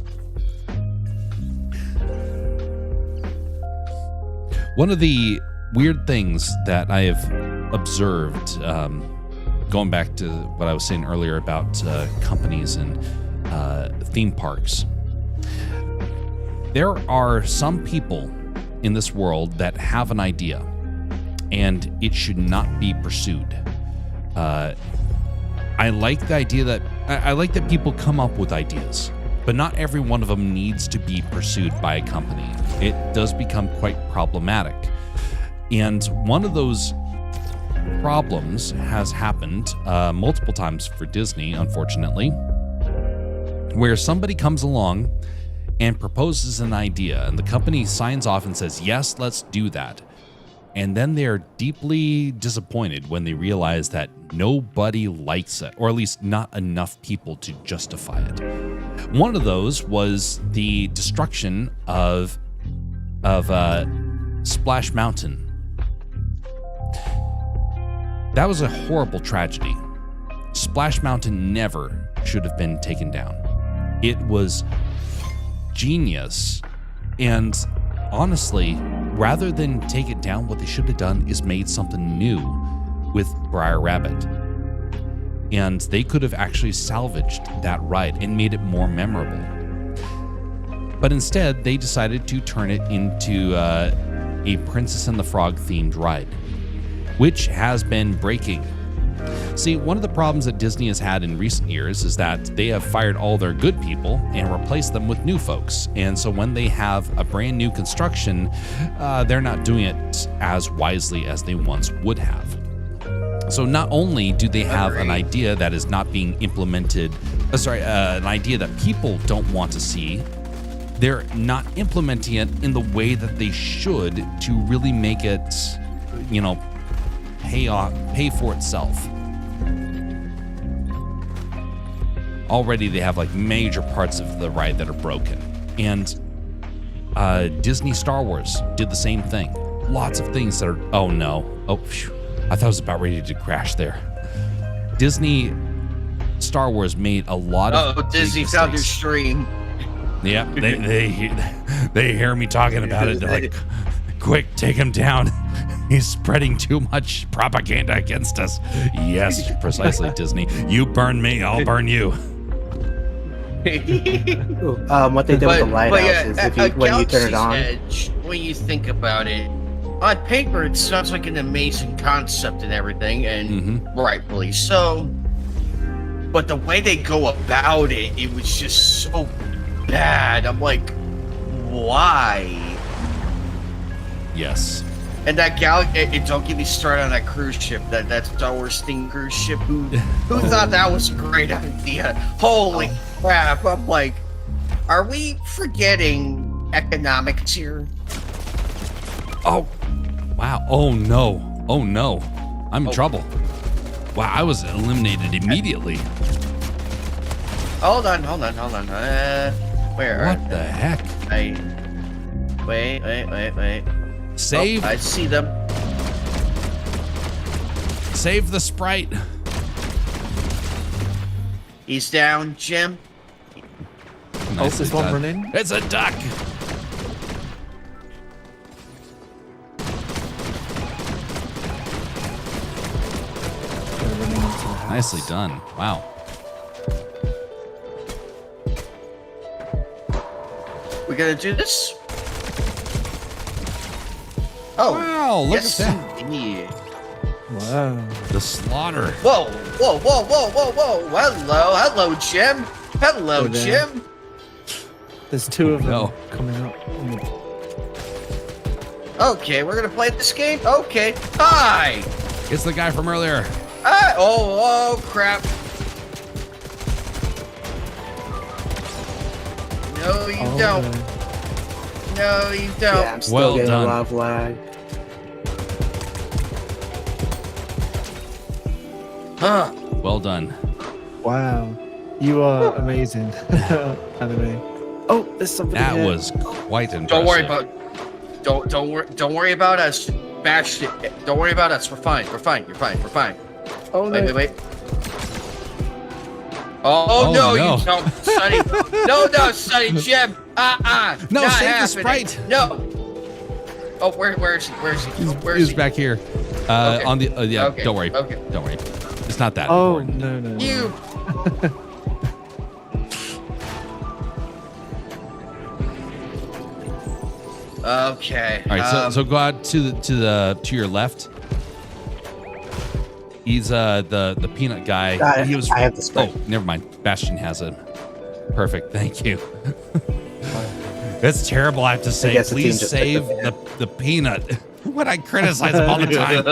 One of the weird things that I have observed, going back to what I was saying earlier about companies and theme parks, there are some people in this world that have an idea, and it should not be pursued. I like the idea that I like that people come up with ideas, but not every one of them needs to be pursued by a company. It does become quite problematic. And one of those problems has happened multiple times for Disney, unfortunately, where somebody comes along and proposes an idea, and the company signs off and says, yes, let's do that. And then they're deeply disappointed when they realize that nobody likes it, or at least not enough people to justify it. One of those was the destruction of Splash Mountain. That was a horrible tragedy. Splash Mountain never should have been taken down. It was genius, and honestly, rather than take it down, what they should have done is made something new with Briar Rabbit. And they could have actually salvaged that ride and made it more memorable. But instead, they decided to turn it into a Princess and the Frog themed ride, which has been breaking. See, one of the problems that Disney has had in recent years is that they have fired all their good people and replaced them with new folks. And so when they have a brand new construction, they're not doing it as wisely as they once would have. So not only do they have an idea that is not being implemented, an idea that people don't want to see, they're not implementing it in the way that they should to really make it, pay for itself. Already they have like major parts of the ride that are broken. And Disney Star Wars did the same thing. Lots of things that are, oh no. Oh, phew. I thought I was about ready to crash there. Disney Star Wars made a lot of Disney big found your mistakes. stream. Yeah, they hear me talking about it. They're like, quick, take him down. He's spreading too much propaganda against us. Yes, precisely, Disney. You burn me, I'll burn you. What they did with the lighthouse is when you turn it on. Edge, when you think about it, on paper it sounds like an amazing concept and everything, and rightfully so. But the way they go about it, it was just so bad. I'm like, why? Yes. And that don't get me started on that cruise ship, that Star Wars themed cruise ship. Who thought that was a great idea? Holy crap! I'm like, are we forgetting economics here? Oh, wow. Oh no. Oh no. I'm in trouble. Wow, I was eliminated immediately. Hold on. Where? What the heck? Wait. Save. Oh, I see them. Save the sprite. He's down, Jim. Nicely this one done. running. It's a duck. They're running into the house. Nicely done. Wow. We gonna do this? Oh, Wow, look yes, at that. indeed. Wow. The slaughter. Whoa. Hello, Jim. Hello, Hey there. Jim. There's two of them No. coming up. Okay, we're gonna play this game. Okay. Hi. It's the guy from earlier. Oh, crap. No, you don't. No, you don't. Yeah, I'm still Well getting done. a lot of lag. Huh. Well done. Wow. You are amazing. Anime. Oh, there's somebody That here. was quite impressive. Don't worry about. Don't worry about us. Bashed it. Don't worry about us. We're fine. You're fine. Oh no. Wait. Oh, no, no. you don't, Sonny. No, Sonny, Jim. No, not save the happening. sprite. No. Oh, where is he? Where is He's he? back here. Okay. On the yeah. Okay, Don't worry. okay. Don't worry. It's not that. Oh important. no. You. Okay. All right. So go out to your left. He's the peanut guy. I have the sprite. Oh, never mind. Bastion has it. Perfect. Thank you. It's terrible. I have to say. guess the team Please just save took the the peanut. When I criticize him all the time.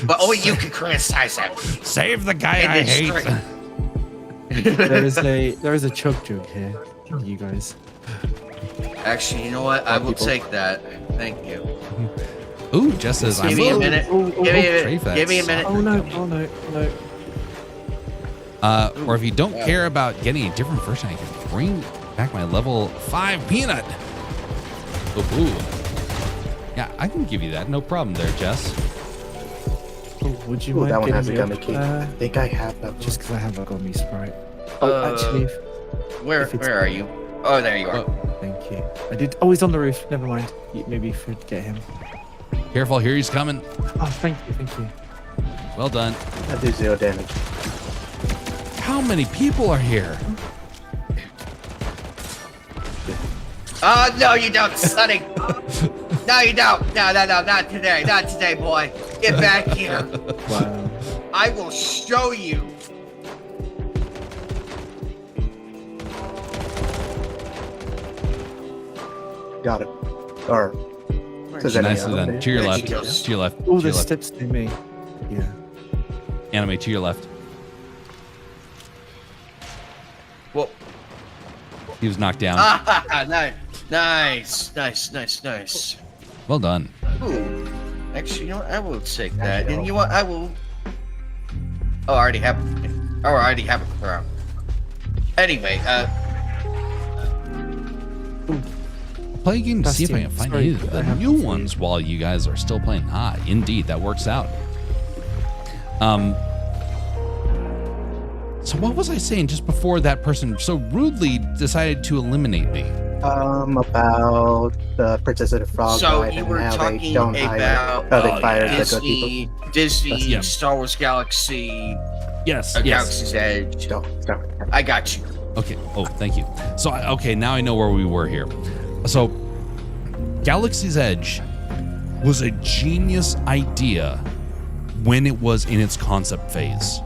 But only you can criticize him. Save the guy And I it's hate. There is a chug jug here. You guys. Actually, you know what? I will take that. Thank you. Ooh, just as I'm Give me a minute. Trade facts. Give me a minute. Oh no. Or if you don't care about getting a different version, I can bring back my level 5 peanut. Ooh. Yeah, I can give you that. No problem there, Jess. Oh, would you Ooh, mind that one getting has a me gummy up, key. I think I have that. just because I have a gummy sprite. Oh, actually, Where if it's- are you? Oh, there you are. thank you. I did. Oh, he's on the roof. Never mind. Maybe if we'd get him. Careful, here he's coming. Oh, thank you. Well done. I do 0 damage. How many people are here? Oh, no, you don't, Sonny. No, you don't. No, not today. Not today, boy. Get back here. Wow. I will show you. Got it. Or Does that Nicely mean- done. To your There left. she goes. To your left. Oh, To your there's left. steps near me. Yeah. Anime to your left. Well, He was knocked down. nice. Well done. Ooh. Actually, you know what? I will take that. And you know what? I will. Oh, I already have. Oh, I already have a crown. Anyway, Play a game to see if I can Bastian, find sorry, any of the I have new to- ones while you guys are still playing. Ah, indeed, that works out. So what was I saying just before that person so rudely decided to eliminate me? About the Princess of the Frog so ride you and were how they talking don't hire. about How they fire the good Disney, people. Disney, Yeah. Star Wars Galaxy, Yes, Galaxy's Edge. Don't start. I got you. Okay. Oh, thank you. So, okay, now I know where we were here. So, Galaxy's Edge was a genius idea when it was in its concept phase.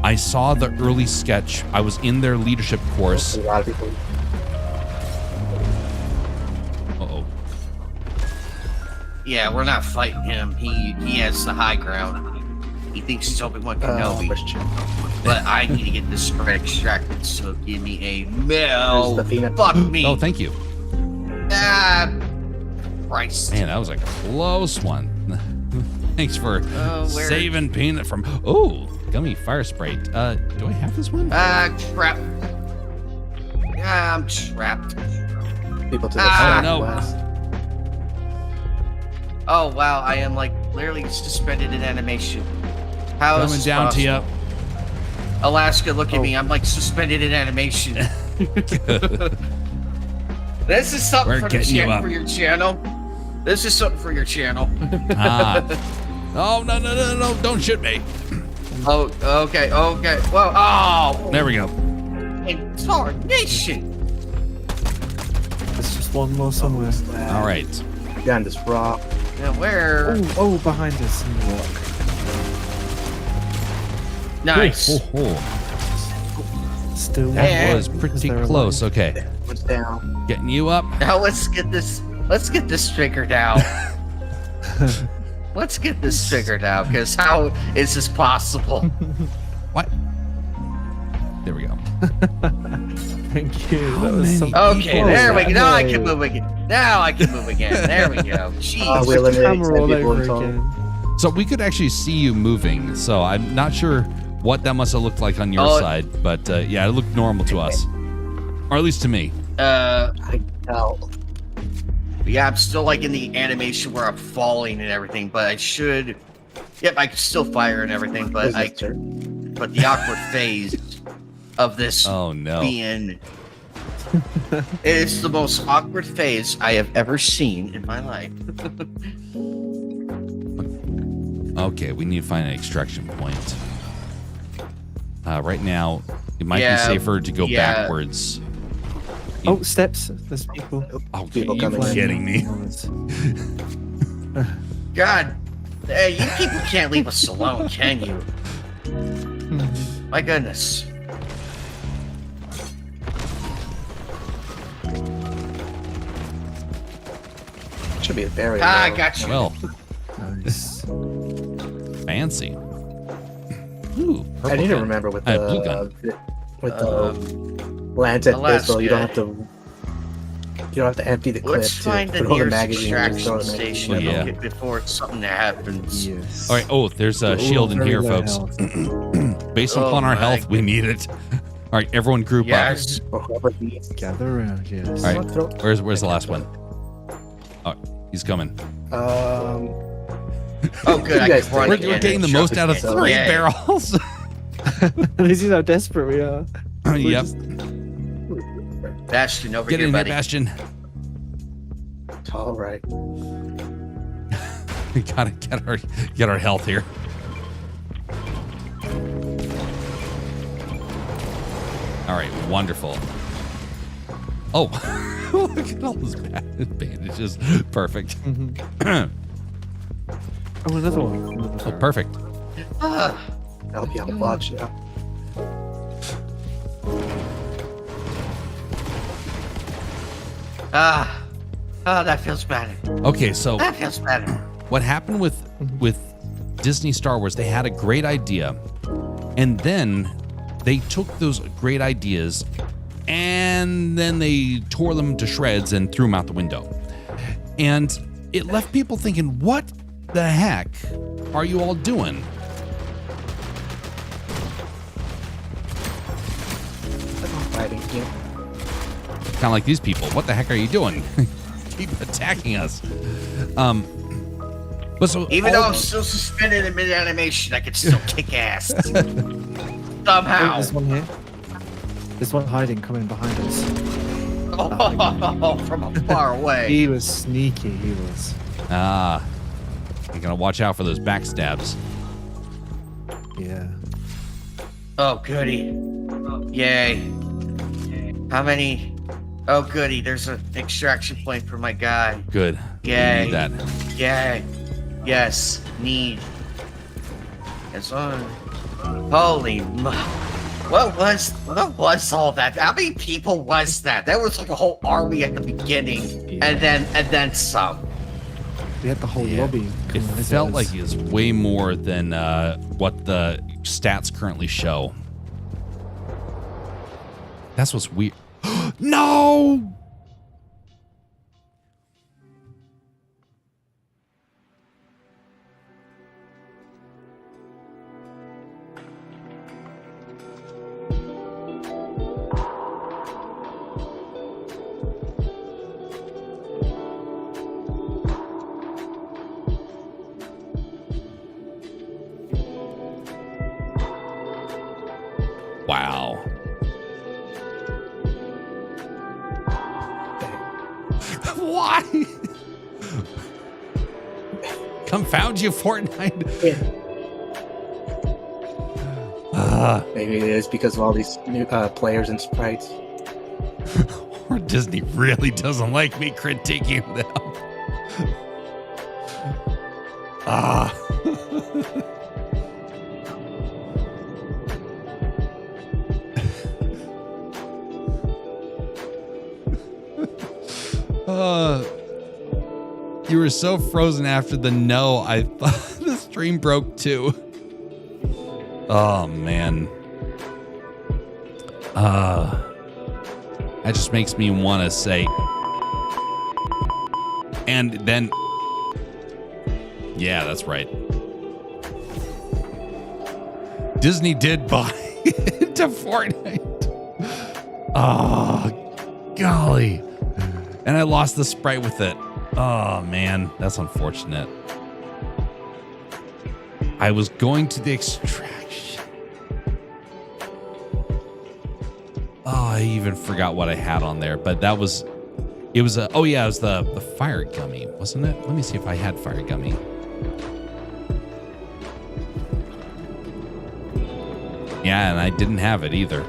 I saw the early sketch. I was in their leadership course. A lot of people. Uh-oh. Yeah, we're not fighting him. He has the high ground. He thinks he's Obi-Wan Kenobi. Christian. But I need to get this spread extracted, so give me a mill. There's the peanut. Fuck me. Oh, thank you. Ah, Christ. Man, that was a close one. Thanks for Where- saving Peanut from... Oh, gummy fire sprite. Do I have this one? Crap. I'm trapped. People to the Ah, no. southwest. Oh, wow. I am, like, literally suspended in animation. How is Coming this down to possible? you. Alaska, look at me. I'm, like, suspended in animation. This is something We're for, getting you up. for your channel. This is something for your channel. Ah. Oh, no. Don't shoot me. Oh, okay. Whoa. Oh, There we go. incarnation. There's just one more somewhere. All right. Behind this rock. Now, where? Oh, behind us in the rock. Nice. Oh. Still. That Yeah. was pretty close. Okay. What's down? Getting you up. Now let's get this figured out. Let's get this figured out, because how is this possible? What? There we go. Thank you. How That was many so Okay, Oh, there we go. Now I no. can move again. There we go. Jeez. We eliminated Camera 10 all people in over total. again. So we could actually see you moving. So I'm not sure what that must have looked like on your Oh. side, but yeah, it looked normal to us, or at least to me. I know. Yeah, I'm still like in the animation where I'm falling and everything, but I should. Yep, I can still fire and everything, but but the awkward phase of this Oh no. being it's the most awkward phase I have ever seen in my life. Okay, we need to find an extraction point. Right now, it might Yeah, be safer to go yeah. backwards. Oh, steps. There's people. Okay, People you're coming in. kidding me. God, hey, you people can't leave us alone, can you? My goodness. Should be a barrier. Ah, I though. got you. Well, Nice. fancy. Ooh, purple I need to gun. remember with Blue the gun. Lancet Alaska. pistol. You don't have to empty the clip Let's to find the put all the nearest magazines and extraction throw the station Well, yeah. before something happens. Yes. All right. Oh, there's a They're all shield in very here, low folks. health. Based Oh upon our my health, we need it. All right, everyone, group Yes. Or whoever needs. Gather around. Yes. All right. up. Where's the last one? Oh, he's coming. Oh, good. I You guys can run take We're, it. again we're getting the and most shove out of it. 3 Yeah. barrels. This is how desperate we are. Yep. Bastion, over Get here, in here, buddy. Bastion. All right. We gotta get our health here. All right, wonderful. Oh, look at all those bandages. Perfect. Oh, another one. Oh, perfect. Ah, I'll be on the watch now. Oh, that feels better. Okay, so That feels better. what happened with Disney Star Wars, they had a great idea, and then they took those great ideas and then they tore them to shreds and threw them out the window. And it left people thinking, what the heck are you all doing? Fighting, yeah. Kind of like these people. What the heck are you doing? Keep attacking us. But so Even though I'm still suspended in mid-animation, I can still kick ass. Somehow. There's one here. There's one hiding, coming behind us. Oh, from far away. He was sneaky. He was. You're gonna watch out for those backstabs. Yeah. Oh, goody. Yay. How many? Oh, goody. There's an extraction point for my guy. Good. Yay. We need that. Yay. Yes. Need. It's on. Holy. What was all that? How many people was that? There was like a whole army at the beginning, Yeah. and then some. We had the whole Yeah. lobby. It coming with felt us. like it was way more than what the stats currently show. That's what's weird. No! Wow. Why? Confound you, Fortnite. Maybe it is because of all these new players and sprites. Or Disney really doesn't like me critiquing them. You were so frozen after the no, I thought the stream broke too. Oh, man. That just makes me want to say. And then. Yeah, that's right. Disney did buy into Fortnite. Oh, golly. And I lost the sprite with it. Oh, man. That's unfortunate. I was going to the extraction. Oh, I even forgot what I had on there. But that was... It was a... Oh, yeah. It was the fire gummy, wasn't it? Let me see if I had fire gummy. Yeah, and I didn't have it either.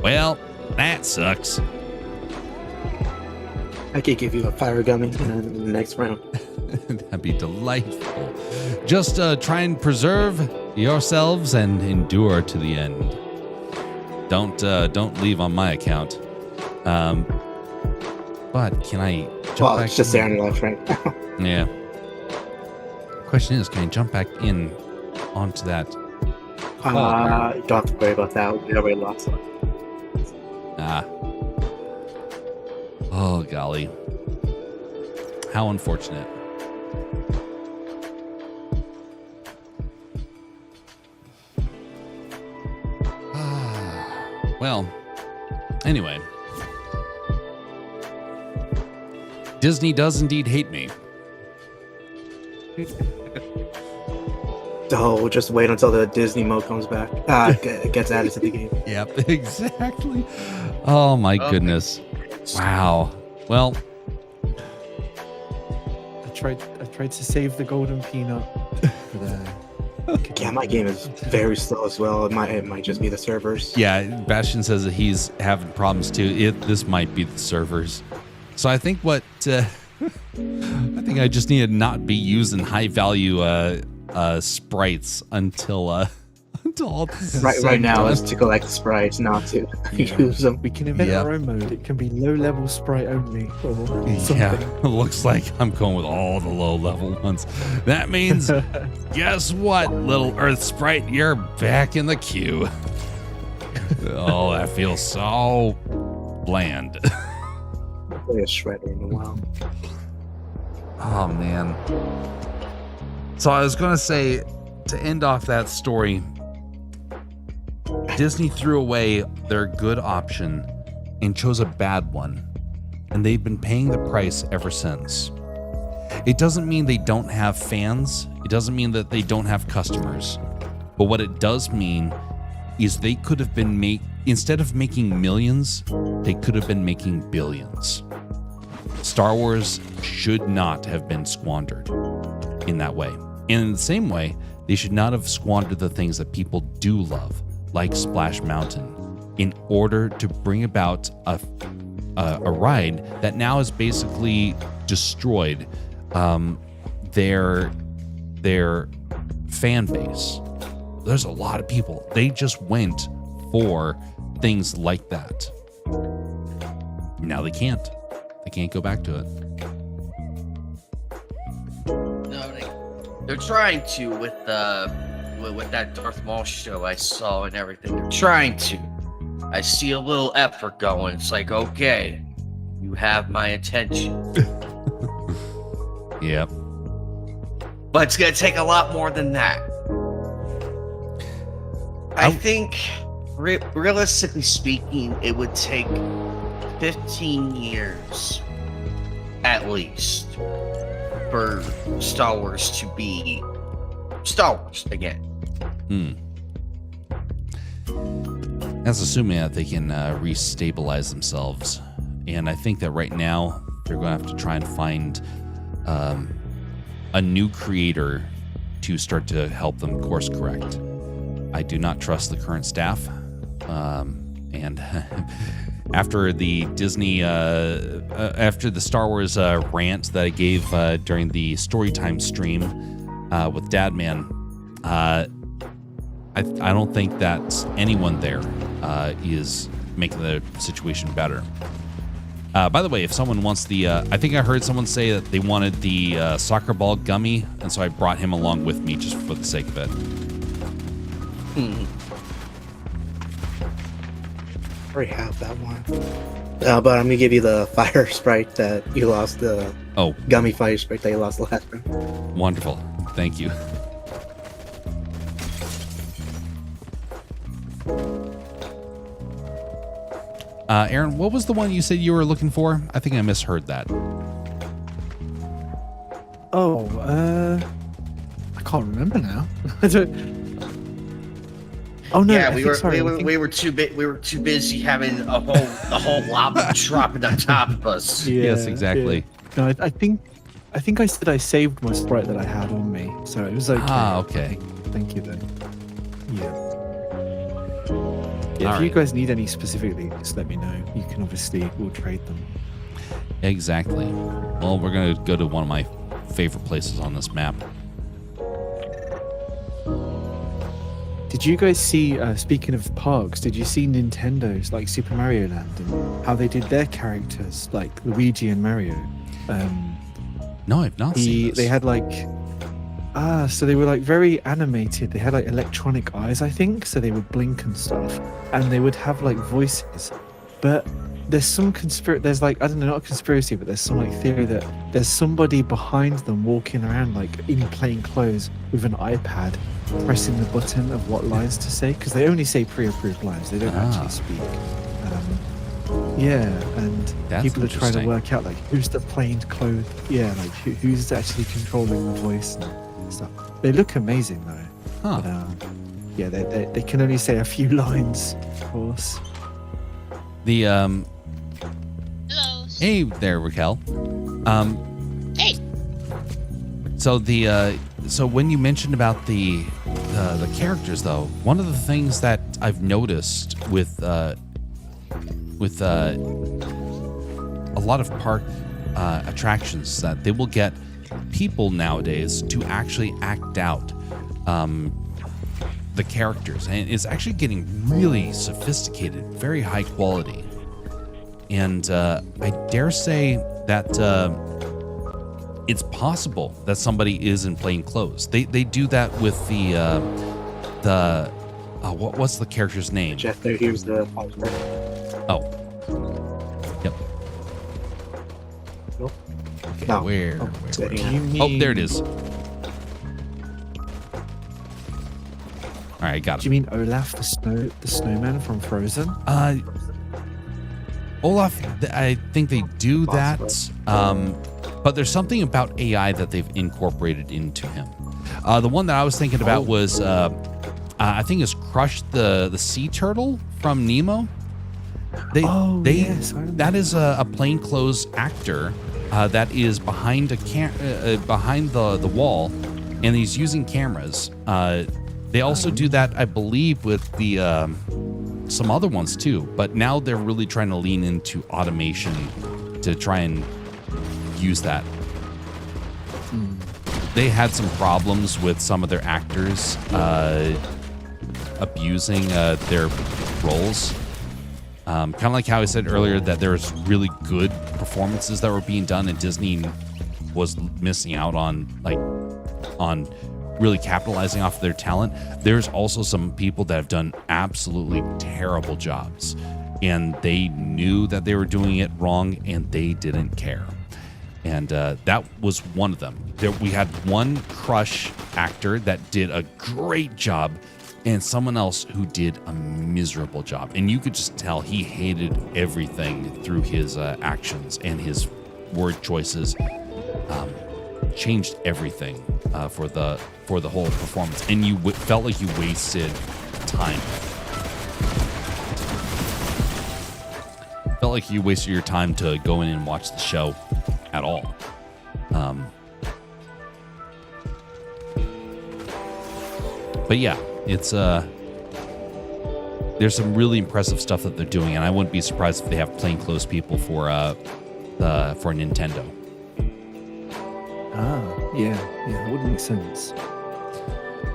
Well, that sucks. I could give you a fire gummy in the next round. That'd be delightful. Just try and preserve yourselves and endure to the end. Don't leave on my account. But can I jump Well, back it's just in? there on your left right now. Yeah. Question is, can I jump back in onto that? You don't have to worry about that. We already lost it. Ah. Oh, golly. How unfortunate. Well, anyway. Disney does indeed hate me. Oh, just wait until the Disney mode comes back. Gets added to the game. Yep, exactly. Oh, my goodness. Wow. Well, I tried to save the golden peanut. But, Yeah, my game is very slow as well. It might just be the servers. yeah, Bastion says that he's having problems too. This might be the servers. So I think I think I just need to not be using high value sprites until all Right now is to collect sprites, not to use them. We can invent Yeah. our own mode. It can be low-level sprite only, or something. Yeah, it looks like I'm going with all the low-level ones. That means, guess what, little Earth Sprite? You're back in the queue. Oh, that feels so bland. Play a shredder in a while. Oh, man. So I was going to say, to end off that story, Disney threw away their good option and chose a bad one. And they've been paying the price ever since. It doesn't mean they don't have fans. It doesn't mean that they don't have customers. But what it does mean is they could have been instead of making millions, they could have been making billions. Star Wars should not have been squandered in that way. And in the same way, they should not have squandered the things that people do love, like Splash Mountain, in order to bring about a ride that now has basically destroyed their fan base. There's a lot of people. They just went for things like that. Now they can't. They can't go back to it. No, they're trying to with that Darth Maul show I saw and everything. They're trying to. I see a little effort going. It's like, okay, you have my attention. Yep. But it's gonna take a lot more than that. I think, realistically speaking, it would take 15 years, at least, for Star Wars to be Star Wars again. That's assuming that they can restabilize themselves. And I think that right now, they're going to have to try and find a new creator to start to help them course correct. I do not trust the current staff. And after the Disney, after the Star Wars rant that I gave during the Storytime stream with Dadman, I don't think that anyone there is making the situation better. By the way, if someone wants the, I think I heard someone say that they wanted the soccer ball gummy, and so I brought him along with me just for the sake of it. I already have that one. But I'm gonna give you the fire sprite that you lost, the gummy fire sprite that you lost last round. Wonderful. Thank you. Aaron, what was the one you said you were looking for? I think I misheard that. I can't remember now. I don't. Oh no! Yeah, we were too busy having a whole lava dropping on top of us. Yeah, Yes, exactly. Yeah. No, I think I said I saved my sprite that I had on me, so it was okay. Ah, okay. Thank you then. Yeah. If All you right. guys need any specifically, just let me know. You can obviously, we'll trade them. Exactly. Well, we're going to go to one of my favorite places on this map. Did you guys see, speaking of parks, did you see Nintendo's, like Super Mario Land, and how they did their characters, like Luigi and Mario? No, I've not seen this. They had like, so they were like very animated. They had like electronic eyes, I think, so they would blink and stuff, and they would have like voices. But there's some there's like, I don't know, not a conspiracy, but there's some like theory that there's somebody behind them walking around like in plain clothes with an iPad, pressing the button of what lines to say, because they only say pre-approved lines. They don't actually speak. Yeah, and That's people are trying to interesting. work out like who's the plain clothed. Yeah, like who's actually controlling the voice and stuff. They look amazing though. Huh. But, yeah, they can only say a few lines, of course. The Hello. Hey there, Raquel. Hey. So when you mentioned about the characters, though, one of the things that I've noticed with a lot of park attractions is that they will get people nowadays to actually act out the characters, and it's actually getting really sophisticated, very high quality. And I dare say that it's possible that somebody is in plain clothes. They do that with what's the character's name? Jeff, there, here's the Oh. Yep. Nope. Okay, No. where? Oh, where? Do you mean, Oh, there it is. All right, got Do you it. mean Olaf the snowman from Frozen? Olaf, I think they do that, but there's something about AI that they've incorporated into him. The one that I was thinking about was, I think it's Crush the sea turtle from Nemo. Yes, I remember. That is a plainclothes actor that is behind behind the wall, and he's using cameras. They also do that, I believe, with the some other ones too. But now they're really trying to lean into automation to try and use that. They had some problems with some of their actors abusing their roles. Kind of like how I said earlier that there's really good performances that were being done, and Disney was missing out on really capitalizing off their talent. There's also some people that have done absolutely terrible jobs, and they knew that they were doing it wrong, and they didn't care. And that was one of them. We had one Crush actor that did a great job, and someone else who did a miserable job. And you could just tell he hated everything through his actions, and his word choices changed everything for the whole performance. And you felt like you wasted time. Felt like you wasted your time to go in and watch the show at all. But yeah, it's there's some really impressive stuff that they're doing, and I wouldn't be surprised if they have plainclothes people for Nintendo. Yeah, it would make sense.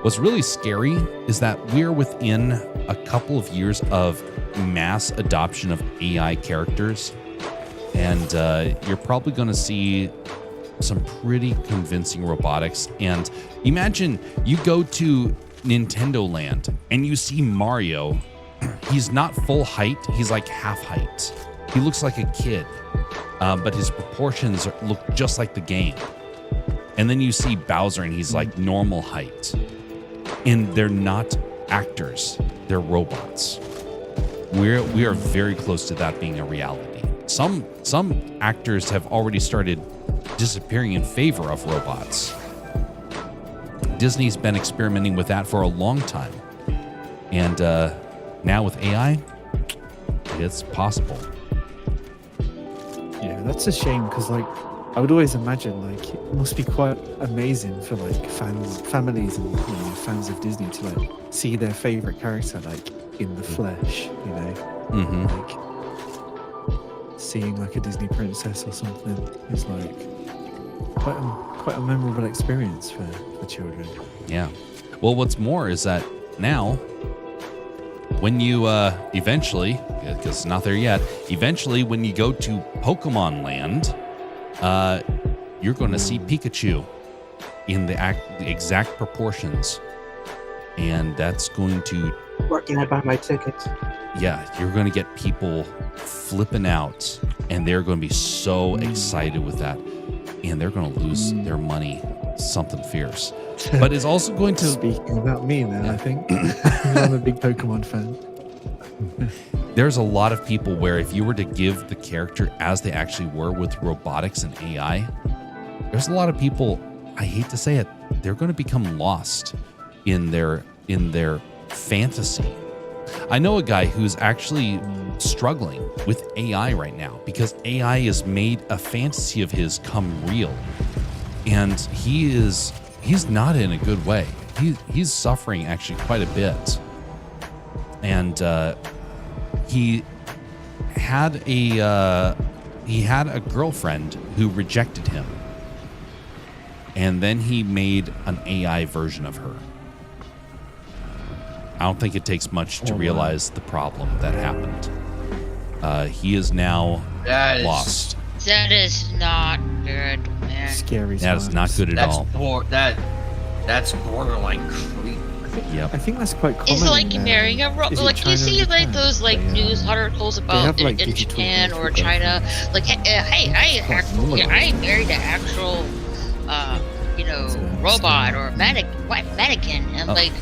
What's really scary is that we're within a couple of years of mass adoption of AI characters, and you're probably going to see some pretty convincing robotics. And imagine you go to Nintendo Land and you see Mario. He's not full height, he's like half height. He looks like a kid, but his proportions look just like the game. And then you see Bowser and he's like normal height. And they're not actors, they're robots. We are very close to that being a reality. Some actors have already started disappearing in favor of robots. Disney's been experimenting with that for a long time. And now with AI, it's possible. Yeah, that's a shame because, like, I would always imagine, like, it must be quite amazing for, like, families and fans of Disney to, like, see their favorite character, like, in the flesh, Mm-hmm. like seeing like a Disney princess or something is like quite a memorable experience for children. Yeah. Well, what's more is that now, when you eventually, because it's not there yet, eventually when you go to Pokemon Land, you're going to see Pikachu in the exact proportions, and that's going to. Where can I buy my tickets? Yeah, you're going to get people flipping out, and they're going to be so excited with that, and they're going to lose their money, something fierce. But it's also going to. Speaking about me now, I think I'm a big Pokemon fan. There's a lot of people where if you were to give the character as they actually were with robotics and AI, there's a lot of people, I hate to say it, they're going to become lost in their fantasy. I know a guy who's actually struggling with AI right now because AI has made a fantasy of his come real, and he's not in a good way. He's suffering actually quite a bit, and he had a girlfriend who rejected him, and then he made an AI version of her. I don't think it takes much to realize the problem that happened. He is now lost. That is not good, man. Scary. That is not good at all. That's borderline creepy. Yep. I think that's quite common. It's like in, marrying a is it like you China see or like Japan? those like They, news articles about have, like, in digital Japan or virtual China, girlfriends. like hey, I married an actual robot or mannequin, and like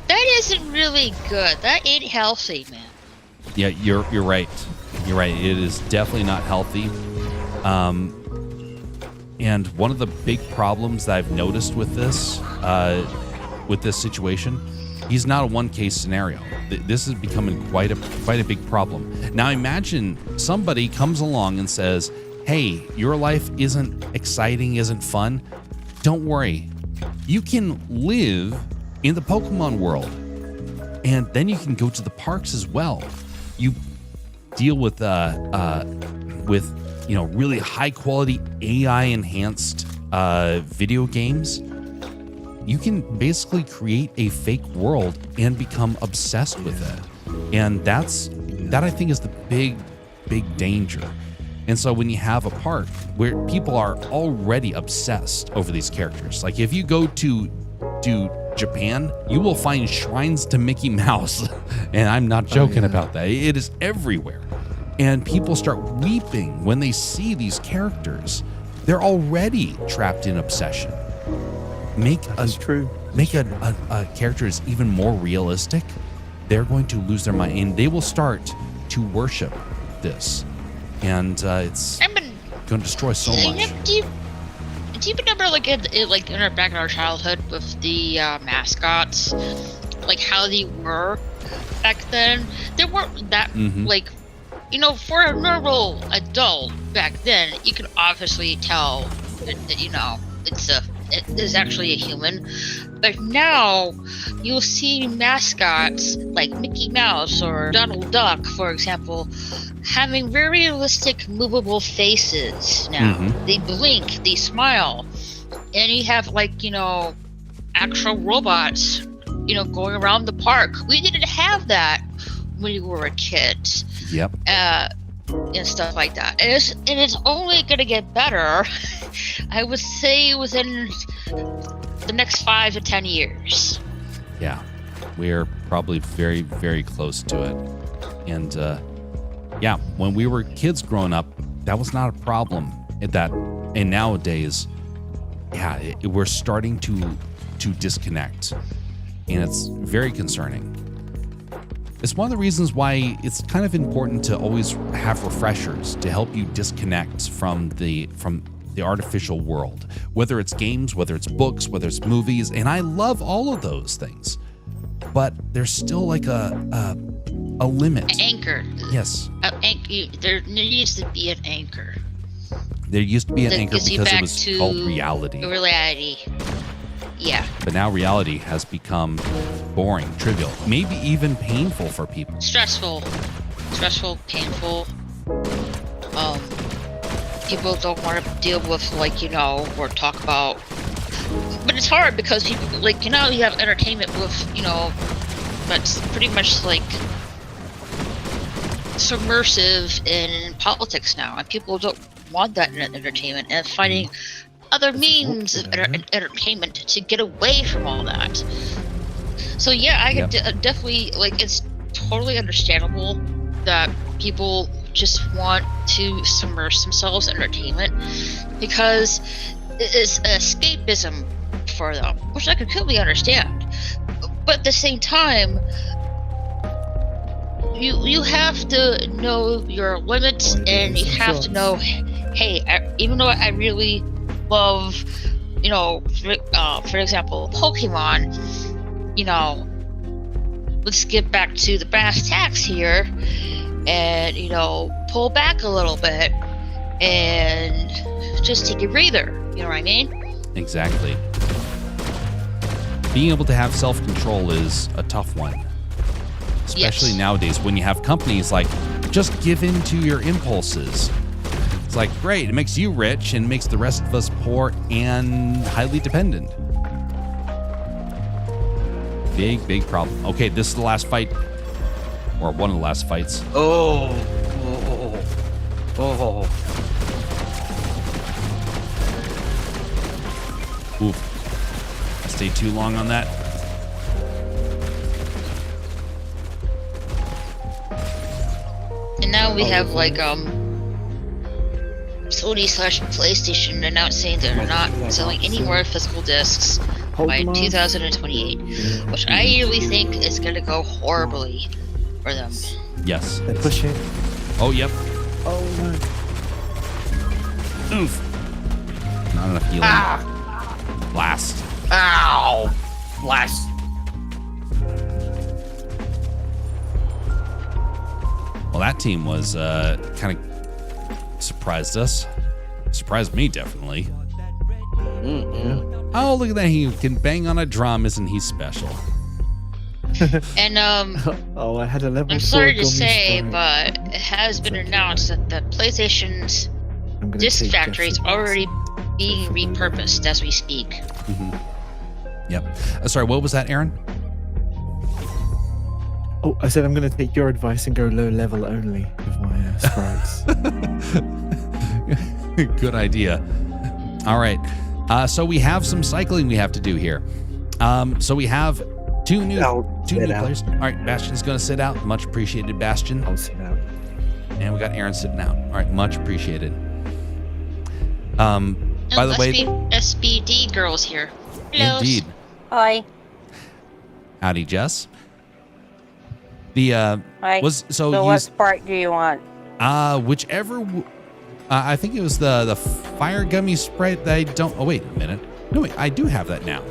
that isn't really good. That ain't healthy, man. Yeah, you're right. You're right. It is definitely not healthy. And one of the big problems that I've noticed with this situation, he's not a one-case scenario. This is becoming quite a big problem. Now imagine somebody comes along and says, "Hey, your life isn't exciting, isn't fun. Don't worry. You can live in the Pokemon world, and then you can go to the parks as well. You deal with really high quality AI enhanced video games. You can basically create a fake world and become obsessed with it. And that I think is the big danger. And so when you have a park where people are already obsessed over these characters, like if you go to Japan, you will find shrines to Mickey Mouse. And I'm not joking about that. It is everywhere. And people start weeping when they see these characters. They're already trapped in obsession. Make a character is even more realistic, they're going to lose their mind and they will start to worship this. And it's going to destroy so much. Do you remember like back in our childhood with the mascots, like how they were back then? They weren't that for a normal adult back then, you could obviously tell that it is actually a human. But now you'll see mascots like Mickey Mouse or Donald Duck, for example, having very realistic movable faces now. They blink, they smile, and you have actual robots going around the park. We didn't have that when we were kids. Yep. And stuff like that. And it's only gonna get better, I would say, within the next 5 to 10 years. Yeah. We're probably very, very close to it. And when we were kids growing up, that was not a problem. And nowadays, we're starting to disconnect. And it's very concerning. It's one of the reasons why it's kind of important to always have refreshers to help you disconnect from the artificial world, whether it's games, whether it's books, whether it's movies, and I love all of those things. But there's still like a limit. An anchor. Yes. There needs to be an anchor. There used to be an anchor because it was called reality. Reality. Yeah. But now reality has become boring, trivial, maybe even painful for people. Stressful, painful. People don't want to deal with or talk about. But it's hard because people you have entertainment with that's pretty much submersive in politics now, and people don't want that in entertainment, and finding other means of entertainment to get away from all that. So I could definitely it's totally understandable that people just want to submerge themselves in entertainment because it's escapism for them, which I completely understand. But at the same time, you have to know your limits, and you have to know, hey, even though I really love, for example, Pokemon, let's get back to the brass tacks here and, pull back a little bit and just take a breather. You know what I mean? Exactly. Being able to have self-control is a tough one. Especially nowadays when you have companies like, just give in to your impulses. It's like, great, it makes you rich and makes the rest of us poor and highly dependent. Big, big problem. Okay, this is the last fight. Or one of the last fights. Oh. Oh. Oof. I stayed too long on that. And now we have like Sony / PlayStation announcing they're not selling any more physical discs by 2028, which I really think is going to go horribly for them. Yes. They're pushing. Oh, yep. Oh no. Oof. Not enough healing. Blast. Ow. Blast. Well, that team was kind of surprised us. Surprised me, definitely. Oh, look at that. He can bang on a drum. Isn't he special? And Oh, I had a level I'm 4 sorry to gummy say, sprite. but it has been announced that the PlayStation's I'm gonna disc take factory is Jeff's already advice. being repurposed as we speak. Yep. Sorry, what was that, Aaron? Oh, I said I'm going to take your advice and go low level only with my sprites. Good idea. All right. So we have some cycling we have to do here. So we have two new players. All right, Bastion's going to sit out. Much appreciated, Bastion. I'll sit out. And we got Aaron sitting out. All right, much appreciated. By the way, SBD girls here. Hello. indeed. Hi. Howdy, Jess. The Hi. was so what you Sprite do you want? whichever. I think it was the fire gummy Sprite that I don't. Oh wait a minute. No wait, I do have that now.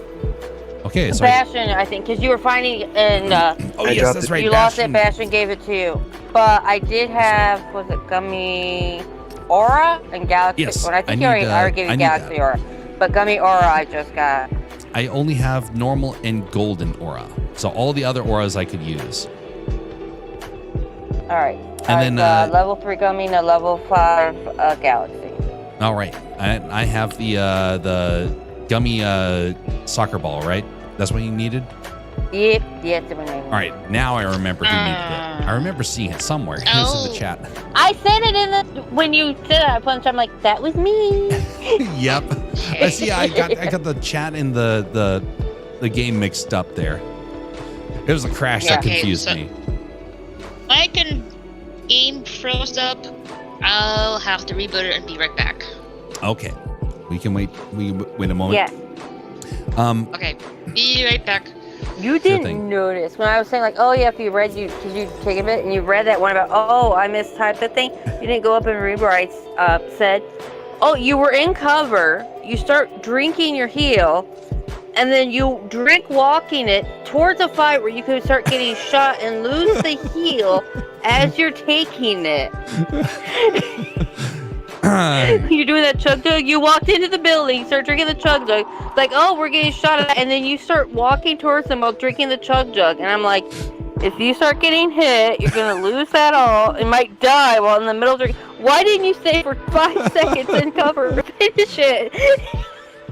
Okay, so Bastion, I think, because you were finding it and oh I yes, dropped that's it. right. you lost it. Bastion gave it to you. But I did have, was it Gummy Aura and Galaxy? Yes, Well, I think I I need, already gave I you need Galaxy that. Aura. But Gummy Aura I just got. I only have normal and golden aura, so all the other auras I could use. All right. And then, level 3 Gummy and a level 5 Galaxy. All right, I have the gummy soccer ball, right? That's what you needed. Yep, yes, it was All right, now I remember who needed it. I remember seeing it somewhere. It was in the chat. I said it in the when you said that punch. I'm like, that was me. Yep. I see. I got the chat and the game mixed up there. It was a crash that Okay, confused so- me. I can game froze up. I'll have to reboot it and be right back. Okay, we can wait. We can wait a moment. Yeah. Okay, be right back. You Sure didn't thing. notice when I was saying like, oh yeah, if you read because you take a bit and you read that one about, oh, I mistyped the thing. You didn't go up and rewrite. Said, oh, you were in cover. You start drinking your heal, and then you drink walking it towards a fight where you could start getting shot and lose the heal as you're taking it. You're doing that chug jug. You walked into the building, start drinking the chug jug. It's like, oh, we're getting shot at, and then you start walking towards them while drinking the chug jug. And I'm like, if you start getting hit, you're gonna lose that all. You might die while in the middle of drinking. Why didn't you stay for 5 seconds in cover to finish it?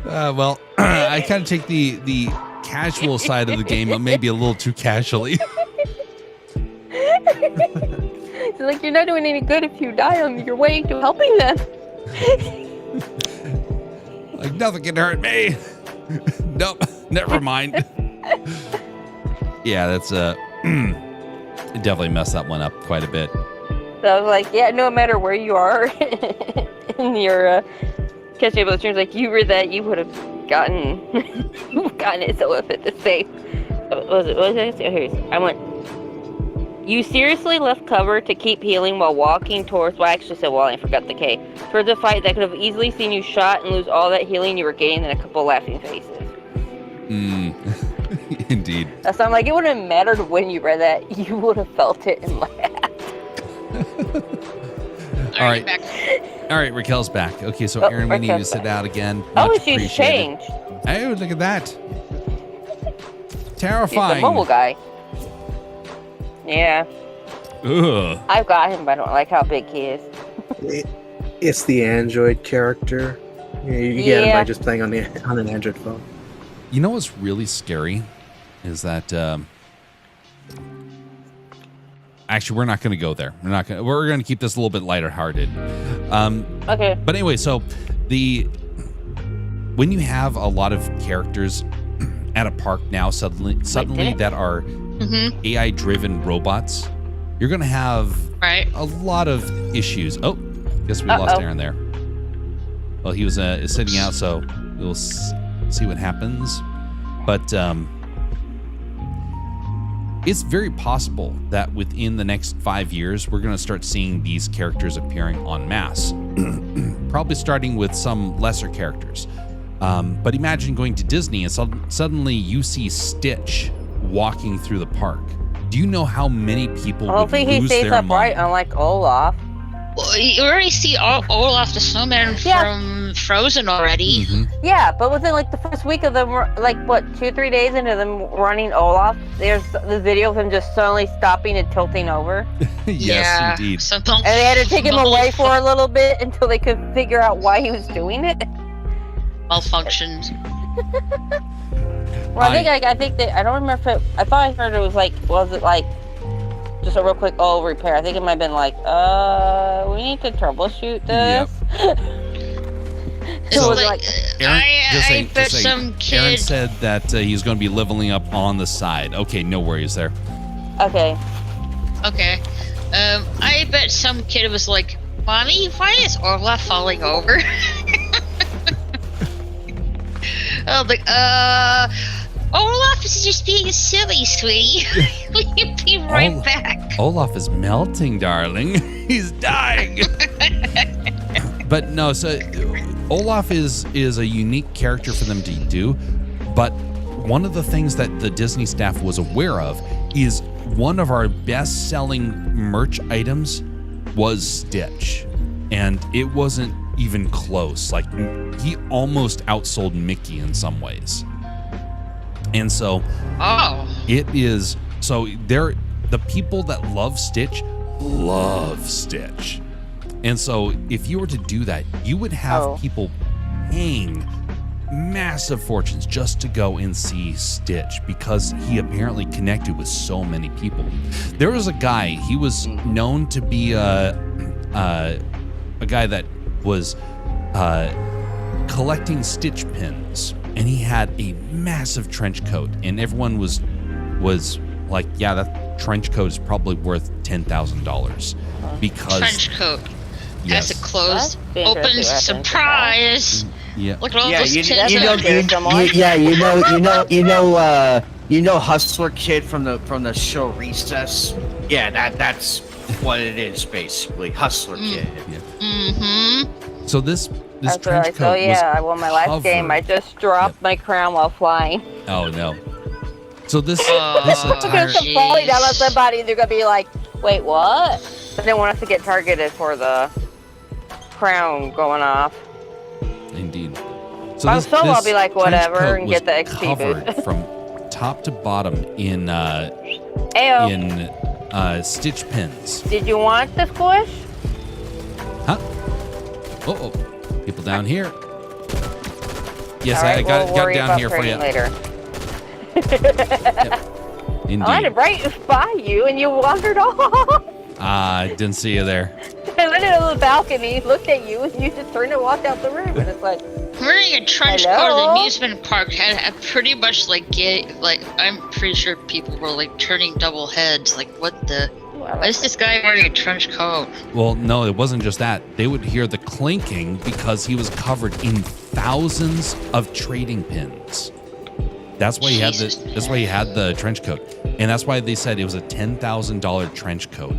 Well, I kind of take the casual side of the game, maybe a little too casually. It's like you're not doing any good if you die on your way to helping them. Like nothing can hurt me. Nope, never mind. Yeah, that's it definitely messed that one up quite a bit. So I was like, yeah, no matter where you are in your catching up with the streams, like you read that, you would have gotten it. So if it's the same, was it? Here's, I went. You seriously left cover to keep healing while walking towards. Well, I actually said, well, I forgot the K. Towards a fight that could have easily seen you shot and lose all that healing you were getting, and a couple laughing faces. Indeed. So I'm like, it wouldn't have mattered when you read that. You would have felt it and laughed. All right. Back. All right, Raquel's back. Okay, so Aaron, we need you to Raquel's sit out again. Oh, Much she's appreciated. changed. Oh, look at that. She's Terrifying. a mobile guy. Yeah. Ugh. I've got him, but I don't like how big he is. It's the Android character. You get it Yeah. by just playing on an Android phone. You know what's really scary is that actually we're not going to go there. We're going to keep this a little bit lighter hearted. Okay. But anyway, so when you have a lot of characters at a park now suddenly that are AI driven robots, you're going to have a lot of issues. Oh, guess we lost Aaron there. Well, he was sitting out, so we'll see what happens. But it's very possible that within the next 5 years, we're going to start seeing these characters appearing en masse. Probably starting with some lesser characters. But imagine going to Disney and suddenly you see Stitch walking through the park. Do you know how many people Hopefully would he lose stays their upright, mind? unlike Olaf. Well, you already see Olaf the Snowman from Frozen already. Yeah, but within like the first week of them, like what, 2-3 days into them running Olaf, there's the video of him just suddenly stopping and tilting over. Yes, indeed. And they had to take him away for a little bit until they could figure out why he was doing it. Malfunctioned. Well, I think that I don't remember if it. I thought I heard it was like, was it like just a real quick repair? I think it might have been like, we need to troubleshoot this. It's So like, Aaron, I bet some kid. Aaron said that he's going to be leveling up on the side. Okay, no worries there. Okay. Okay. I bet some kid was like, "Mommy, why is Olaf falling over?" I was like, Olaf is just being silly, sweetie. Will you be right back? Olaf is melting, darling. He's dying. But no, so Olaf is a unique character for them to do. But one of the things that the Disney staff was aware of is one of our best-selling merch items was Stitch. And it wasn't even close. Like, he almost outsold Mickey in some ways. And so it is, so the people that love Stitch. And so if you were to do that, you would have people paying massive fortunes just to go and see Stitch because he apparently connected with so many people. There was a guy, he was known to be a guy that was collecting Stitch pins, and he had a massive trench coat, and everyone was like, yeah, that trench coat is probably worth $10,000 because trench coat. Yes. As it closed, open surprise. Yeah. Look at all those pins. You know Hustler Kid from the show Recess? Yeah, that's what it is basically. Hustler Kid. So this trench Like, coat I won my last game. I just dropped my crown while flying. Oh no. So this Because entire I'm falling down on somebody, they're gonna be like, wait, what? But they want us to get targeted for the crown going off. Indeed. So I'll be like, whatever, trench coat and get the was XP covered boost. from top to bottom in Stitch pins. Did you want the squish? Huh? Oh, people down here. Yes, All right, I got we'll got worry down about here for you. trading later. Indeed. I had right by you, and you wandered off. I didn't see you there. I went into the balcony, looked at you, and you just turned and walked out the room, and it's like, Wearing a trench coat Hello? at the amusement park had pretty much I'm pretty sure people were like turning double heads. Like, what the? Why is this guy wearing a trench coat? Well, no, it wasn't just that. They would hear the clinking because he was covered in thousands of trading pins. That's why he had Jesus, That's why he had the trench coat, and that's why they said it was a $10,000 trench coat.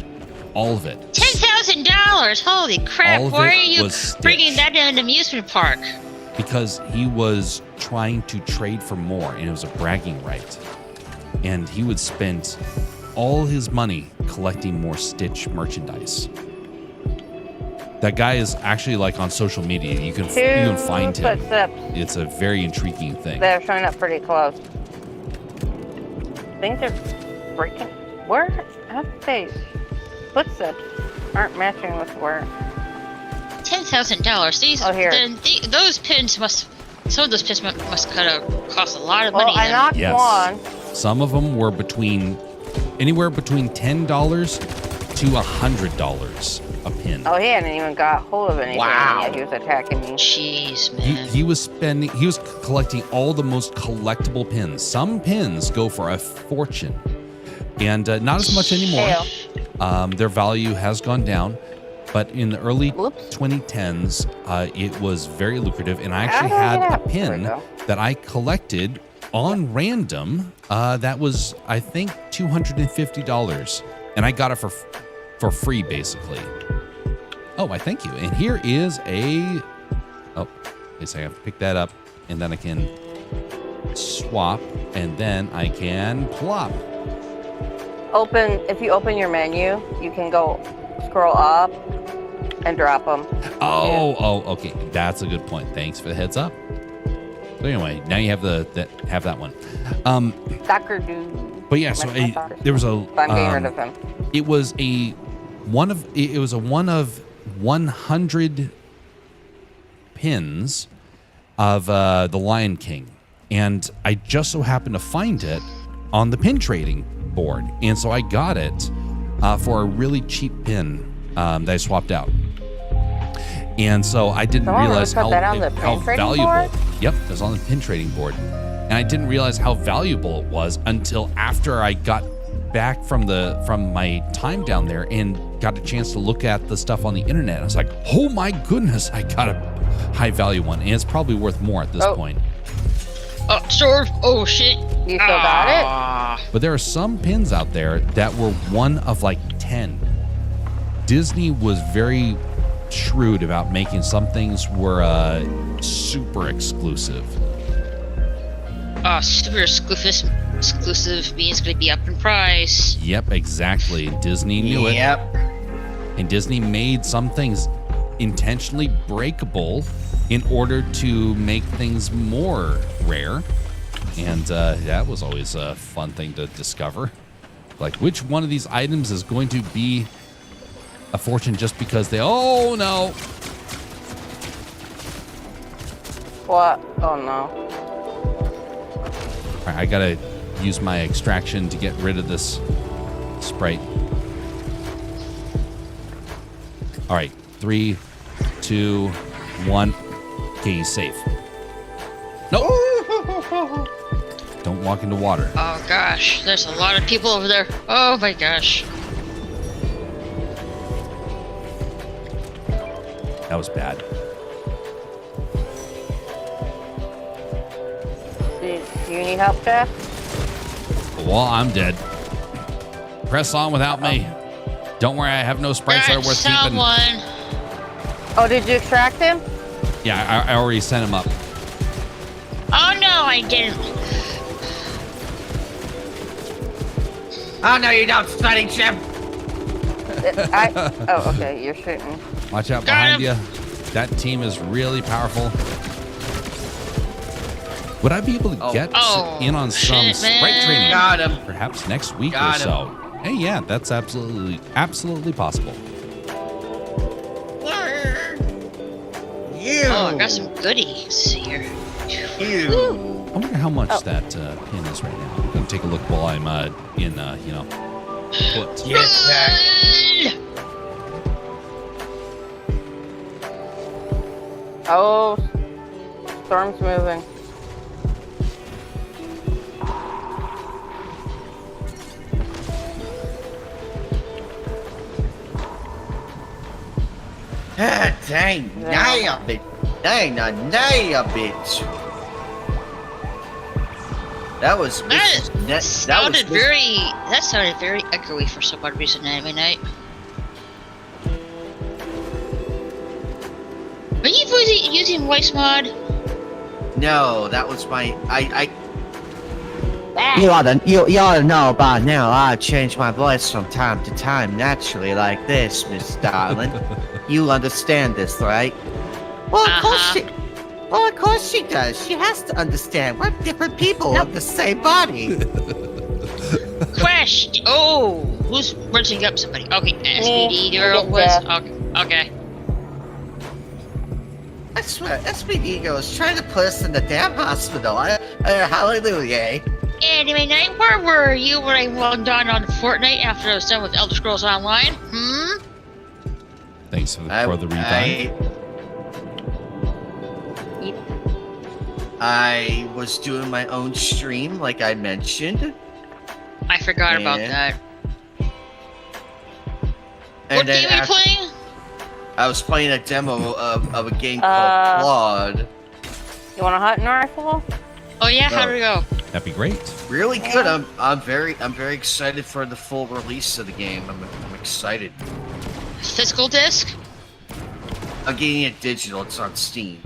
All of it. $10,000! Holy crap! All of Why it are you was Stitch. bringing that in an amusement park? Because he was trying to trade for more, and it was a bragging right. And he would spend all his money collecting more Stitch merchandise. That guy is actually like on social media. You can find him. Footsteps. It's a very intriguing thing. They're showing up pretty close. Things are breaking. Where? How they? Footsteps aren't matching with where. $10,000. These. here. Those pins must. Some of those pins must cost a lot of Well, money. I then. knocked Yes. one. Some of them were anywhere between $10 to $100 a pin. Oh, he hadn't even got hold of anything. Wow. Yeah, he was attacking me. Jeez, man. He was collecting all the most collectible pins. Some pins go for a fortune, and not as much anymore. Hell. Their value has gone down, but in the early Whoops. 2010s, it was very lucrative, and I actually How did I had a get out? There we pin go. that I collected on random. That was, I think, $250, and I got it for free, basically. Oh, I thank you. And here is a... Oh, okay, so I have to pick that up, and then I can swap, and then I can plop. If you open your menu, you can go scroll up and drop them. Oh, okay. That's a good point. Thanks for the heads up. So anyway, now you have that one. Soccer dude. But yeah, so there was a... I'm getting rid of him. It was a one of 100 pins of the Lion King, and I just so happened to find it on the pin trading board, and so I got it for a really cheap pin that I swapped out. And so I didn't Someone realize put how that on the pin trading valuable. board? Yep, it was on the pin trading board, and I didn't realize how valuable it was until after I got back from my time down there and got a chance to look at the stuff on the internet. I was like, oh my goodness, I got a high value one, and it's probably worth more at this point. Oh, sword. Oh, shit. You still got But there are some pins out there that were one of like 10. Disney was very shrewd about making some things were super exclusive. Super exclusive means going to be up in price. Yep, exactly. And Disney knew it. Yep. And Disney made some things intentionally breakable in order to make things more rare. And that was always a fun thing to discover. Like, which one of these items is going to be a fortune just because they... Oh, no. What? Oh, no. All right, I got to use my extraction to get rid of this Sprite. All right, 3, 2, 1. Okay, he's safe. Nope. Don't walk into water. Oh gosh, there's a lot of people over there. Oh my gosh. That was bad. Do you need help, Jeff? Well, I'm dead. Press on without me. Don't worry, I have no sprites that are worth keeping. Someone. Oh, did you extract him? Yeah, I already sent him up. Oh no, I didn't. Oh no, you don't study, Jim. Oh, okay, you're shooting. Watch out Got behind him. you. That team is really powerful. Would I be able to get in on some shit, sprite man. training? Got him. Perhaps next week Got or so. Hey, yeah, that's absolutely possible. You. Oh, I got some goodies here. You. I wonder how much that pin is right now. I'm gonna take a look while I'm in foot. Get back. Oh, storm's moving. Ah, dang, nail it. Dang, nail it. That was That sounded very echoey for some odd reason anime night. Are you using voice mod? No, that was my You ought to know by now I change my voice from time to time naturally like this, Miss Darling. You understand this, right? Well, of course she does. She has to understand. We're different people of the same body. Question. Oh, who's bridging up somebody? Okay, SPD girl was. Okay. I swear, SPD girl is trying to put us in the damn hospital. Hallelujah. Anime night, where were you when I logged on Fortnite after I was done with Elder Scrolls Online? Thanks for the revive. I was doing my own stream, like I mentioned. I forgot about that. And what game are you playing? I was playing a demo of a game called Claude. You want a hunting rifle? Oh yeah, how did it go? That'd be great. Really good. I'm very excited for the full release of the game. I'm excited. Physical disc? I'm getting it digital. It's on Steam.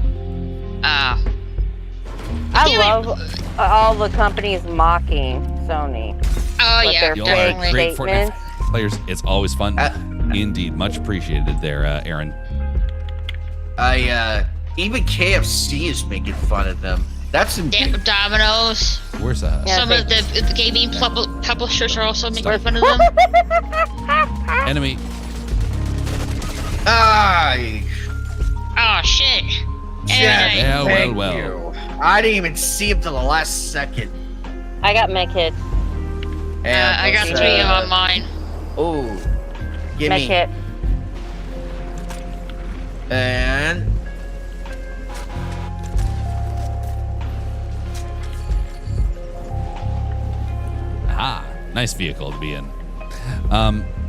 I love all the companies mocking Sony. Oh with yeah, their Y'all big are great Fortnite statements. players. It's always fun. Indeed, much appreciated there, Aaron. Even KFC is making fun of them. That's Domino's. Where's that? Yeah, Some of the gaming publishers are also making fun of them. Enemy. Oh shit. Jeff, Yeah, thank well. you. I didn't even see him till the last second. I got med kit. And I got 3 on mine. Oh, give Med me. kit. And Ah, nice vehicle to be in.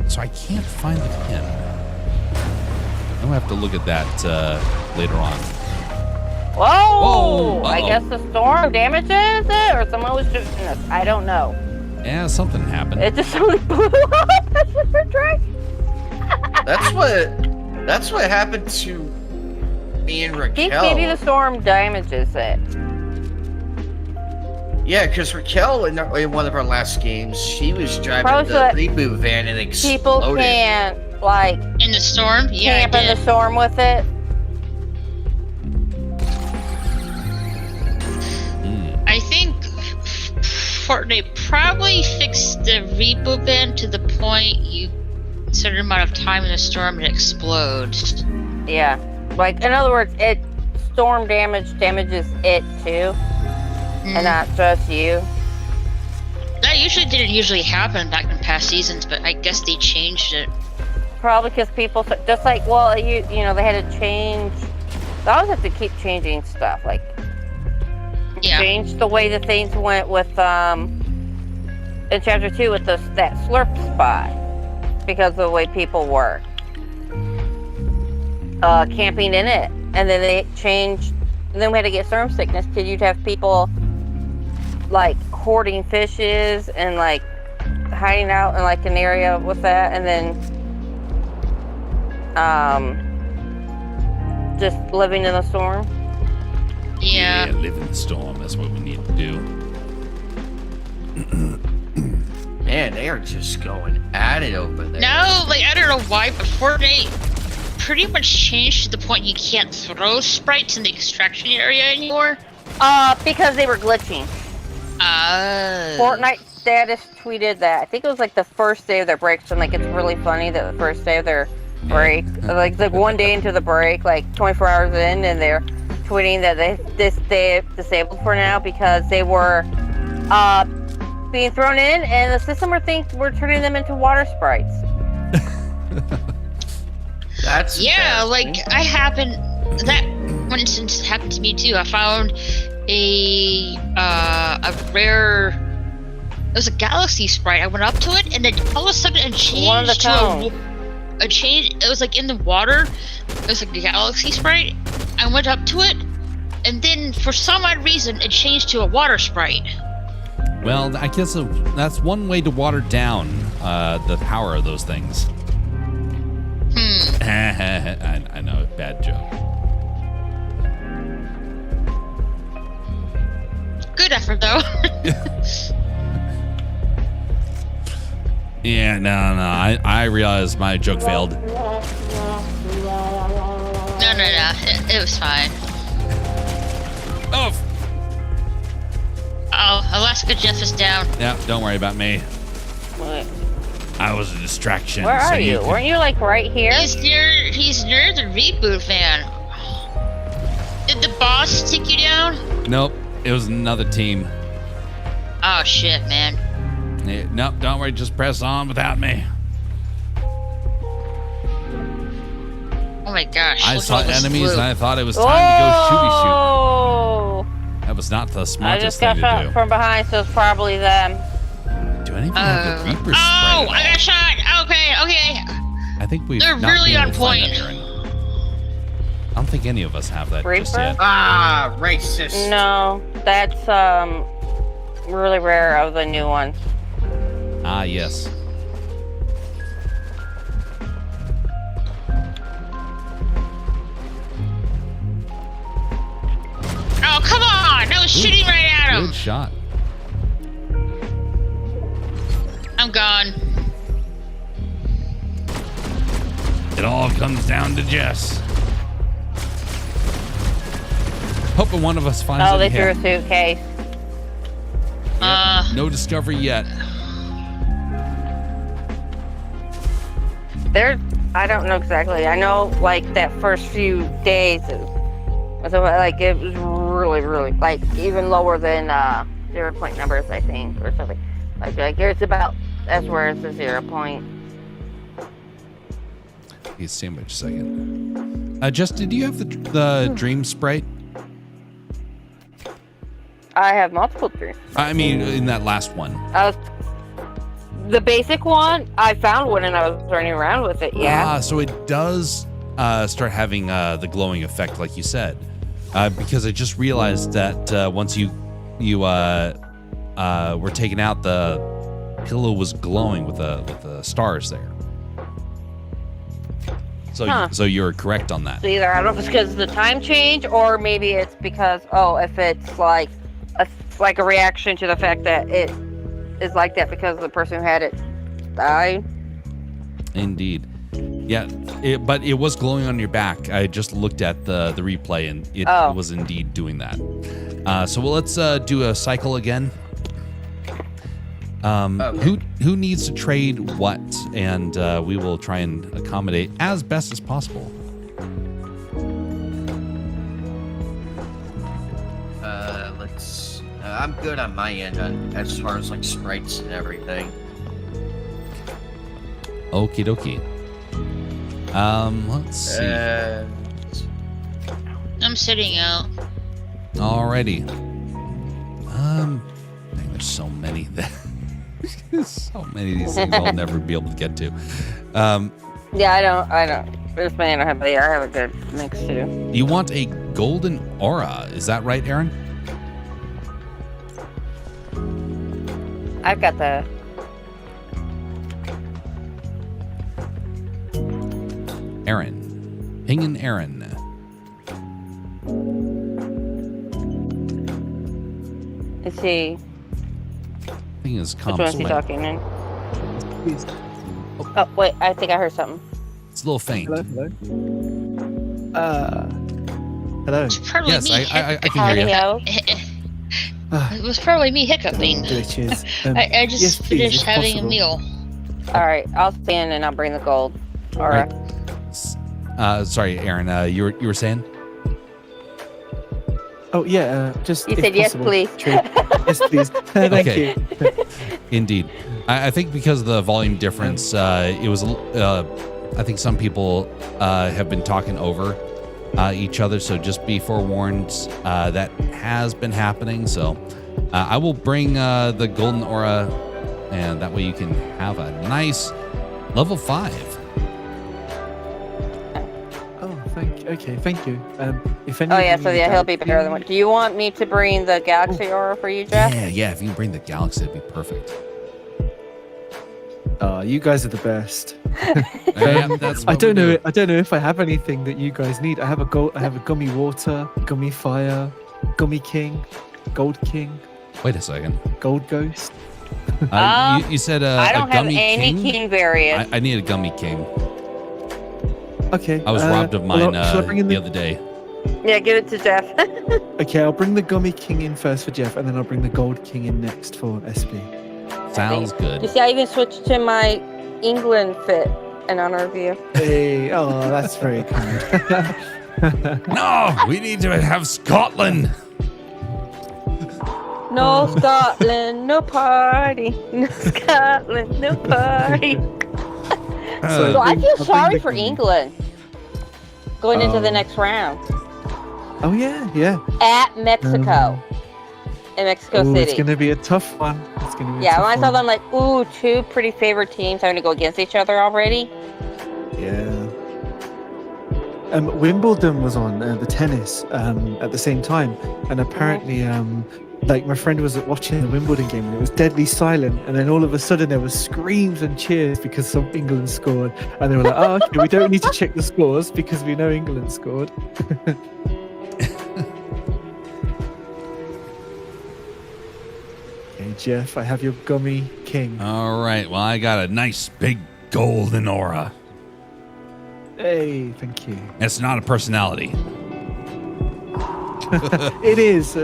So I can't find the pin. I'm gonna have to look at that later on. Whoa! I uh-oh. guess the storm damages it, or someone was shooting us. I don't know. Yeah, something happened. It just only blew up. That's what we're trying. that's what happened to me and I think Raquel. maybe the storm damages it. Yeah, because Raquel in one of our last games, she was driving Probably the so reboot van and exploded. People can't like In the storm? Yeah, camp in the storm with it. I think Fortnite probably fixed the reboot bin to the point you certain amount of time in the storm it explodes. Yeah, like in other words, it storm damages it too, and not just you. That didn't usually happen back in past seasons, but I guess they changed it. Probably because people just like you know they had to change. They always have to keep changing stuff like. Yeah. Change the way the things went with in chapter 2 with that slurp spot because of the way people were camping in it, and then they changed. And then we had to get storm sickness because you'd have people like hoarding fishes and like hiding out in like an area with that, and then just living in the storm. Yeah. Live in the storm. That's what we need to do. Man, they are just going at it over there. No, like I don't know why, but Fortnite pretty much changed to the point you can't throw sprites in the extraction area anymore. Because they were glitching. Fortnite status tweeted that. I think it was like the first day of their break. So like it's really funny that the first day of their break, like one day into the break, like 24 hours in, and they're tweeting that they disabled for now because they were being thrown in, and the system we're turning them into water sprites. That's like that one instance happened to me too. I found a rare. It was a galaxy sprite. I went up to it, and then all of a sudden it changed One of the to cones. a change. It was like in the water. It was like a galaxy sprite. I went up to it, and then for some odd reason, it changed to a water sprite. Well, I guess that's one way to water down the power of those things. I know, bad joke. Good effort, though. Yeah, no. I realized my joke failed. No. It was fine. Oh, Alaska Jeff is down. yeah, don't worry about me. What? I was a distraction. Where so are you? could- Weren't you like right here? He's near the reboot van. Did the boss take you down? Nope, it was another team. Oh shit, man. Yeah, no, don't worry. Just press on without me. Oh my gosh. I look at saw all this enemies and loot. I thought it was time to go shooty shoot. Oh! That was not the I smartest just got thing to shot do. from behind, so it's probably them. Do any of you have the Reaper spray? Oh, at I all? got shot. Okay. I think we've They're not really been on able to find point. that, Aaron. I don't think any of us have that just Reaper? yet. Ah, racist. No, that's really rare of the new ones. Ah, yes. Oh, come on. I was shooting right at him. Good shot. I'm gone. It all comes down to Jess. Hoping one of us finds Oh, it. they threw here. a suitcase. No discovery yet. I don't know exactly. I know, like, that first few days, it was really, like, even lower than 0 point numbers, I think, or something. Like it's about, that's where it's a 0 point. Please stand by just a second. Jess, did you have the dream sprite? I have multiple dreams. I mean, in that last one. The basic one, I found one and I was running around with it, yeah. So it does start having the glowing effect, like you said. Because I just realized that once you were taken out, the pillow was glowing with the stars there. So so you're correct on that. So either I don't know if it's because of the time change, or maybe it's because, if it's like a reaction to the fact that it is like that because the person who had it died. Indeed. Yeah, but it was glowing on your back. I just looked at the replay, and it was indeed doing that. So let's do a cycle again. Okay. Who needs to trade what, and we will try and accommodate as best as possible. I'm good on my end as far as like sprites and everything. Okie dokie. Let's see. I'm sitting out. Alrighty. Dang, there's so many. There's so many of these things I'll never be able to get to. Yeah, I don't. This man, I have a good mix too. You want a golden aura? Is that right, Aaron? I've got the. Aaron. Pingin' Aaron. Is he? Thing is Which one is he comms. talking in? Oh wait, I think I heard something. It's a little faint. Hello, hello. Hello. It's probably Yes, me. I can hear you. Audio. It was probably me hiccuping. Glitches. I just yes, please, finished if having possible. a meal. All right, I'll stand and I'll bring the gold. All right. Sorry, Aaron. You were saying? Oh yeah, just. You if said yes, possible, please. trade. Yes, please. Thank Okay. you. Indeed. I think because of the volume difference, it was. I think some people have been talking over each other, so just be forewarned. That has been happening. So I will bring the golden aura, and that way you can have a nice level 5. Oh, thank you. If any. Oh of yeah, you so need yeah, he'll be that, better than what. Do you want me to bring the galaxy aura for you, Jeff? Yeah. If you can bring the galaxy, it'd be perfect. You guys are the best. Yeah, that's what I don't we know. do. I don't know if I have anything that you guys need. I have a gummy water, gummy fire, gummy king, gold king, Wait a second. gold ghost. You said I a don't have gummy any king variants. I need a gummy king. Okay. I was robbed of mine shall I bring in the other day. Yeah, give it to Jeff. Okay, I'll bring the gummy king in first for Jeff, and then I'll bring the gold king in next for SP. Sounds You good. see, I even switched to my England fit in honor of you. Hey, oh, that's very kind. No, we need to have Scotland. No Scotland, no party. No Scotland, no party. So I feel sorry for England going into the next round. Oh yeah. At Mexico. In Mexico City. It's gonna be a tough one. When I saw them, like, ooh, two pretty favorite teams having to go against each other already. Yeah. Wimbledon was on the tennis at the same time, and apparently, like my friend was watching the Wimbledon game, and it was deadly silent, and then all of a sudden there was screams and cheers because some England scored, and they were like, "Oh, okay, we don't need to check the scores because we know England scored." Okay, Jeff, I have your gummy king. All right. Well, I got a nice big golden aura. Hey, thank you. It's not a personality. It is.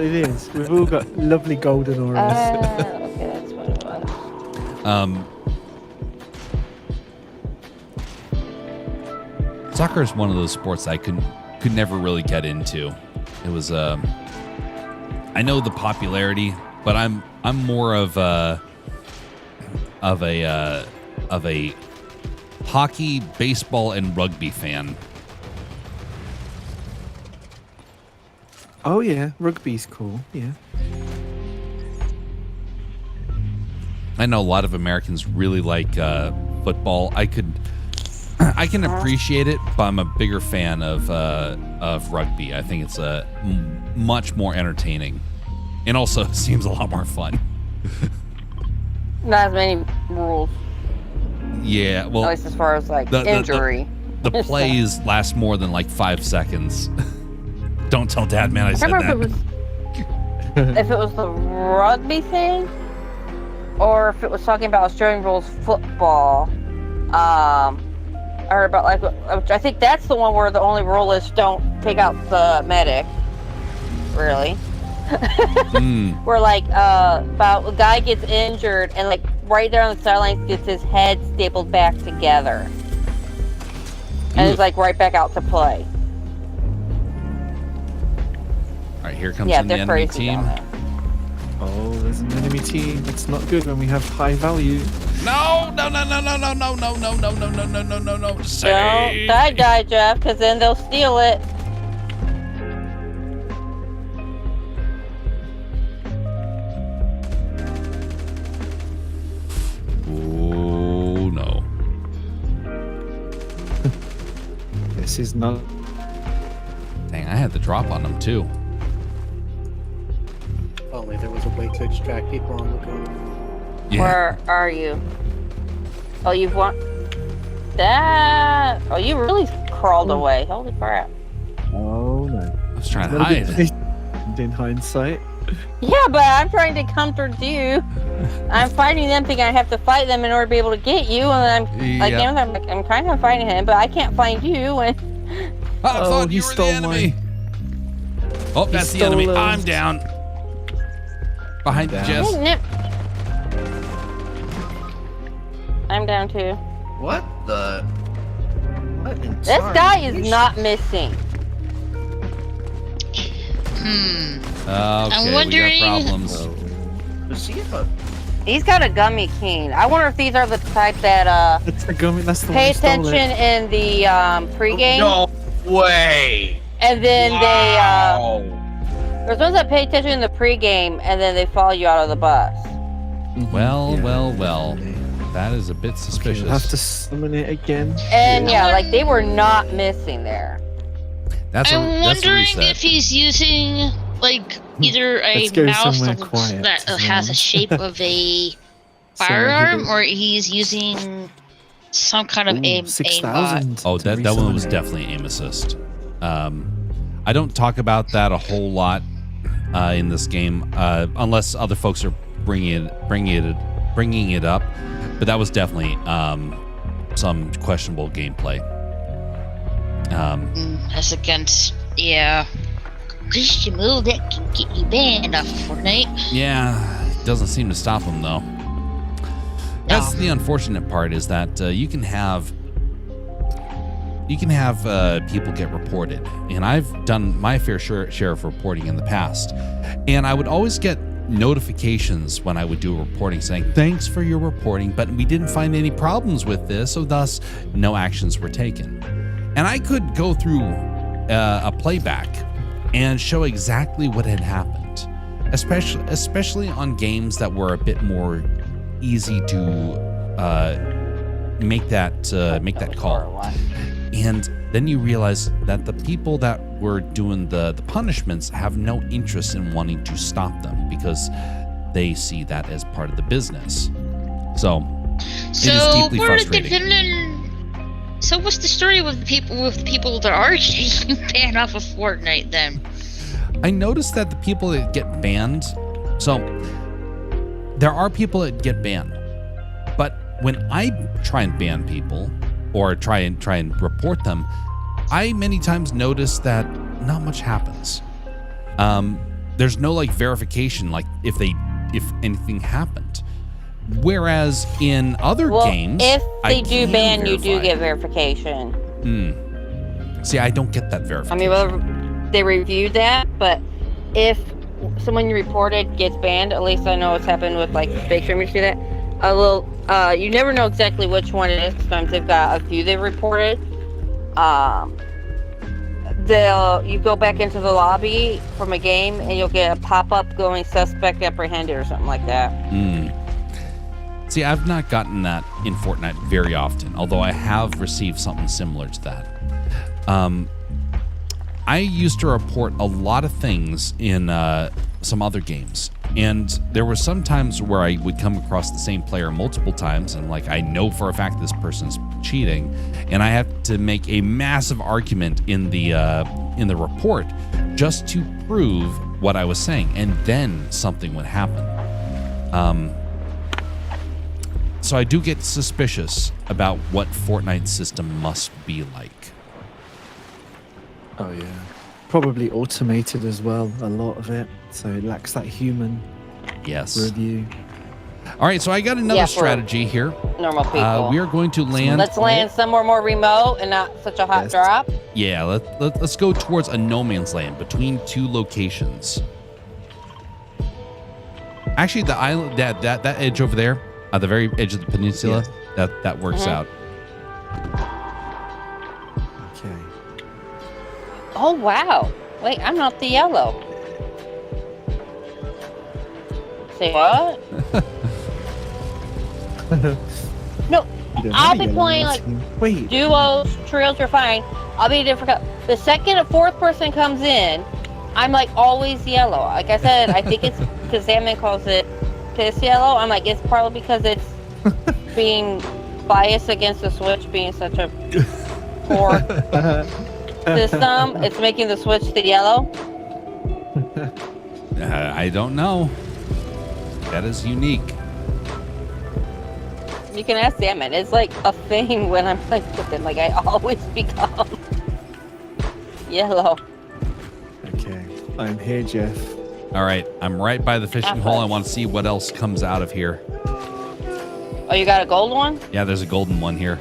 We've all got lovely golden auras. Okay, that's what it was. Soccer is one of those sports I could never really get into. It was I know the popularity, but I'm more of a hockey, baseball, and rugby fan. Oh yeah, rugby's cool. Yeah. I know a lot of Americans really like football. I can appreciate it, but I'm a bigger fan of rugby. I think it's much more entertaining, and also seems a lot more fun. Not as many rules. Yeah, well, At least as far as like injury. The plays last more than like 5 seconds. Don't tell Dad, man, I said that. If it was the rugby thing, or if it was talking about Australian rules football. Or about like, which I think that's the one where the only rule is don't take out the medic. Really. Where like about a guy gets injured and like right there on the sidelines gets his head stapled back together, and it's like right back out to play. All right, here comes Yeah, the they're enemy crazy team. down there. Oh, there's an enemy team. It's not good when we have high value. No. Don't die, Jeff, because then they'll steal it. Oh no. This is not. Dang, I had the drop on them too. If only there was a way to extract people on the go. Yeah. Where are you? Oh, you've won. That. Oh, you really crawled away. Holy crap. Oh no. I was trying to hide. In hindsight. Yeah, but I'm trying to come towards you. I'm fighting them, thinking I have to fight them in order to be able to get you, and I'm like, Yep. I'm kind of fighting him, but I can't find you. And I thought he you were the stole enemy. Oh, that's the enemy. stole I'm down. Behind you, Jess. I'm down too. What the? What in This tarn- guy is not missing. Okay, wondering- we got problems. Does he have a? He's got a gummy cane. I wonder if these are the type that That's the gummy. That's the pay one who stole attention it. in the pregame, No way. and then Wow. there's ones that pay attention in the pregame, and then they follow you out of the bus. Well. Yeah. That is a bit suspicious. We'll have to summon it again. And yeah, like they were not missing there. That's I'm a wondering reset. if he's using like either a Let's go mouse somewhere that, quiet, that has a shape of a So firearm, he or he's using some kind of aimbot. 6,000. Oh, to that one was resummon it. definitely aim assist. I don't talk about that a whole lot in this game, unless other folks are bringing it up. But that was definitely some questionable gameplay. That's against, yeah. Christian move that can get you banned off of Fortnite. Yeah, doesn't seem to stop them though. That's the unfortunate part, is that you can have people get reported, and I've done my fair share of reporting in the past, and I would always get notifications when I would do a reporting saying, thanks for your reporting, but we didn't find any problems with this, so thus no actions were taken. And I could go through a playback and show exactly what had happened, especially on games that were a bit more easy to make that call. And then you realize that the people that were doing the punishments have no interest in wanting to stop them because they see that as part of the business. So it is deeply frustrating. So what's the story with the people that are taking banned off of Fortnite then? I noticed that the people that get banned, so there are people that get banned, but when I try and ban people or try and report them, I many times notice that not much happens. There's no like verification, like if anything happened. Whereas in other games, if they do ban, verify. you do get verification. See, I don't get that verification. I mean, they reviewed that, but if someone you reported gets banned, at least I know it's happened with like fake streamers do that. You never know exactly which one it is. Sometimes they've got a few they've reported. You go back into the lobby from a game and you'll get a pop-up going suspect apprehended or something like that. See, I've not gotten that in Fortnite very often, although I have received something similar to that. I used to report a lot of things in some other games, and there were some times where I would come across the same player multiple times, and like I know for a fact this person's cheating, and I have to make a massive argument in the report just to prove what I was saying, and then something would happen. So I do get suspicious about what Fortnite's system must be like. Oh yeah, probably automated as well, a lot of it, so it lacks that human review. All right, so I got another strategy here. Normal people. We are going to land. Let's land somewhere more remote and not such a hot drop. Yeah, let's go towards a no man's land between two locations. Actually, the island, that edge over there, at the very edge of the peninsula, that works out. Okay. Oh wow! Wait, I'm not the yellow. Say what? No, I'll be playing like duos, trios are fine. I'll be different. The second a fourth person comes in, I'm like always yellow. Like I said, I think it's because Salmon calls it piss yellow. I'm like, it's probably because it's being biased against the Switch being such a poor system. It's making the Switch the yellow. I don't know. That is unique. You can ask Salmon. It's like a thing when I'm playing with him. Like I always become yellow. Okay, I'm here, Jeff. All right, I'm right by the fishing hole. I want to see what else comes out of here. Oh, you got a gold one? Yeah, there's a golden one here.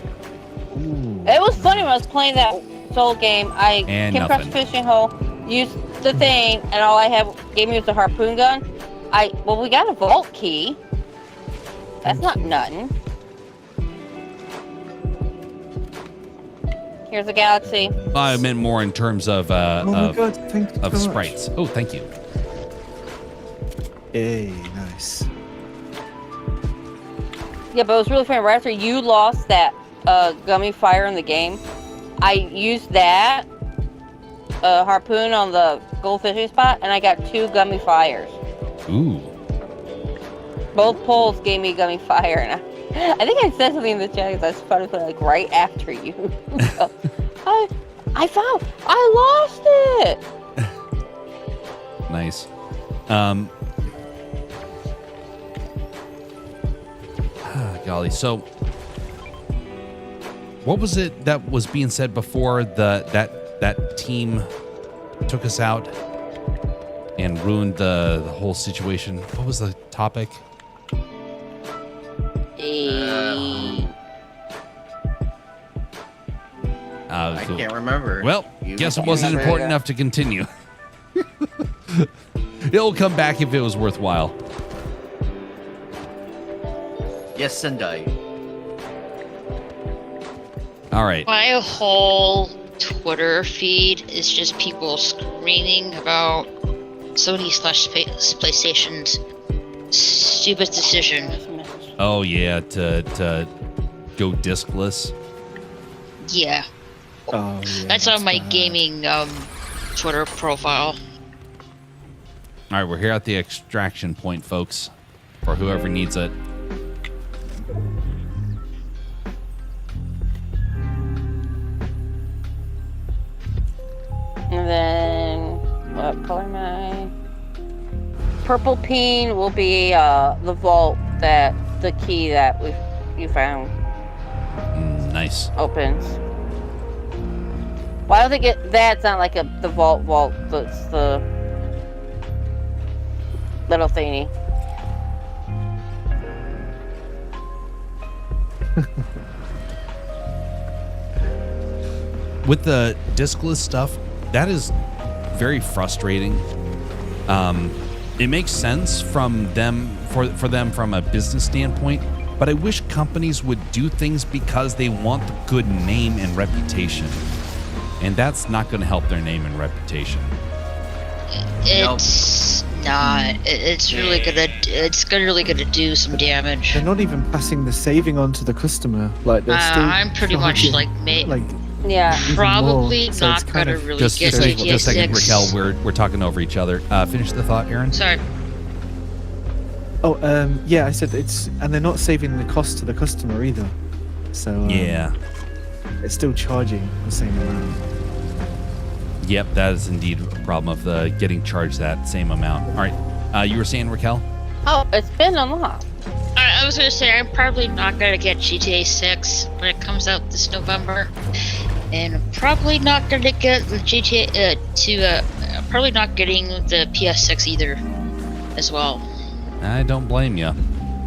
Ooh. It was funny when I was playing that soul game. I came across the fishing hole, used the thing, and all I gave me was a harpoon gun. We got a vault key. That's not nothing. Here's a galaxy. I meant more in terms of sprites. Oh, thank you. Hey, nice. Yeah, but it was really funny. Right after you lost that gummy fire in the game, I used that harpoon on the goldfishing spot, and I got 2 gummy fires. Ooh. Both poles gave me gummy fire, and I think I said something in the chat because I was trying to put it like right after you. So, I lost it. Nice. Golly. So, what was it that was being said before that team took us out and ruined the whole situation? What was the topic? I can't remember. Well, guess it wasn't important enough to continue. It'll come back if it was worthwhile. Yes, Sendai. All right. My whole Twitter feed is just people screaming about Sony/PlayStation's stupid decision. Oh yeah, to go discless. Yeah. Oh, yeah, That's on my bad. gaming Twitter profile. All right, we're here at the extraction point, folks, for whoever needs it. And then, what color am I? Purple peen will be the vault that the key that you found Nice. opens. Well, I don't think that's not like the vault. That's the little thingy. With the discless stuff, that is very frustrating. It makes sense from them for them from a business standpoint, but I wish companies would do things because they want the good name and reputation, and that's not going to help their name and reputation. It's not. It's really gonna. It's really gonna do some damage. They're not even passing the saving on to the customer. Like they're still. I'm pretty much charging, like Yeah. even probably more. So not it's kind gonna of really Just get a GTA second, 6. Raquel. We're talking over each other. Finish the thought, Aaron. Sorry. Oh, yeah. I said it's, and they're not saving the cost to the customer either. So Yeah. it's still charging the same amount. Yep, that is indeed a problem of getting charged that same amount. All right, you were saying, Raquel? Oh, it's been unlocked. I was gonna say I'm probably not gonna get GTA 6 when it comes out this November, and I'm probably not gonna get the GTA I'm probably not getting the PS6 either, as well. I don't blame you.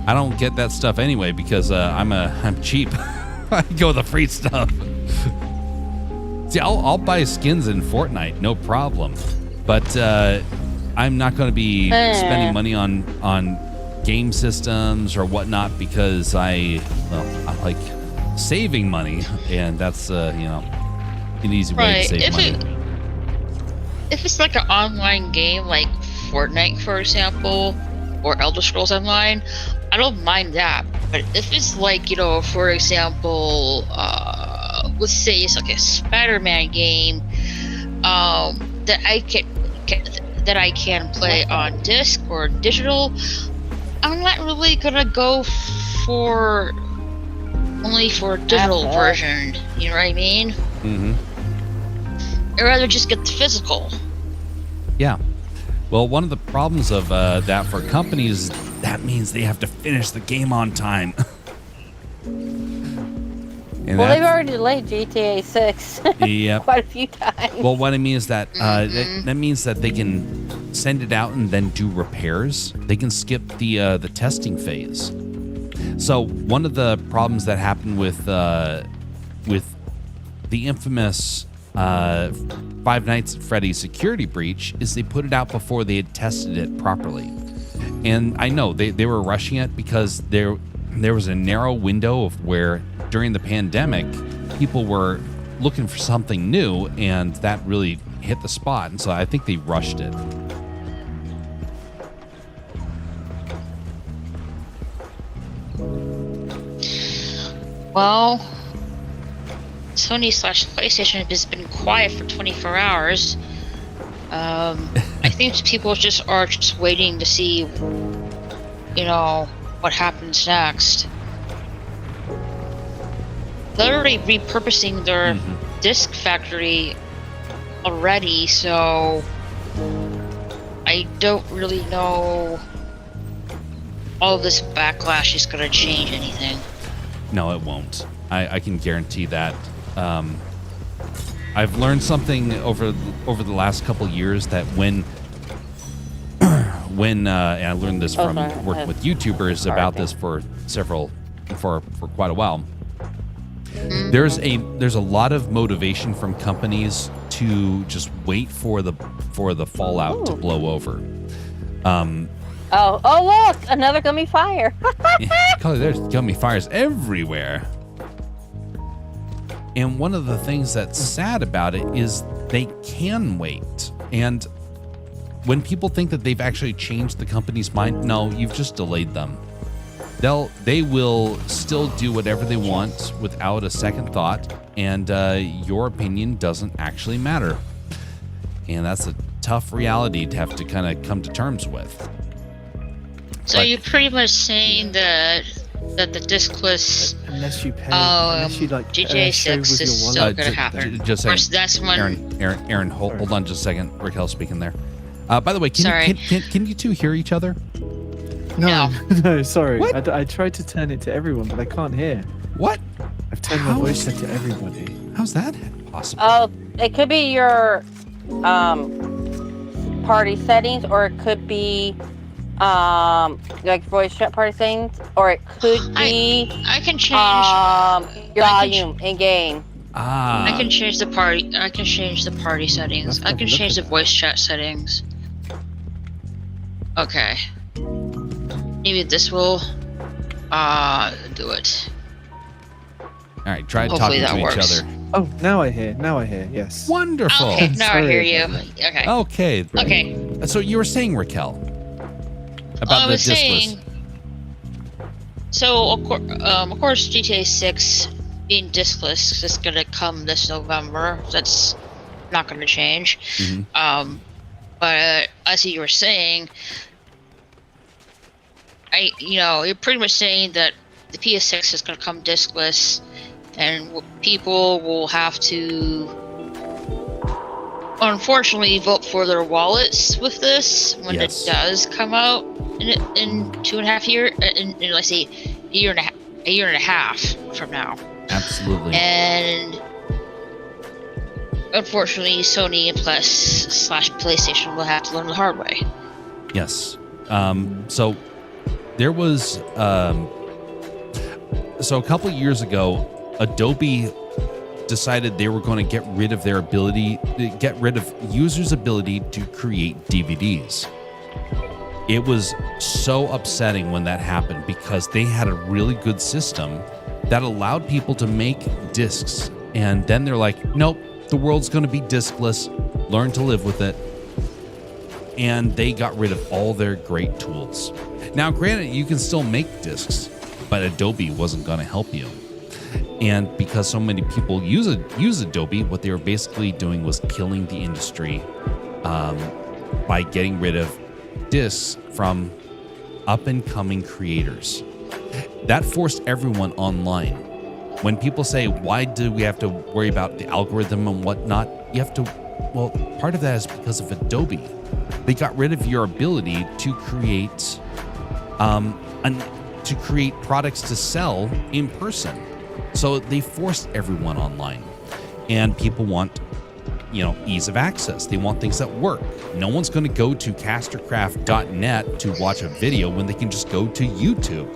I don't get that stuff anyway because I'm cheap. I go with the free stuff. See, I'll buy skins in Fortnite, no problem. But I'm not going to be spending money on game systems or whatnot because I like saving money, and that's an easy way to save money. If it's like an online game like Fortnite, for example, or Elder Scrolls Online, I don't mind that. But if it's like, for example, let's say it's like a Spider-Man game that I can play on disc or digital, I'm not really gonna go for only for a digital version. You know what I mean? Mm-hmm. I'd rather just get the physical. Yeah. Well, one of the problems of that for companies, that means they have to finish the game on time. Well, they've already delayed GTA 6 Yep. quite a few times. Well, what I mean is that that means that they can send it out and then do repairs. They can skip the testing phase. So one of the problems that happened with the infamous Five Nights at Freddy's security breach is they put it out before they had tested it properly. And I know they were rushing it because there was a narrow window of where during the pandemic people were looking for something new, and that really hit the spot. And so I think they rushed it. Well, Sony/PlayStation has been quiet for 24 hours. I think people are just waiting to see, what happens next. They're already repurposing their disc factory already, so I don't really know all this backlash is going to change anything. No, it won't. I can guarantee that. I've learned something over the last couple years that when and I learned this from working with YouTubers about this for quite a while. There's a lot of motivation from companies to just wait for the fallout to blow over. Oh, look, another gummy fire. Color, there's gummy fires everywhere. And one of the things that's sad about it is they can wait. And when people think that they've actually changed the company's mind, no, you've just delayed them. They will still do whatever they want without a second thought, and your opinion doesn't actually matter. And that's a tough reality to have to kind of come to terms with. So you're pretty much saying that the discless Unless you pay, unless you like GTA show 6 with is your still wallet. gonna happen. Just Of course, saying. that's when Aaron, hold on just a second. Raquel's speaking there. By the way, Sorry. can you two hear each other? No, no, sorry. What? I tried to turn it to everyone, but I can't hear. What? I've turned How my voice is- set to everybody. How's that possible? Oh, it could be your party settings, or it could be like voice chat party settings, or it could be I can change. your I can volume in game. Ah. I can change the party. I can change the party settings. Let's I have a can look change the at voice chat settings. Okay. Maybe this will do it. All right, try Hopefully talking to that works. each other. Oh, now I hear. Now I hear. Yes. Wonderful. Okay, now I Sorry hear you. about Okay. Okay. Okay. So you were saying, Raquel, about I the was discless. saying. So of course, GTA 6 being discless is gonna come this November. That's not gonna change. Mhm. But as you were saying, you're pretty much saying that the PS6 is gonna come discless, and people will have to, unfortunately, vote for their wallets with this when Yes. it does come out in 2.5 years. In let's say a year and a half from now. Absolutely. And unfortunately, Sony and PlayStation will have to learn the hard way. Yes. So there was so a couple of years ago, Adobe decided they were going to get rid of users' ability to create DVDs. It was so upsetting when that happened because they had a really good system that allowed people to make discs, and then they're like, nope, the world's going to be discless, learn to live with it. And they got rid of all their great tools. Now, granted, you can still make discs, but Adobe wasn't going to help you. And because so many people use Adobe, what they were basically doing was killing the industry by getting rid of discs from up-and-coming creators. That forced everyone online. When people say, why do we have to worry about the algorithm and whatnot? Well, part of that is because of Adobe. They got rid of your ability to create products to sell in person. So they forced everyone online. And people want, ease of access. They want things that work. No one's going to go to castercraft.net to watch a video when they can just go to YouTube.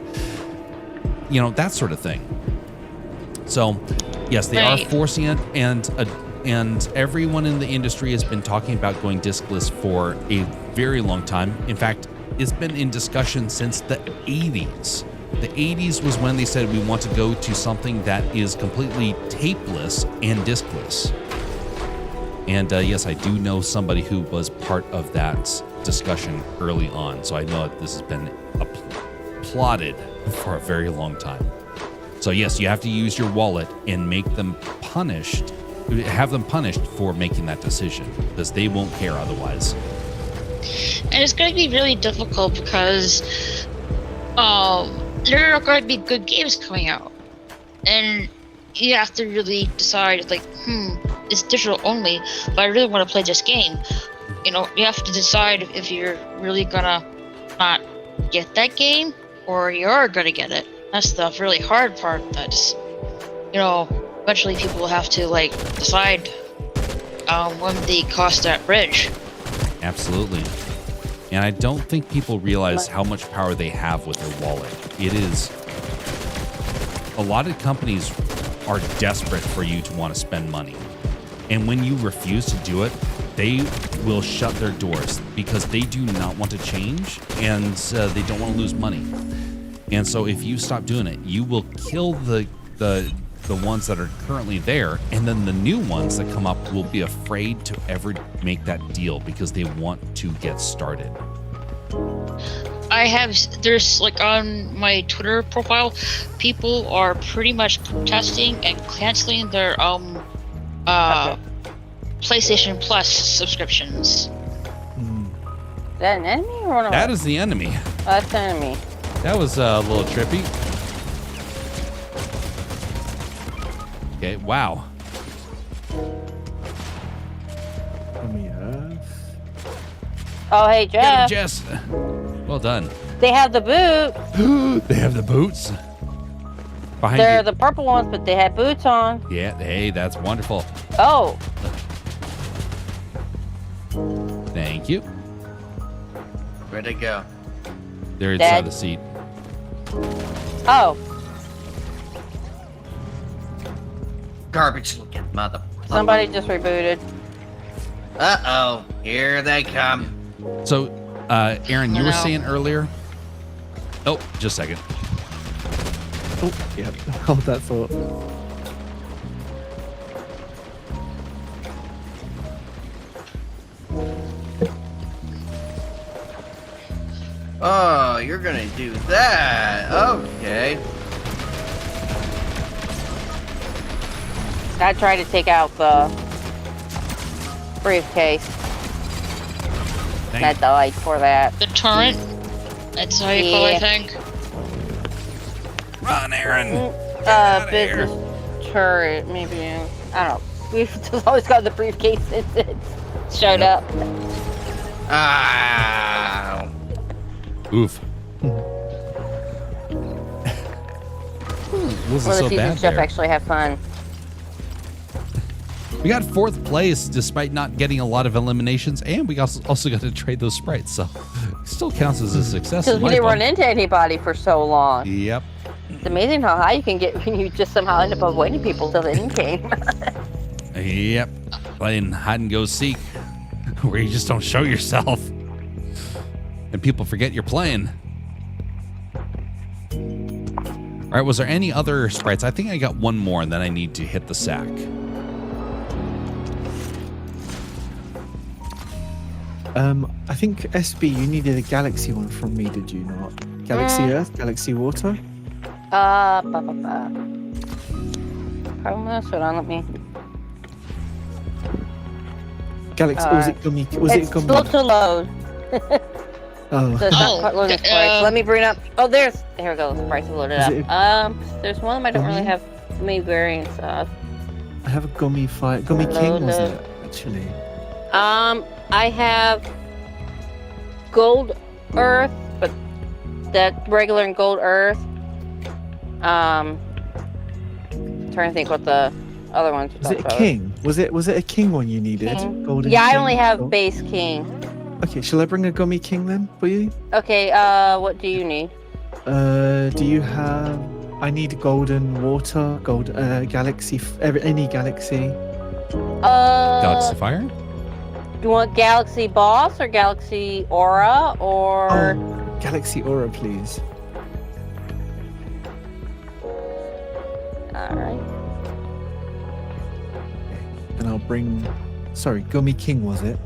That sort of thing. So, yes, they are forcing it, and everyone in the industry has been talking about going discless for a very long time. In fact, it's been in discussion since the 80s. The 80s was when they said we want to go to something that is completely tapeless and discless. And yes, I do know somebody who was part of that discussion early on, so I know that this has been applauded for a very long time. So yes, you have to use your wallet and have them punished for making that decision, because they won't care otherwise. And it's going to be really difficult because there are going to be good games coming out, and you have to really decide, it's digital only, but I really want to play this game. You have to decide if you're really gonna not get that game, or you're gonna get it. That's the really hard part. That's, eventually people will have to decide when they cross that bridge. Absolutely. And I don't think people realize how much power they have with their wallet. It is, a lot of companies are desperate for you to want to spend money. And when you refuse to do it, they will shut their doors because they do not want to change and they don't want to lose money. And so if you stop doing it, you will kill the ones that are currently there, and then the new ones that come up will be afraid to ever make that deal because they want to get started. There's like on my Twitter profile, people are pretty much protesting and canceling their PlayStation Plus subscriptions. Is that an enemy or not? That is the enemy. Oh, that's the enemy. That was a little trippy. Okay, wow. Gummy Earth. Oh, hey, Get him, Jeff. Jess. Well done. They have the boot. They have the boots. Behind They're you. the purple ones, but they have boots on. Yeah, hey, that's wonderful. Oh, Thank you. Where'd they go? They're Dad. inside the seat. oh. Garbage looking mother. Somebody just rebooted. Uh-oh. Here they come. So, Aaron, you were No. saying earlier. Oh, just a second. Oh, yeah. Hold that thought. Oh, you're gonna do that. Okay. I tried to take out the briefcase. And I died for that. The turret. That's how you call it, I think. Run, Aaron. Business turret, maybe. I don't know. We've just always got the briefcase since it showed up. Ah. Oof. Wasn't Well, so the season bad stuff there. actually have fun. We got 4th place despite not getting a lot of eliminations, and we also got to trade those sprites, so still counts as a success. Because in we my didn't book. run into anybody for so long. Yep. It's amazing how high you can get when you just somehow end up avoiding people till the end game. Yep. Playing hide and go seek, where you just don't show yourself, and people forget you're playing. All right. Was there any other sprites? I think I got one more, and then I need to hit the sack. I think SB, you needed a galaxy one from me, did you not? Galaxy Earth, Galaxy Water. Hold on, let me. Galaxy. Was it Gummy? Was It's it Gummy? still to load. Oh, So it's not quite loaded sprites. Let me bring up. Oh, here we go. The sprites are loaded Is up. it- There's one of them I don't really have many variants of. I have a Gummy Fire. Gummy King was Load. it actually? I have gold earth, but that regular and gold earth. Trying to think what the other ones. Was it a King? Was it a King one you needed? King. Golden Yeah, I King? only have Cool. base king. Okay, shall I bring a Gummy King then for you? Okay, what do you need? Do you have? I need golden water, gold galaxy, any galaxy. Galaxy Fire? Do you want Galaxy Boss or Galaxy Aura or? Oh, Galaxy Aura, please. Alright. And I'll bring. Sorry, Gummy King was it?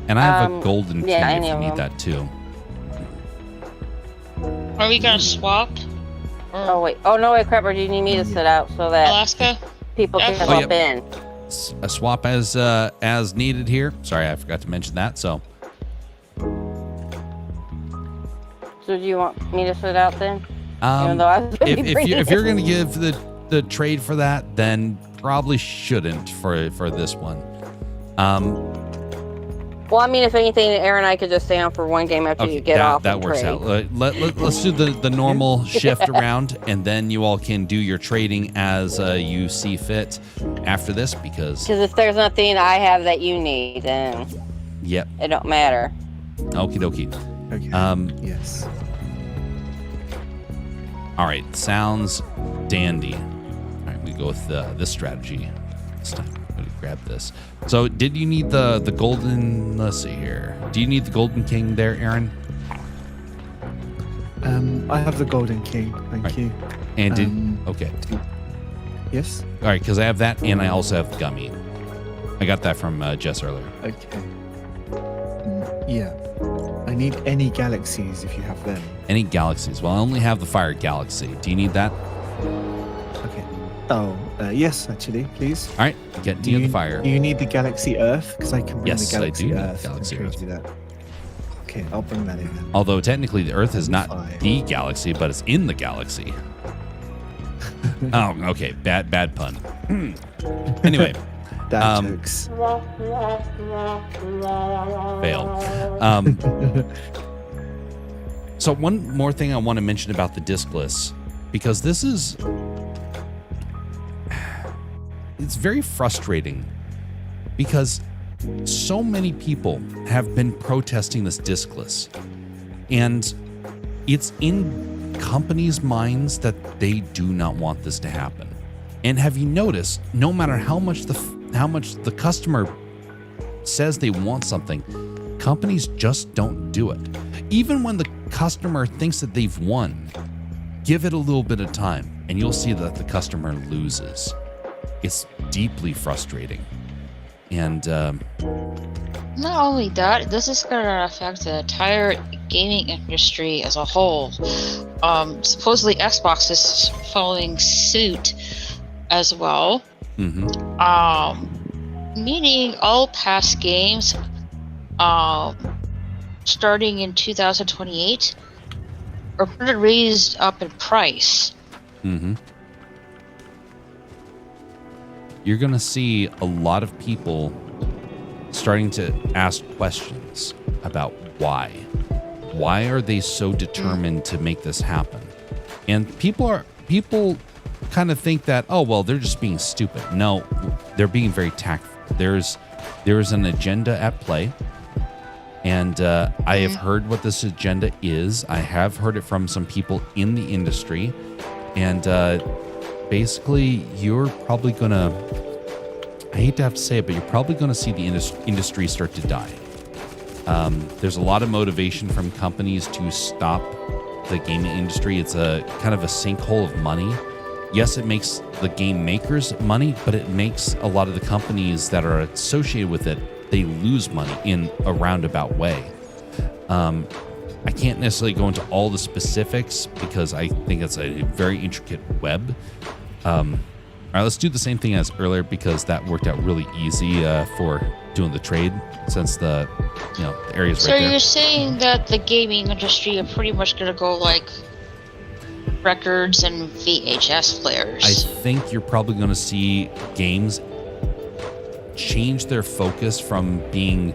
And I have a golden yeah, key any if you of need them. that too. Are we gonna swap? Or Oh wait. Oh no, wait, crap. Or do you need me to sit out so that Alaska? people can Oh, hop yeah. in? A swap as needed here. Sorry, I forgot to mention that. So So do you want me to sit out then? Even um, though I was gonna be if bringing you're it. going to give the trade for that, then probably shouldn't for this one. Well, I mean, if anything, Aaron and I could just stay on for one game after you get off. that and works trade. out. Let's do the normal shift around, and then you all can do your trading as you see fit after this. Because Because if there's nothing I have that you need, then yep, it don't matter. okie dokie. Okay. Yes. All right, sounds dandy. All right, we go with this strategy. this time. I'm gonna grab this. So, did you need the golden? Let's see here. Do you need the golden king there, Aaron? I have the Golden King. Thank you. And okay. Yes. All right, because I have that, and I also have gummy. I got that from Jess earlier. Okay. Yeah. I need any galaxies if you have them. Any galaxies? Well, I only have the fire galaxy. Do you need that? Okay. Oh, yes, actually, please. All right, get me the fire. Do you need the Galaxy Earth? Because I can bring Yes, the Galaxy I do need Earth. Galaxy and Earth. do that. Okay, I'll bring that in then. Although technically the Earth is not Fine. the galaxy, but it's in the galaxy. Oh, okay. Bad pun. Anyway, Dad jokes. fail. So one more thing I want to mention about the diskless, because this is, it's very frustrating because so many people have been protesting this diskless, and it's in companies' minds that they do not want this to happen. And have you noticed, no matter how much the customer says they want something, companies just don't do it. Even when the customer thinks that they've won, give it a little bit of time and you'll see that the customer loses. It's deeply frustrating. And Not only that, this is going to affect the entire gaming industry as a whole. Supposedly Xbox is following suit as well. Meaning all past games starting in 2028 are going to raise up in price. You're going to see a lot of people starting to ask questions about why. Why are they so determined to make this happen? And people kind of think that, oh, well, they're just being stupid. No, they're being very tactful. There's an agenda at play. And I have heard what this agenda is. I have heard it from some people in the industry. And basically, you're probably going to, I hate to have to say it, but you're probably going to see the industry start to die. There's a lot of motivation from companies to stop the gaming industry. It's a kind of a sinkhole of money. Yes, it makes the game makers money, but it makes a lot of the companies that are associated with it, they lose money in a roundabout way. I can't necessarily go into all the specifics because I think it's a very intricate web. All right, let's do the same thing as earlier because that worked out really easy for doing the trade since the area's So right there. you're saying that the gaming industry are pretty much going to go like records and VHS I players. think you're probably going to see games change their focus from being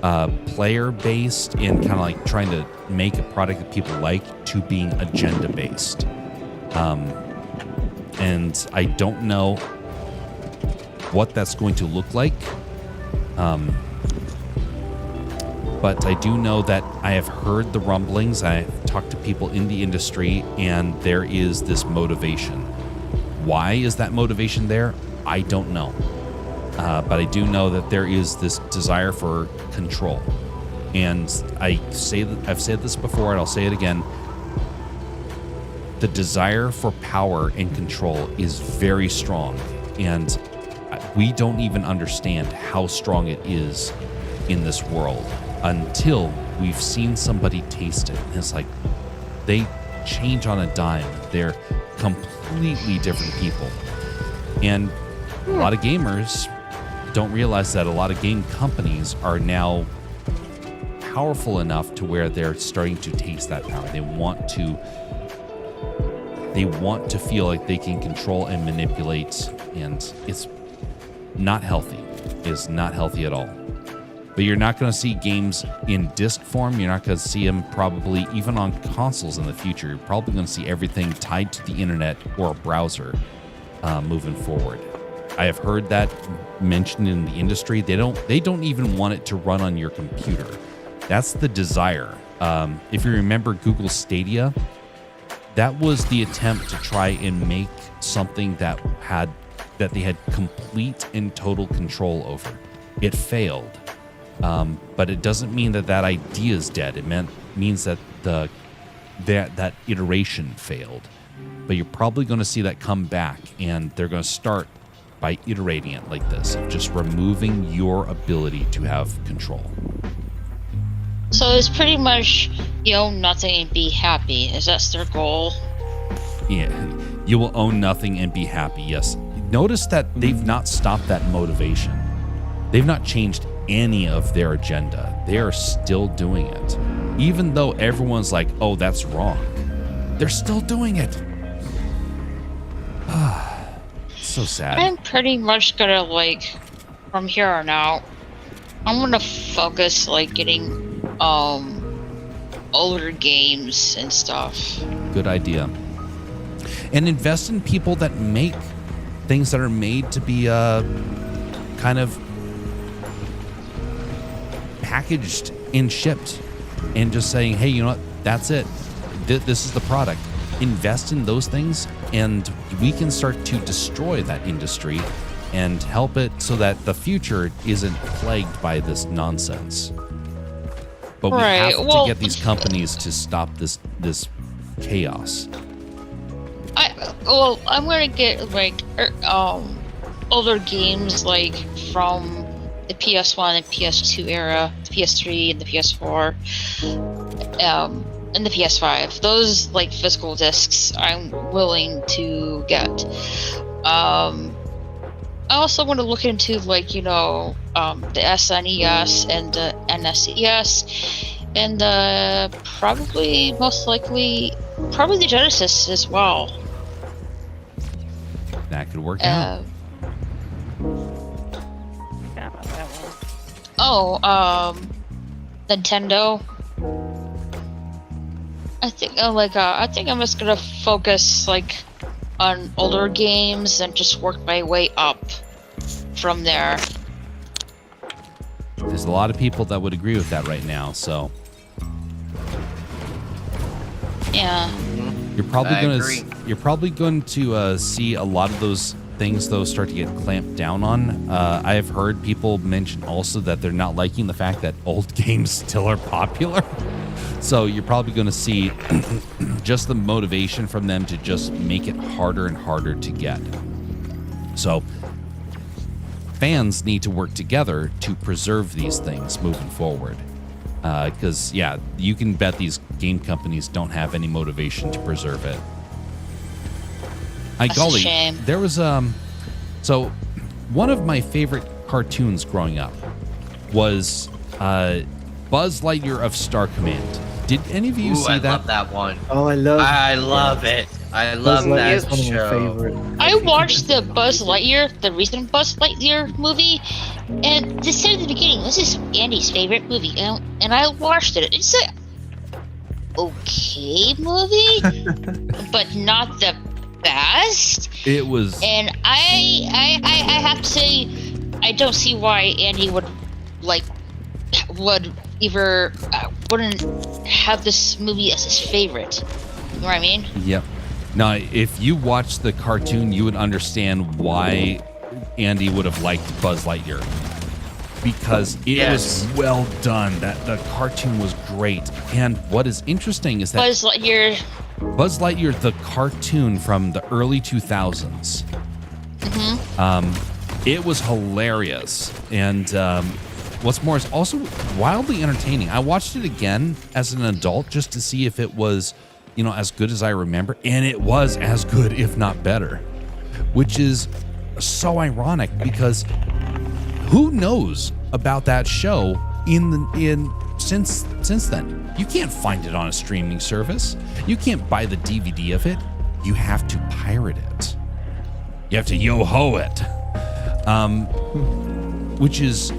player-based and kind of like trying to make a product that people like to being agenda-based. And I don't know what that's going to look like. But I do know that I have heard the rumblings. I've talked to people in the industry, and there is this motivation. Why is that motivation there? I don't know. But I do know that there is this desire for control. And I've said this before, and I'll say it again. The desire for power and control is very strong. And we don't even understand how strong it is in this world until we've seen somebody taste it. And it's like they change on a dime. They're completely different people. And a lot of gamers don't realize that a lot of game companies are now powerful enough to where they're starting to taste that power. They want to feel like they can control and manipulate, and it's not healthy. It is not healthy at all. But you're not going to see games in disc form. You're not going to see them probably even on consoles in the future. You're probably going to see everything tied to the internet or a browser moving forward. I have heard that mentioned in the industry. They don't even want it to run on your computer. That's the desire. If you remember Google Stadia, that was the attempt to try and make something that had that they had complete and total control over. It failed, but it doesn't mean that that idea is dead. It means that that iteration failed. But you're probably going to see that come back, and they're going to start by iterating it like this, of just removing your ability to have control. So it's pretty much, own nothing and be happy. Is that their goal? Yeah, you will own nothing and be happy. Yes. Notice that they've not stopped that motivation. They've not changed any of their agenda. They are still doing it. Even though everyone's like, oh, that's wrong. They're still doing it. So sad. I'm pretty much gonna, from here on out, I'm gonna focus, getting, older games and stuff. Good idea. And invest in people that make things that are made to be kind of packaged and shipped, and just saying, hey, you know what, that's it, this is the product. Invest in those things, and we can start to destroy that industry and help it so that the future isn't plagued by this nonsense. But we have to get these companies to stop this chaos. I'm gonna get older games from the PS1 and PS2 era, the PS3 and the PS4, and the PS5. Those physical discs I'm willing to get. I also want to look into the SNES and the NSES, and probably the Genesis as well. That could work out. Nintendo. I think I think I'm just gonna focus on older games and just work my way up from there. There's a lot of people that would agree with that right now, so yeah. You're probably going to see a lot of those things though start to get clamped down on. I have heard people mention also that they're not liking the fact that old games still are popular. So you're probably going to see just the motivation from them to just make it harder and harder to get. So fans need to work together to preserve these things moving forward. Because, you can bet these game companies don't have any motivation to preserve it. That's a shame. There was, so one of my favorite cartoons growing up was Buzz Lightyear of Star Command. Did any of you see that? I love that one. Oh, I love it. I love that one of my show. favorite. I watched the Buzz Lightyear, the recent Buzz Lightyear movie, and they said at the beginning, this is Andy's favorite movie, and I watched it. It's a okay movie, but not the best. It was, and I have to say, I don't see why Andy would wouldn't have this movie as his favorite. You know what I mean? Yep. Now, if you watched the cartoon, you would understand why Andy would have liked Buzz Lightyear. Because it was well done. That the cartoon was great. And what is interesting is that Buzz Lightyear, the cartoon from the early 2000s. Mm-hmm. It was hilarious. And what's more, it's also wildly entertaining. I watched it again as an adult just to see if it was, as good as I remember. And it was as good, if not better. Which is so ironic because who knows about that show since then? You can't find it on a streaming service. You can't buy the DVD of it. You have to pirate it. You have to yo-ho it. Which is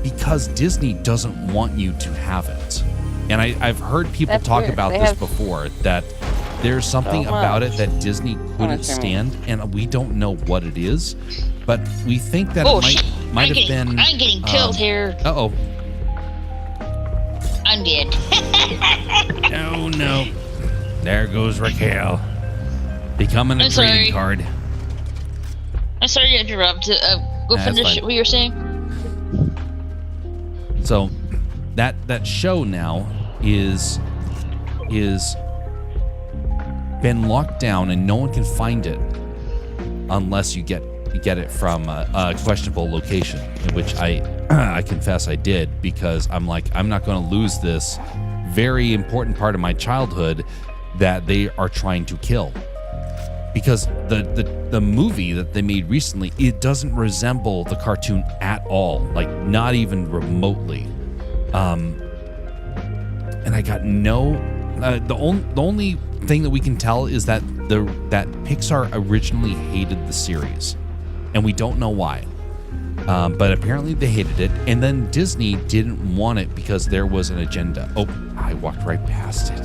because Disney doesn't want you to have it. And I've heard people talk about this before, that there's something about it that Disney couldn't stand, and we don't know what it is, but we think that it might have been... I'm getting killed here. Uh-oh. I'm dead. Oh, no. There goes Raquel. Becoming a trading card. I'm sorry to interrupt. Go That's finish fine. what you're saying. So that show now is been locked down and no one can find it unless you get it from a questionable location, which I confess I did, because I'm like, I'm not going to lose this very important part of my childhood that they are trying to kill. Because the movie that they made recently, it doesn't resemble the cartoon at all, like not even remotely. And I got no. The only thing that we can tell is that that Pixar originally hated the series, and we don't know why. But apparently they hated it, and then Disney didn't want it because there was an agenda. Oh, I walked right past it.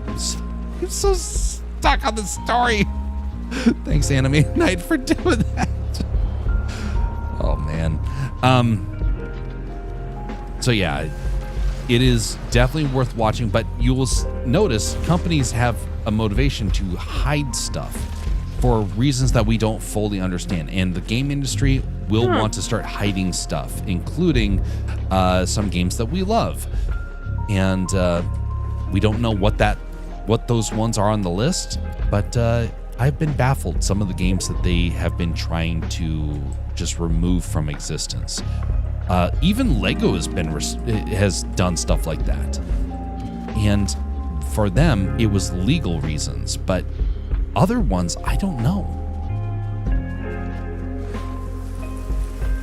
I'm so stuck on the story. Thanks, Anime Night, for doing that. Oh man. So yeah, it is definitely worth watching, but you will notice companies have a motivation to hide stuff for reasons that we don't fully understand, and the game industry will want to start hiding stuff, including some games that we love, and we don't know what those ones are on the list, but I've been baffled some of the games that they have been trying to just remove from existence. Even Lego has done stuff like that, and for them it was legal reasons, but other ones I don't know.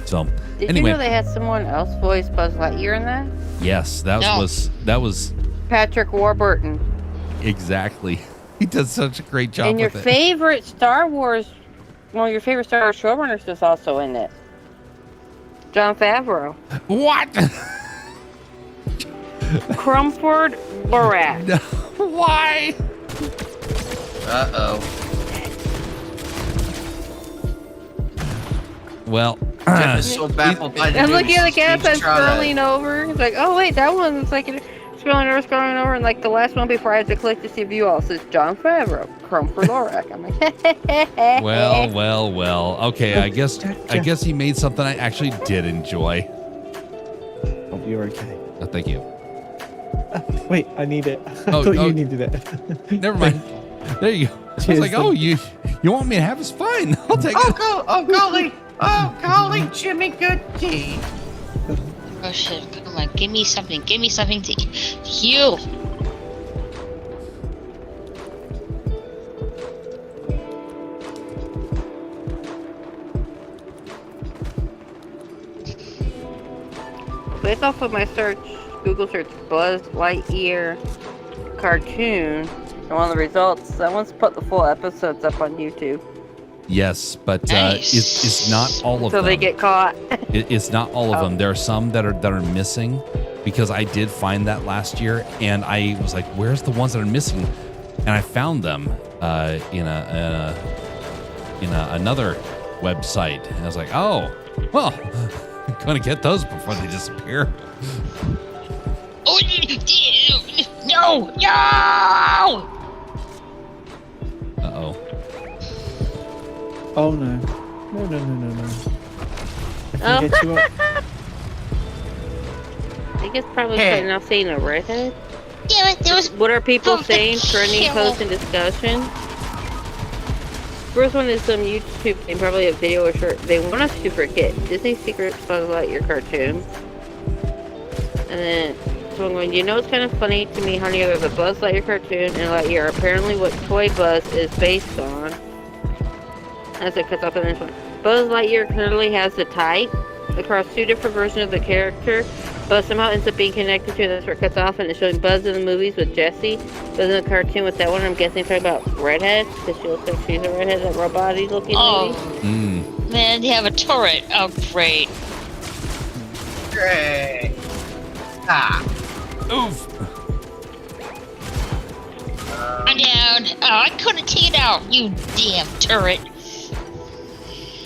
So Did anyway, you know they had someone else voice Buzz Lightyear in that? yes, that was Patrick Warburton. exactly. He does such a great job And your with it. favorite Star Wars, well, your favorite Star Wars showrunners is also in it. Jon Favreau. What? Crumford Lorak. No, why? Uh-oh. Well, Jeff is so baffled by the I'm news, looking at the cat he's that's trying to- scrolling over. It's like, oh wait, that one's like scrolling over, and like the last one before I had to click to see view all says Jon Favreau, Crumford Lorak. I'm like, well. Okay, I guess he made something I actually did enjoy. Hope you're okay. Oh, thank you. Wait, I need it. I Oh, thought oh. you needed it. Never mind. There you go. I was Cheers, like, oh, you want me to have this? Fine. I'll take it. Oh, golly, Jimmy, good tea. Oh shit! Come on, give me something. Give me something to eat. You. based off of my search, Google search Buzz Lightyear cartoon, and one of the results, someone's put the full episodes up on YouTube. Yes, but Nice. it's not all of So them. they get caught. It's not all of Oh. them. There are some that are missing, because I did find that last year, and I was like, "Where's the ones that are missing?" And I found them in another website, and I was like, "Oh, well, I'm gonna get those before they disappear." Oh no! No! Uh-oh. Oh no. No. I Oh. can get you up. I think it's probably Hey. not saying a redhead. Damn it! There was. What are people Oh, saying? Trending hell. posts and discussion. First one is some YouTube thing, probably a video or short. They want us to forget Disney Secret Buzz Lightyear cartoon. And then someone going, you know, it's kind of funny to me how neither the Buzz Lightyear cartoon and Lightyear are apparently what Toy Buzz is based on. As it cuts off the next one. Buzz Lightyear clearly has the type across two different versions of the character, but somehow ends up being connected to, and that's where it cuts off, and it's showing Buzz in the movies with Jessie, Buzz in the cartoon with that one. I'm guessing talking about redhead, because she looks like she's a redhead, that robot-y looking Oh lady. man, they have a turret. Oh great. Great. Ah. Oof. I'm down. Oh, I couldn't take it out. You damn turret.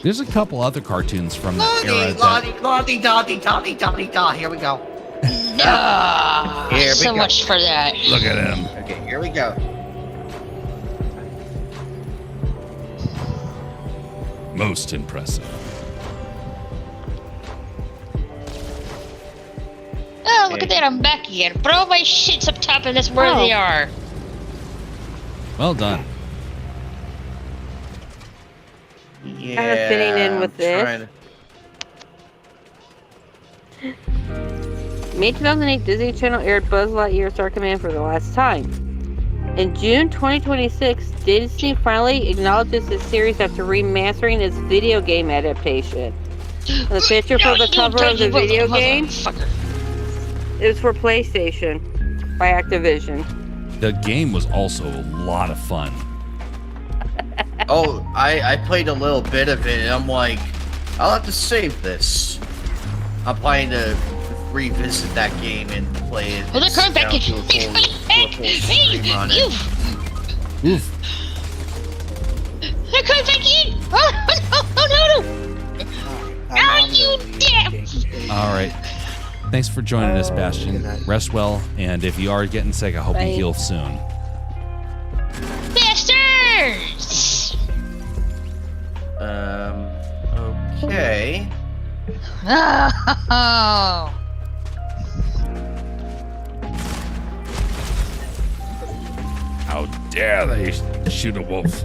There's a couple other cartoons from that era Lottie, that Lottie, Dottie, da. Here we go. No. Here we So go. much for that. look at him. Okay, here we go. Most impressive. Oh, look at that, I'm back again. Put all my shits up top and that's where they are. Well done. Yeah. Kind of fitting in with this. trying May 2008, Disney Channel aired Buzz Lightyear Star Command for the last time. In June 2026, Disney finally acknowledges the series after remastering its video game adaptation. The picture for the cover of the video game, it was for PlayStation by Activision. The game was also a lot of fun. Oh, I played a little bit of it, and I'm like, I'll have to save this. I'm planning to revisit that game and play it. Oh, they're coming back in. To a full stream on it. Oof. They're coming back in! Oh, no! Oh, you damn! All right. Thanks for joining us, Good Bastion. night. Rest well, and if you are getting sick, I hope Bye. you heal soon. Bastards! Okay. Oh. How dare they shoot a wolf?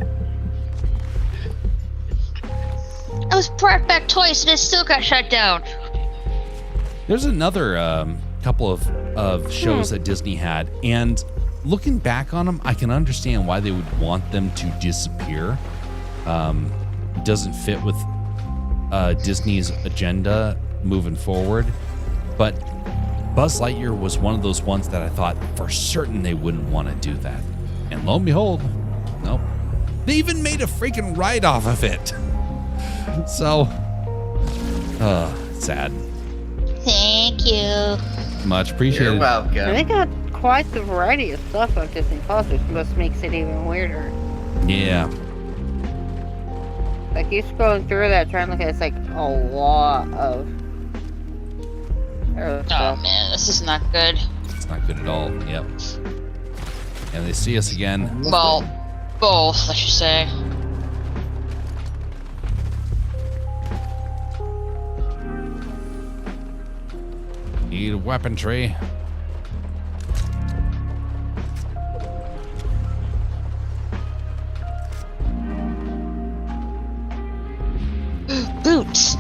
I was brought back twice and it still got shut down. There's another couple of shows that Disney had, and looking back on them, I can understand why they would want them to disappear. It doesn't fit with Disney's agenda moving forward, but Buzz Lightyear was one of those ones that I thought for certain they wouldn't want to do that. And lo and behold, nope. They even made a freaking ride off of it. So, sad. Thank you. Much appreciated. You're And welcome. they got quite the variety of stuff on Disney Plus, which must makes it even weirder. Yeah. Like, you scrolling through that, trying to look at it, it's like a lot of Oh stuff. man, this is not good. It's not good at all. Yep. And they see us again. Well, both, I should say. Need a weaponry. Boots.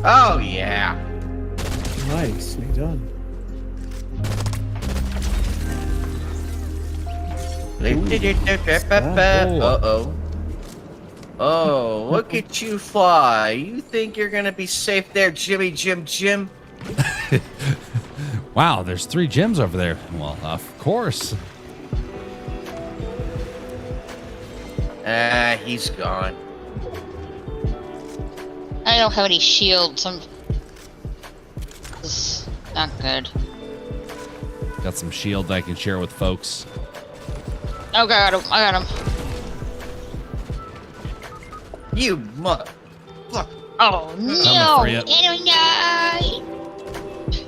Oh yeah. Nicely done. Uh-oh. Oh, look at you fly. You think you're gonna be safe there, Jimmy Jim? Wow, there's 3 gyms over there. Well, of course. He's gone. I don't have any shields. This is not good. Got some shield I can share with folks. Oh, got him. I got him. You mother. Fuck. Oh no! for ya. Enemy!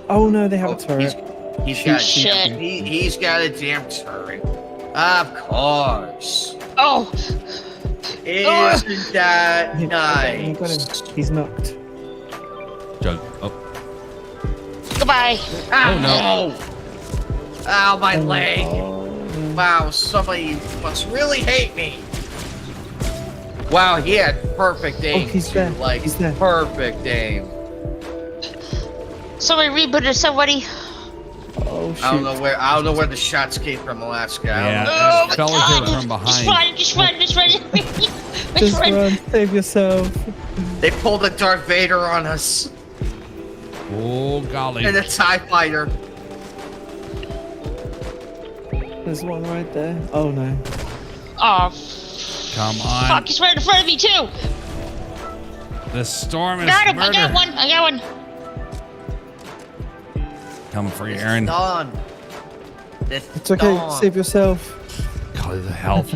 Oh no, they have Oh, a turret. he's got Shit. he's got a damn turret. Of course. Oh! Isn't that He got him. nice? He's knocked. Jug. Oh, Goodbye! oh no. Ow, my Oh, leg. no. Wow, somebody must really hate me. Wow, he had perfect aim. he's too, there. Like He's there. perfect aim. Somebody rebooted somebody. Oh shoot. I don't know where the shots came from, Alaska. Yeah. Oh my Fella god! here from behind. Just run! Just Just run! run, save yourself. They pulled a Darth Vader on us Oh, golly. and a TIE fighter. There's one right there. Oh no. Oh, Come on. fuck! He's right in front of me too. The storm is Got him! murder. I got one! Coming for you, Aaron. Dawn. It's okay. Save yourself. Golly, the health.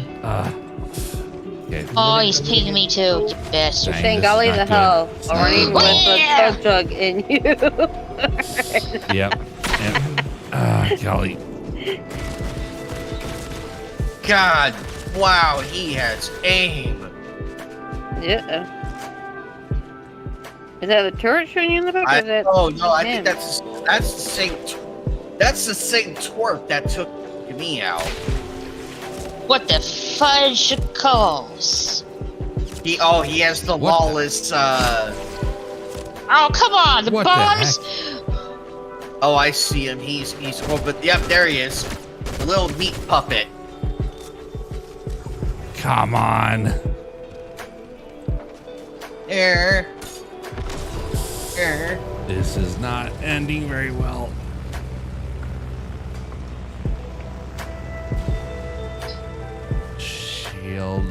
Okay. Oh, he's pinging me too. Bastard. Dang, Saying this is golly not the good. hell, It's not running good. with Yeah. a chug jug in you. Yep. And, golly. God. Wow, he has aim. Yeah. Is that the turret shooting you in the back? Or is that Oh no, I him? think that's the same twerp that took me out. What the fudge calls? He has the What the- lawless. Oh, come on, the What the bombs! Oh, I see him. He's. Oh, but yep, there he is. The little meat puppet. Come on. There. This is not ending very well. Shield.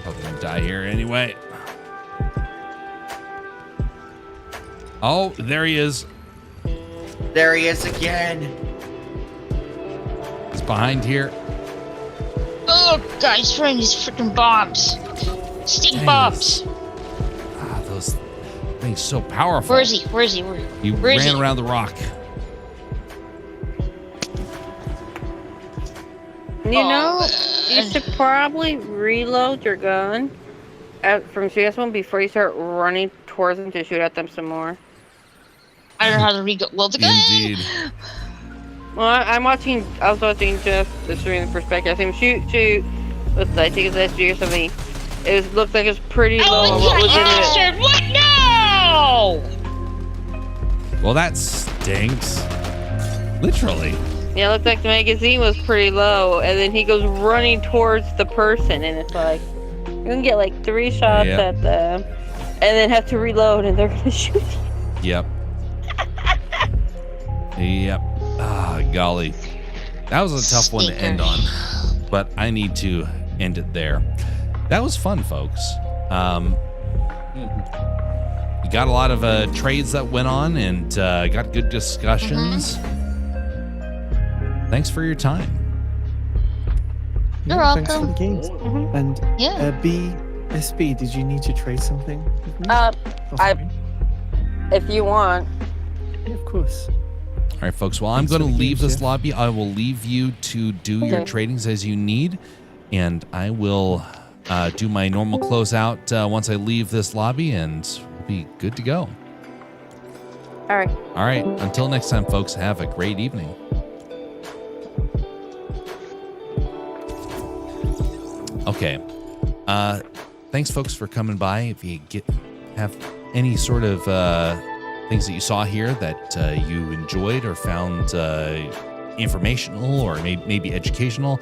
Probably gonna die here anyway. Oh, there he is. There he is again. He's behind here. Oh, guys, throwing these freaking bombs. Stink Dang, bombs. Those things so powerful. Where is he? Where is he? He Where is ran he? around the rock. You know, you man. should probably reload your gun from CS1 before you start running towards them to shoot at them some more. I don't know how to reload the gun. Indeed. Well, I was watching Jeff the stream perspective. I see him shoot with, I think it's SG or something. Looked like it was pretty low Oh, on what was in it. bastard! What? No! Well, that stinks. Literally. Yeah, it looked like the magazine was pretty low, and then he goes running towards the person, and it's like, you can get like 3 shots Yep. at them, and then have to reload, and they're gonna shoot you. Yep. Yep. Ah, golly. That was a tough one to end on, but I need to end it there. That was fun, folks. You got a lot of trades that went on and got good discussions. Thanks for your time. You're Thanks for the welcome. games. And Yeah. SB, did you need to trade something with me? I- If you want. Yeah, of course. All right, folks. Well, I'm Thanks going for to the leave games, this yeah. lobby. I will leave you to do your Okay. tradings as you need, and I will do my normal closeout once I leave this lobby, and we'll be good to go. All right. All right. Until next time, folks. Have a great evening. Okay. Thanks, folks, for coming by. If you have any sort of things that you saw here that you enjoyed or found informational or maybe educational,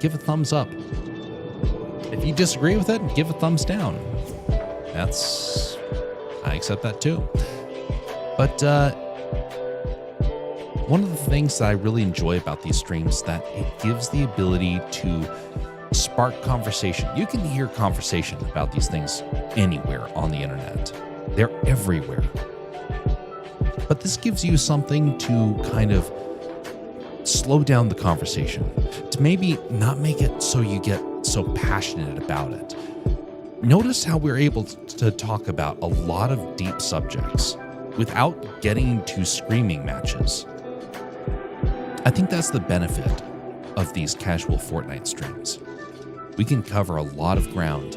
give a thumbs up. If you disagree with it, give a thumbs down. I accept that too. But one of the things that I really enjoy about these streams is that it gives the ability to spark conversation. You can hear conversation about these things anywhere on the internet. They're everywhere. But this gives you something to kind of slow down the conversation, to maybe not make it so you get so passionate about it. Notice how we're able to talk about a lot of deep subjects without getting into screaming matches. I think that's the benefit of these casual Fortnite streams. We can cover a lot of ground,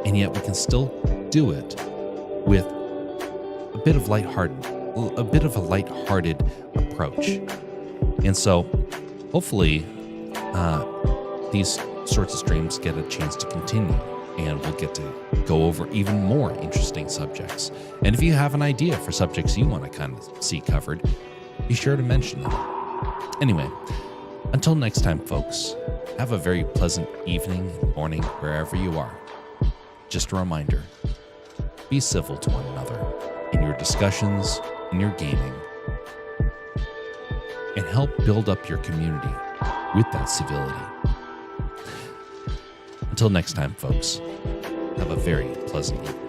and yet we can still do it with a bit of a lighthearted approach. And so, hopefully, these sorts of streams get a chance to continue, and we'll get to go over even more interesting subjects. And if you have an idea for subjects you want to kind of see covered, be sure to mention them. Anyway, until next time, folks, have a very pleasant evening, morning, wherever you are. Just a reminder, be civil to one another in your discussions, in your gaming, and help build up your community with that civility. Until next time, folks, have a very pleasant evening.